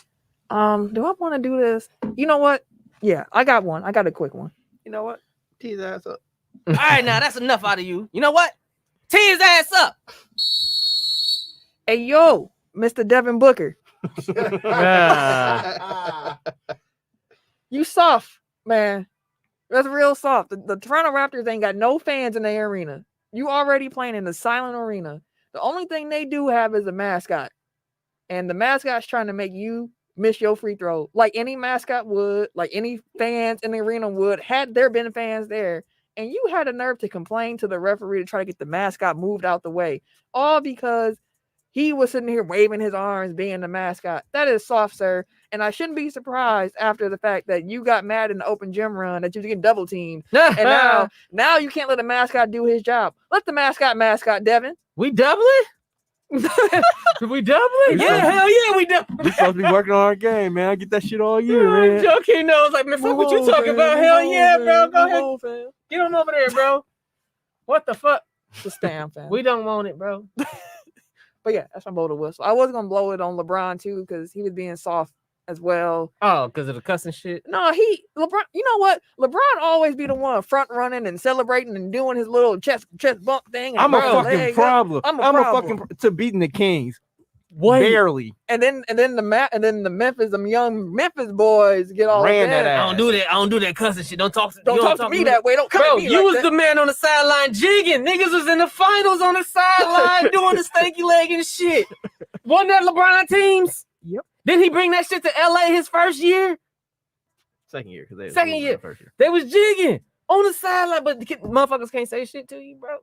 Do I want to do this? You know what? Yeah, I got one. I got a quick one. You know what? Tee his ass up. All right, now that's enough out of you. You know what? Tee his ass up. Hey, yo, Mr. Devin Booker, you soft, man. That's real soft. The Toronto Raptors ain't got no fans in their arena. You already playing in the silent arena. The only thing they do have is a mascot. And the mascot's trying to make you miss your free throw. Like any mascot would, like any fans in the arena would, had there been fans there. And you had a nerve to complain to the referee to try to get the mascot moved out the way. All because he was sitting here waving his arms being the mascot. That is soft, sir. And I shouldn't be surprised after the fact that you got mad in the open gym run that you was getting double teamed. And now you can't let the mascot do his job. Let the mascot, Devin. We doubling? We doubling? Yeah, hell yeah, we doubling. We supposed to be working on our game, man. I get that shit all year, man. Joakim knows, like, man, fuck what you talking about. Hell yeah, bro. Go ahead. Get on over there, bro. What the fuck? Just stand, fam. We don't want it, bro. But yeah, that's my blow the whistle. I was gonna blow it on LeBron too because he was being soft as well. Oh, because of the cussing shit. No, LeBron. You know what? LeBron always be the one front running and celebrating and doing his little chest bump thing. And I'm a throwing fucking legs up. problem. I'm a I'm a problem. fucking to beating the Kings. What? Barely. And then the Memphis, them young Memphis boys get all Ran that. that I don't do that. I don't do that cussing shit. Don't talk to me that way. Don't come Bro, at me you like was that. the man on the sideline jigging. Niggas was in the finals on the sideline doing the stanky leg and shit. Wasn't that LeBron teams? Yep. Didn't he bring that shit to LA his first year? Second year, because Second year. First year. They was jigging on the sideline, but the motherfuckers can't say shit to you, bro.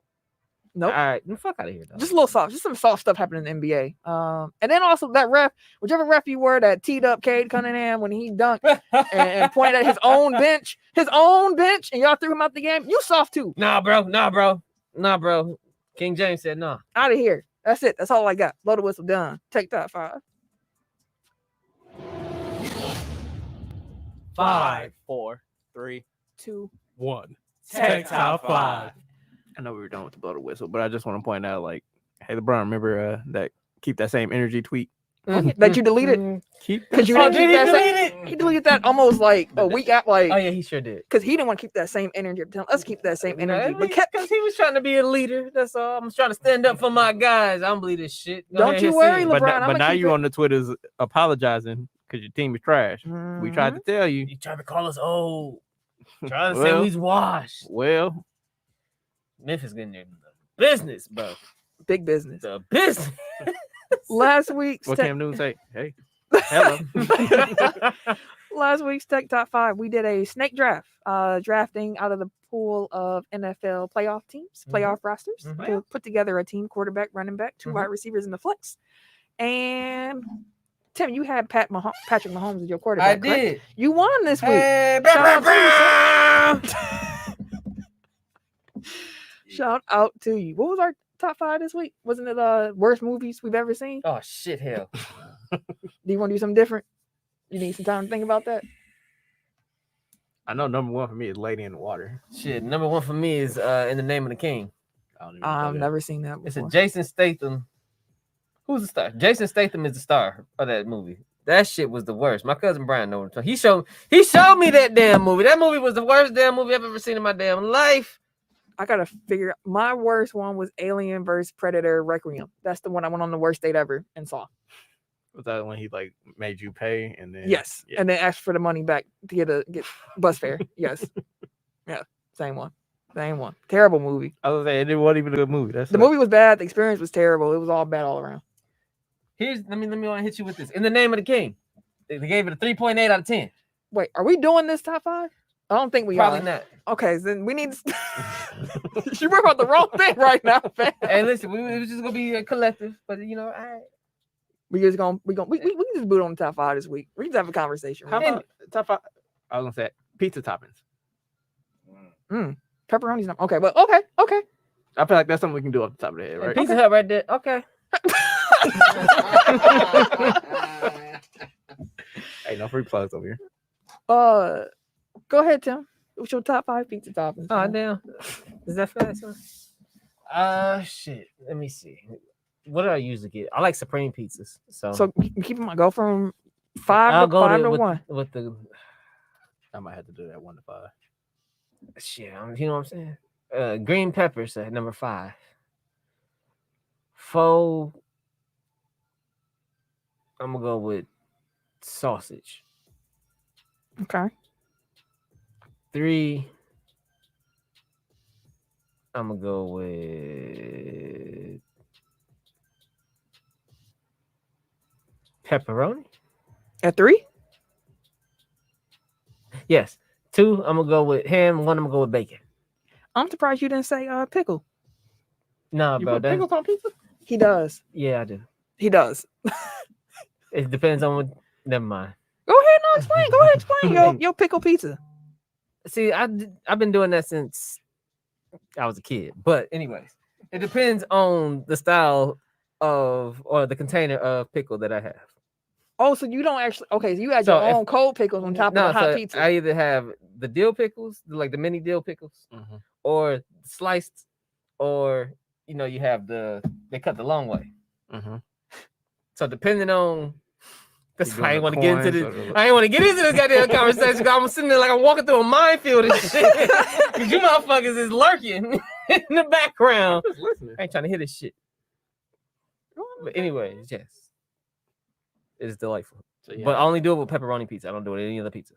Nope. All right, the fuck out of here, though. Just a little soft, just some soft stuff happening in the NBA. And then also that ref, whichever ref you were that teed up Cade Cunningham when he dunked and pointed at his own bench, and y'all threw him out the game. You soft too. Nah, bro. King James said nah. Out of here. That's it. That's all I got. Blow the whistle done. Take top 5. 5, 4, 3, 2. 1. Tech Top 5. I know we were done with the blow the whistle, but I just want to point out, like, hey, LeBron, remember that keep that same energy tweet? That you deleted? Keep Because you Oh, didn't did keep he that delete same, it? he deleted that almost like a week out, like Oh yeah, he sure did. because he didn't want to keep that same energy. Let's keep that same energy. But Because he was trying to be a leader. That's all. I'm trying to stand up for my guys. I don't believe this shit. Go Don't ahead, you say worry, it. LeBron. But I'ma now keep you it. on the Twitters apologizing because your team is trash. We tried to tell you. You trying to call us old. Trying to say Well. we's washed. Well, Memphis getting there. Business, bro. Big business. The business. Last week's what tech, Cam Newton say? Hey, hello. last week's Tech Top 5, we did a snake draft, drafting out of the pool of NFL playoff teams, playoff rosters, to put together a team: quarterback, running back, 2 wide receivers in the flex. And Tim, you had Patrick Mahomes as your quarterback. I correct? did. You won this week. Hey, Shout out to you, Shout out to you. What was our top 5 this week? Wasn't it worst movies we've ever seen? Oh shit, hell. Do you want to do something different? You need some time to think about that. I know number 1 for me is Lady in the Water. Shit, number 1 for me is In the Name of the King. I don't even know I've that. never seen that It's a before. Jason Statham. Who's the star? Jason Statham is the star of that movie. That shit was the worst. My cousin Brian knows. He showed me that damn movie. That movie was the worst damn movie I've ever seen in my damn life. I gotta figure out. My worst one was Alien vs Predator Requiem. That's the one I went on the worst date ever and saw. Was that when he like made you pay and then? Yes, Yeah. and then asked for the money back to get bus fare. Yes, yeah, same one. Terrible movie. I was saying it wasn't even a good movie. That's The movie was bad. The experience was terrible. It was all bad all around. Let me hit you with this. In the Name of the King. They gave it a 3.8 out of 10. Wait, are we doing this top 5? I don't think we Probably are. not. Okay, then we need. You work about the wrong thing right now, fam. Hey, listen, it was just gonna be a collective, but all right. We can just boot on the top 5 this week. We just have a conversation. How right? about top 5? I was gonna say pizza toppings. Pepperoni's not okay, but okay. I feel like that's something we can do off the top of the head, right? Pizza Hut right there. Okay. Hey, no free plugs over here. Go ahead, Tim. What's your top 5 pizza toppings? Oh man? damn. Is that fast? Huh? Shit. Let me see. What do I usually get? I like Supreme pizzas. So keep them. Go from 5 I'll to go 5 to to with, 1. with the I might have to do that 1 to 5. shit. You know what I'm saying? Green peppers at number 5. Faux. I'm gonna go with sausage. Okay. 3. I'm gonna go with pepperoni. At 3? Yes. 2. I'm gonna go with ham. 1. I'm gonna go with bacon. I'm surprised you didn't say pickle. Nah, You bro. put That's, pickles on pizza? He does. yeah, I do. He does. It depends on what. Never mind. Go ahead and explain. Go ahead and explain your pickle pizza. See, I've been doing that since I was a kid. But anyways, It depends on the style of or the container of pickle that I have. Oh, so you don't actually? Okay, so you add So your if- own cold pickles on top of the hot so pizza. I either have the dill pickles, like the mini dill pickles, Mhm. or sliced, or you have they cut the long way. Mhm. So depending on that's You why I doing ain't the want to get into coins this. or the- I ain't want to get into this goddamn conversation because I'm sitting there like I'm walking through a minefield and shit. Because you motherfuckers is lurking in the background. Just listening. I ain't trying to hear this shit. But anyways, yes. It is delightful. So, yeah. But I only do it with pepperoni pizza. I don't do it with any other pizza.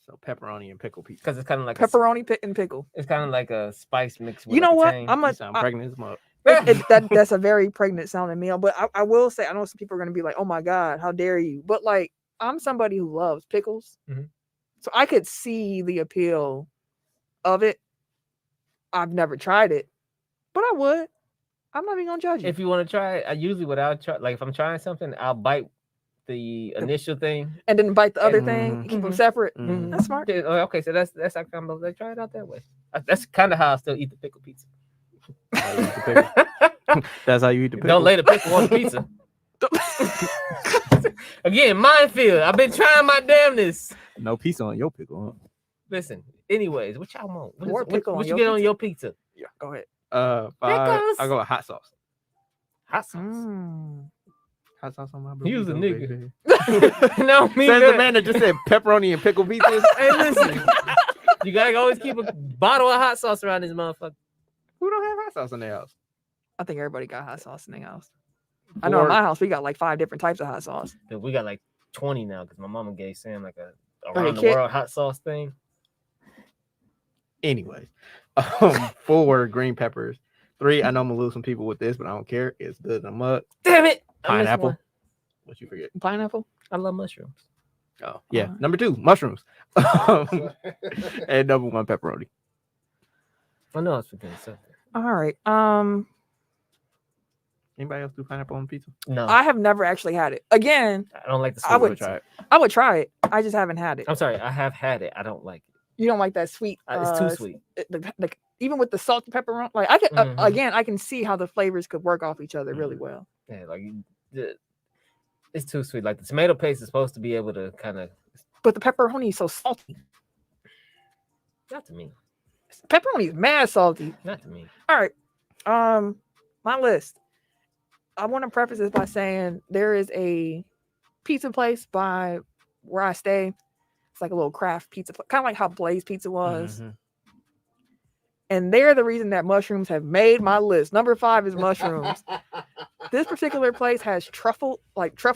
So pepperoni and pickle pizza. Because it's kind of like Pepperoni and pickle. it's kind of like a spice mix with You know like a what? tang. I'm You a. sound pregnant as much. That's a very pregnant sounding meal. But I will say, I know some people are gonna be like, "Oh my god, how dare you?" But like, I'm somebody who loves pickles, Mhm. so I could see the appeal of it. I've never tried it, but I would. I'm not even gonna judge you. If you want to try it, I usually without try like if I'm trying something, I'll bite the initial thing. And then bite the other And- thing, keep them Mhm. separate. Mhm. That's smart. Yeah, okay, so that's how come I try it out that way. That's kind of how I still eat the pickle pizza. How you eat the pickle. That's how you eat the pickle. Don't lay the pickle on the pizza. Again, minefield. I've been trying my damnness. No pizza on your pickle, huh? Listen, anyways, what y'all want? What, More is, pickle what on you your get on pizza? your pizza? Yeah, go ahead. I go with hot sauce. Hot sauce. Mm. Hot sauce on my He was a burrito, nigga. baby. No, me Says the good. man that just said pepperoni and pickle pizzas. Hey, listen. You gotta always keep a bottle of hot sauce around this motherfucker. Who don't have hot sauce in their house? I think everybody got hot sauce in their house. I know in my house we got like 5 different types of hot sauce. Dude, we got like 20 now because my mama gave Sam like a a around the kit? world hot sauce thing. Anyways, 4 green peppers. 3, I know I'm gonna lose some people with this, but I don't care. It's good in a mug. Damn it! I missed Pineapple. one. What you forget? Pineapple. I love mushrooms. Oh, yeah. Alright. Number 2, mushrooms. And number 1, pepperoni. I know I was forgetting something. All right. Anybody else do pineapple on pizza? No, I have never actually had it. Again, I don't like the I sweet. would one. try it. I would try it. I just haven't had it. I'm sorry, I have had it. I don't like it. You don't like that sweet. It's too sweet. Even with the salt and pepperoni, like I can Mhm. again, I can see how the flavors could work off each other really well. Yeah, like it's too sweet. Like the tomato paste is supposed to be able to kind of But the pepperoni is so salty. not to me, Pepperoni is mad salty. not to me. All right. My list. I want to preface this by saying there is a pizza place by where I stay. It's like a little craft pizza, kind of like how Blaze Pizza was. Mhm. And they're the reason that mushrooms have made my list. Number 5 is mushrooms. This particular place has truffle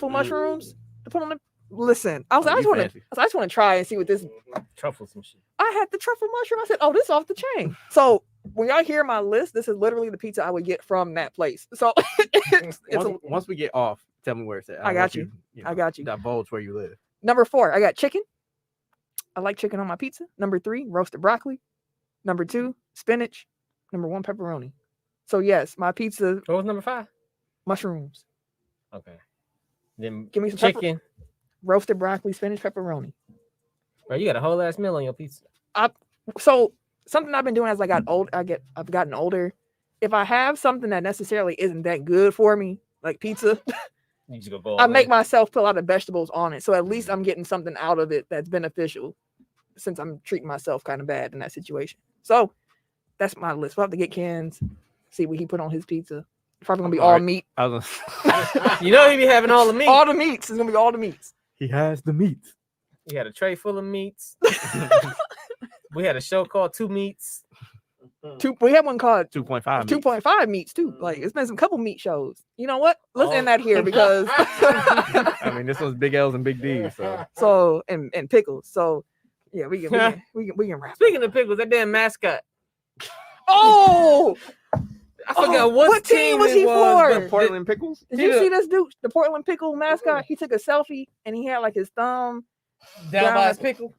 mushrooms to put on the. Listen, I Oh, just you want fancy. to try and see what this. Truffles and shit. I had the truffle mushroom. I said, "Oh, this is off the chain." So when y'all hear my list, this is literally the pizza I would get from that place. So it's Once we get off, tell me where it's at. I got you. I got you. Divulge where you live. Number 4, I got chicken. I like chicken on my pizza. Number 3, roasted broccoli. Number 2, spinach. Number 1, pepperoni. So yes, my pizza, What was number 5? mushrooms. Okay. Then Give me some pepper- chicken. roasted broccoli, spinach, pepperoni. Bro, you got a whole ass meal on your pizza. So something I've been doing as I got old, I've gotten older. If I have something that necessarily isn't that good for me, like pizza, You just go. I make myself put a lot of vegetables on it. So at least I'm getting something out of it that's beneficial, since I'm treating myself kind of bad in that situation. So that's my list. We'll have to get Ken's, see what he put on his pizza. Probably gonna be all Alright. meat. I was You know he be having all the meat. All the meats. It's gonna be all the meats. he has the meat. He had a tray full of meats. We had a show called Two Meats. We had one called 2.5. 2.5 meats too. Like it's been some couple meat shows. You know what? Let's end that here because I mean, this was big L's and big D's. So so and pickles. So yeah, we can wrap. Speaking of pickles, that damn mascot. Oh, I forgot what team was it he was, for? but Portland pickles. did you Yeah. see this dude, the Portland pickle mascot? He took a selfie and he had like his thumb. down by Down- his pickle.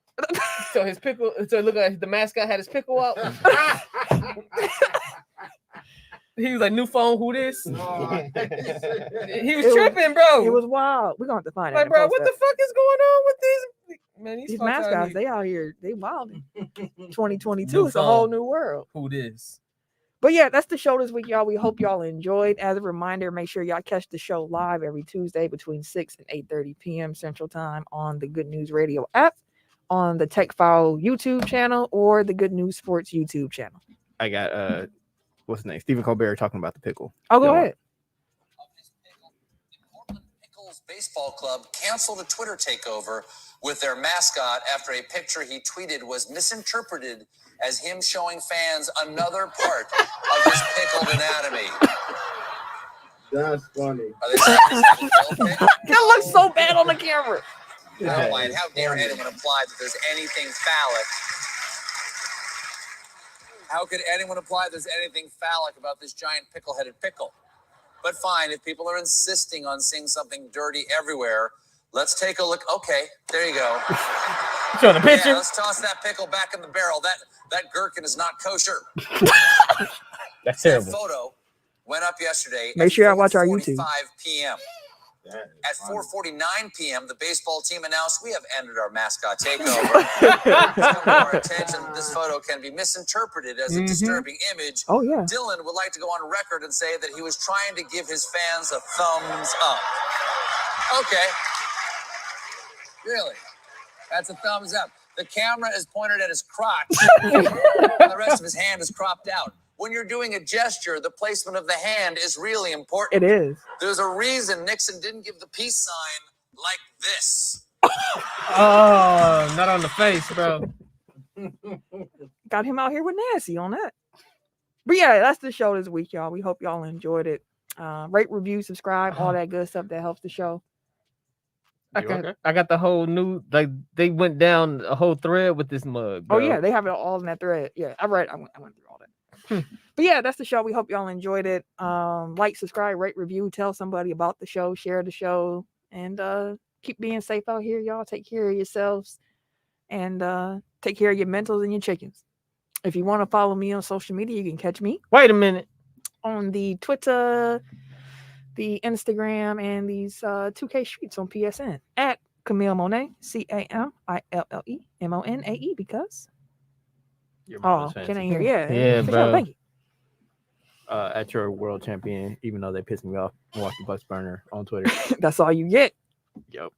So his pickle. So look like the mascot had his pickle out. He was like, "New phone, who this?" He was tripping, bro. It was wild. We're gonna have to find like, out. bro, what the fuck is going on with these? Man, these fucks out mascots? here. They out here. They wild. 2022. New It's a whole phone. new world. Who this? But yeah, that's the show this week, y'all. We hope y'all enjoyed. As a reminder, make sure y'all catch the show live every Tuesday between 6 and 8:30 p.m. Central Time on the Good News Radio app, on the Tech File YouTube channel, or the Good News Sports YouTube channel. I got what's his name? Stephen Colbert talking about the pickle. Oh, go ahead. Portland Pickles Baseball Club canceled a Twitter takeover with their mascot after a picture he tweeted was misinterpreted as him showing fans another part of his pickled anatomy. That's funny. Are they saying okay? That looks so bad on the camera. How dare anyone imply that there's anything phallic? How could anyone imply there's anything phallic about this giant pickle-headed pickle? But fine, if people are insisting on seeing something dirty everywhere, let's take a look. Okay, there you go. Showing the picture. Yeah, let's toss that pickle back in the barrel. That gherkin is not kosher. That's That terrible. photo went up yesterday. Make sure I watch our YouTube. 4:45 p.m. At 4:49 p.m., the baseball team announced we have ended our mascot takeover. It's come to our attention that this photo can be misinterpreted as a disturbing image. Oh, yeah. Dylan would like to go on record and say that he was trying to give his fans a thumbs up. Okay. Really? That's a thumbs up. The camera is pointed at his crotch. The rest of his hand is cropped out. When you're doing a gesture, the placement of the hand is really important. It is. There's a reason Nixon didn't give the peace sign like this. Oh, not on the face, bro. Got him out here with Nancy on that. But yeah, that's the show this week, y'all. We hope y'all enjoyed it. Rate, review, subscribe, all that good stuff that helps the show. I got the whole new, like, they went down a whole thread with this mug, bro. Oh yeah, they have it all in that thread. Yeah, I went through all that. But yeah, that's the show. We hope y'all enjoyed it. Like, subscribe, rate, review, tell somebody about the show, share the show, and keep being safe out here, y'all. Take care of yourselves, and take care of your mentals and your chickens. If you want to follow me on social media, you can catch me Wait a minute. on the Twitter, the Instagram, and these 2K streets on PSN at Camille Monet, CAMILLEMONAE, because can I hear? Yeah, Yeah, for bro. sure. Thank you. At your world champion, even though they pissed me off, Milwaukee Bucks burner on Twitter. That's all you get. Yep.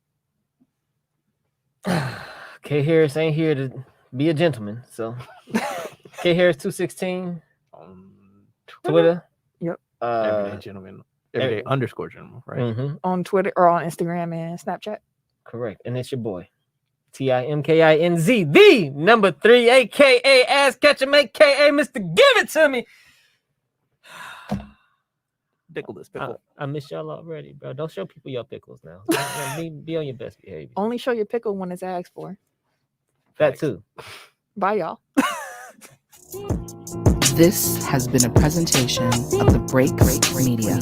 K Harris ain't here to be a gentleman, so K Harris 216 On Twitter. Yep. everyday gentleman, everyday underscore gentleman, right? Mhm. On Twitter or on Instagram and Snapchat. Correct. And it's your boy, TIMKINZ, the number 3, aka Ass Catcher, aka Mr. Give It To Me. Pickle this pickle. I miss y'all already, bro. Don't show people your pickles now. Be on your best behavior. Only show your pickle when it's asked for. That too. Bye, y'all. This has been a presentation of the Break Media.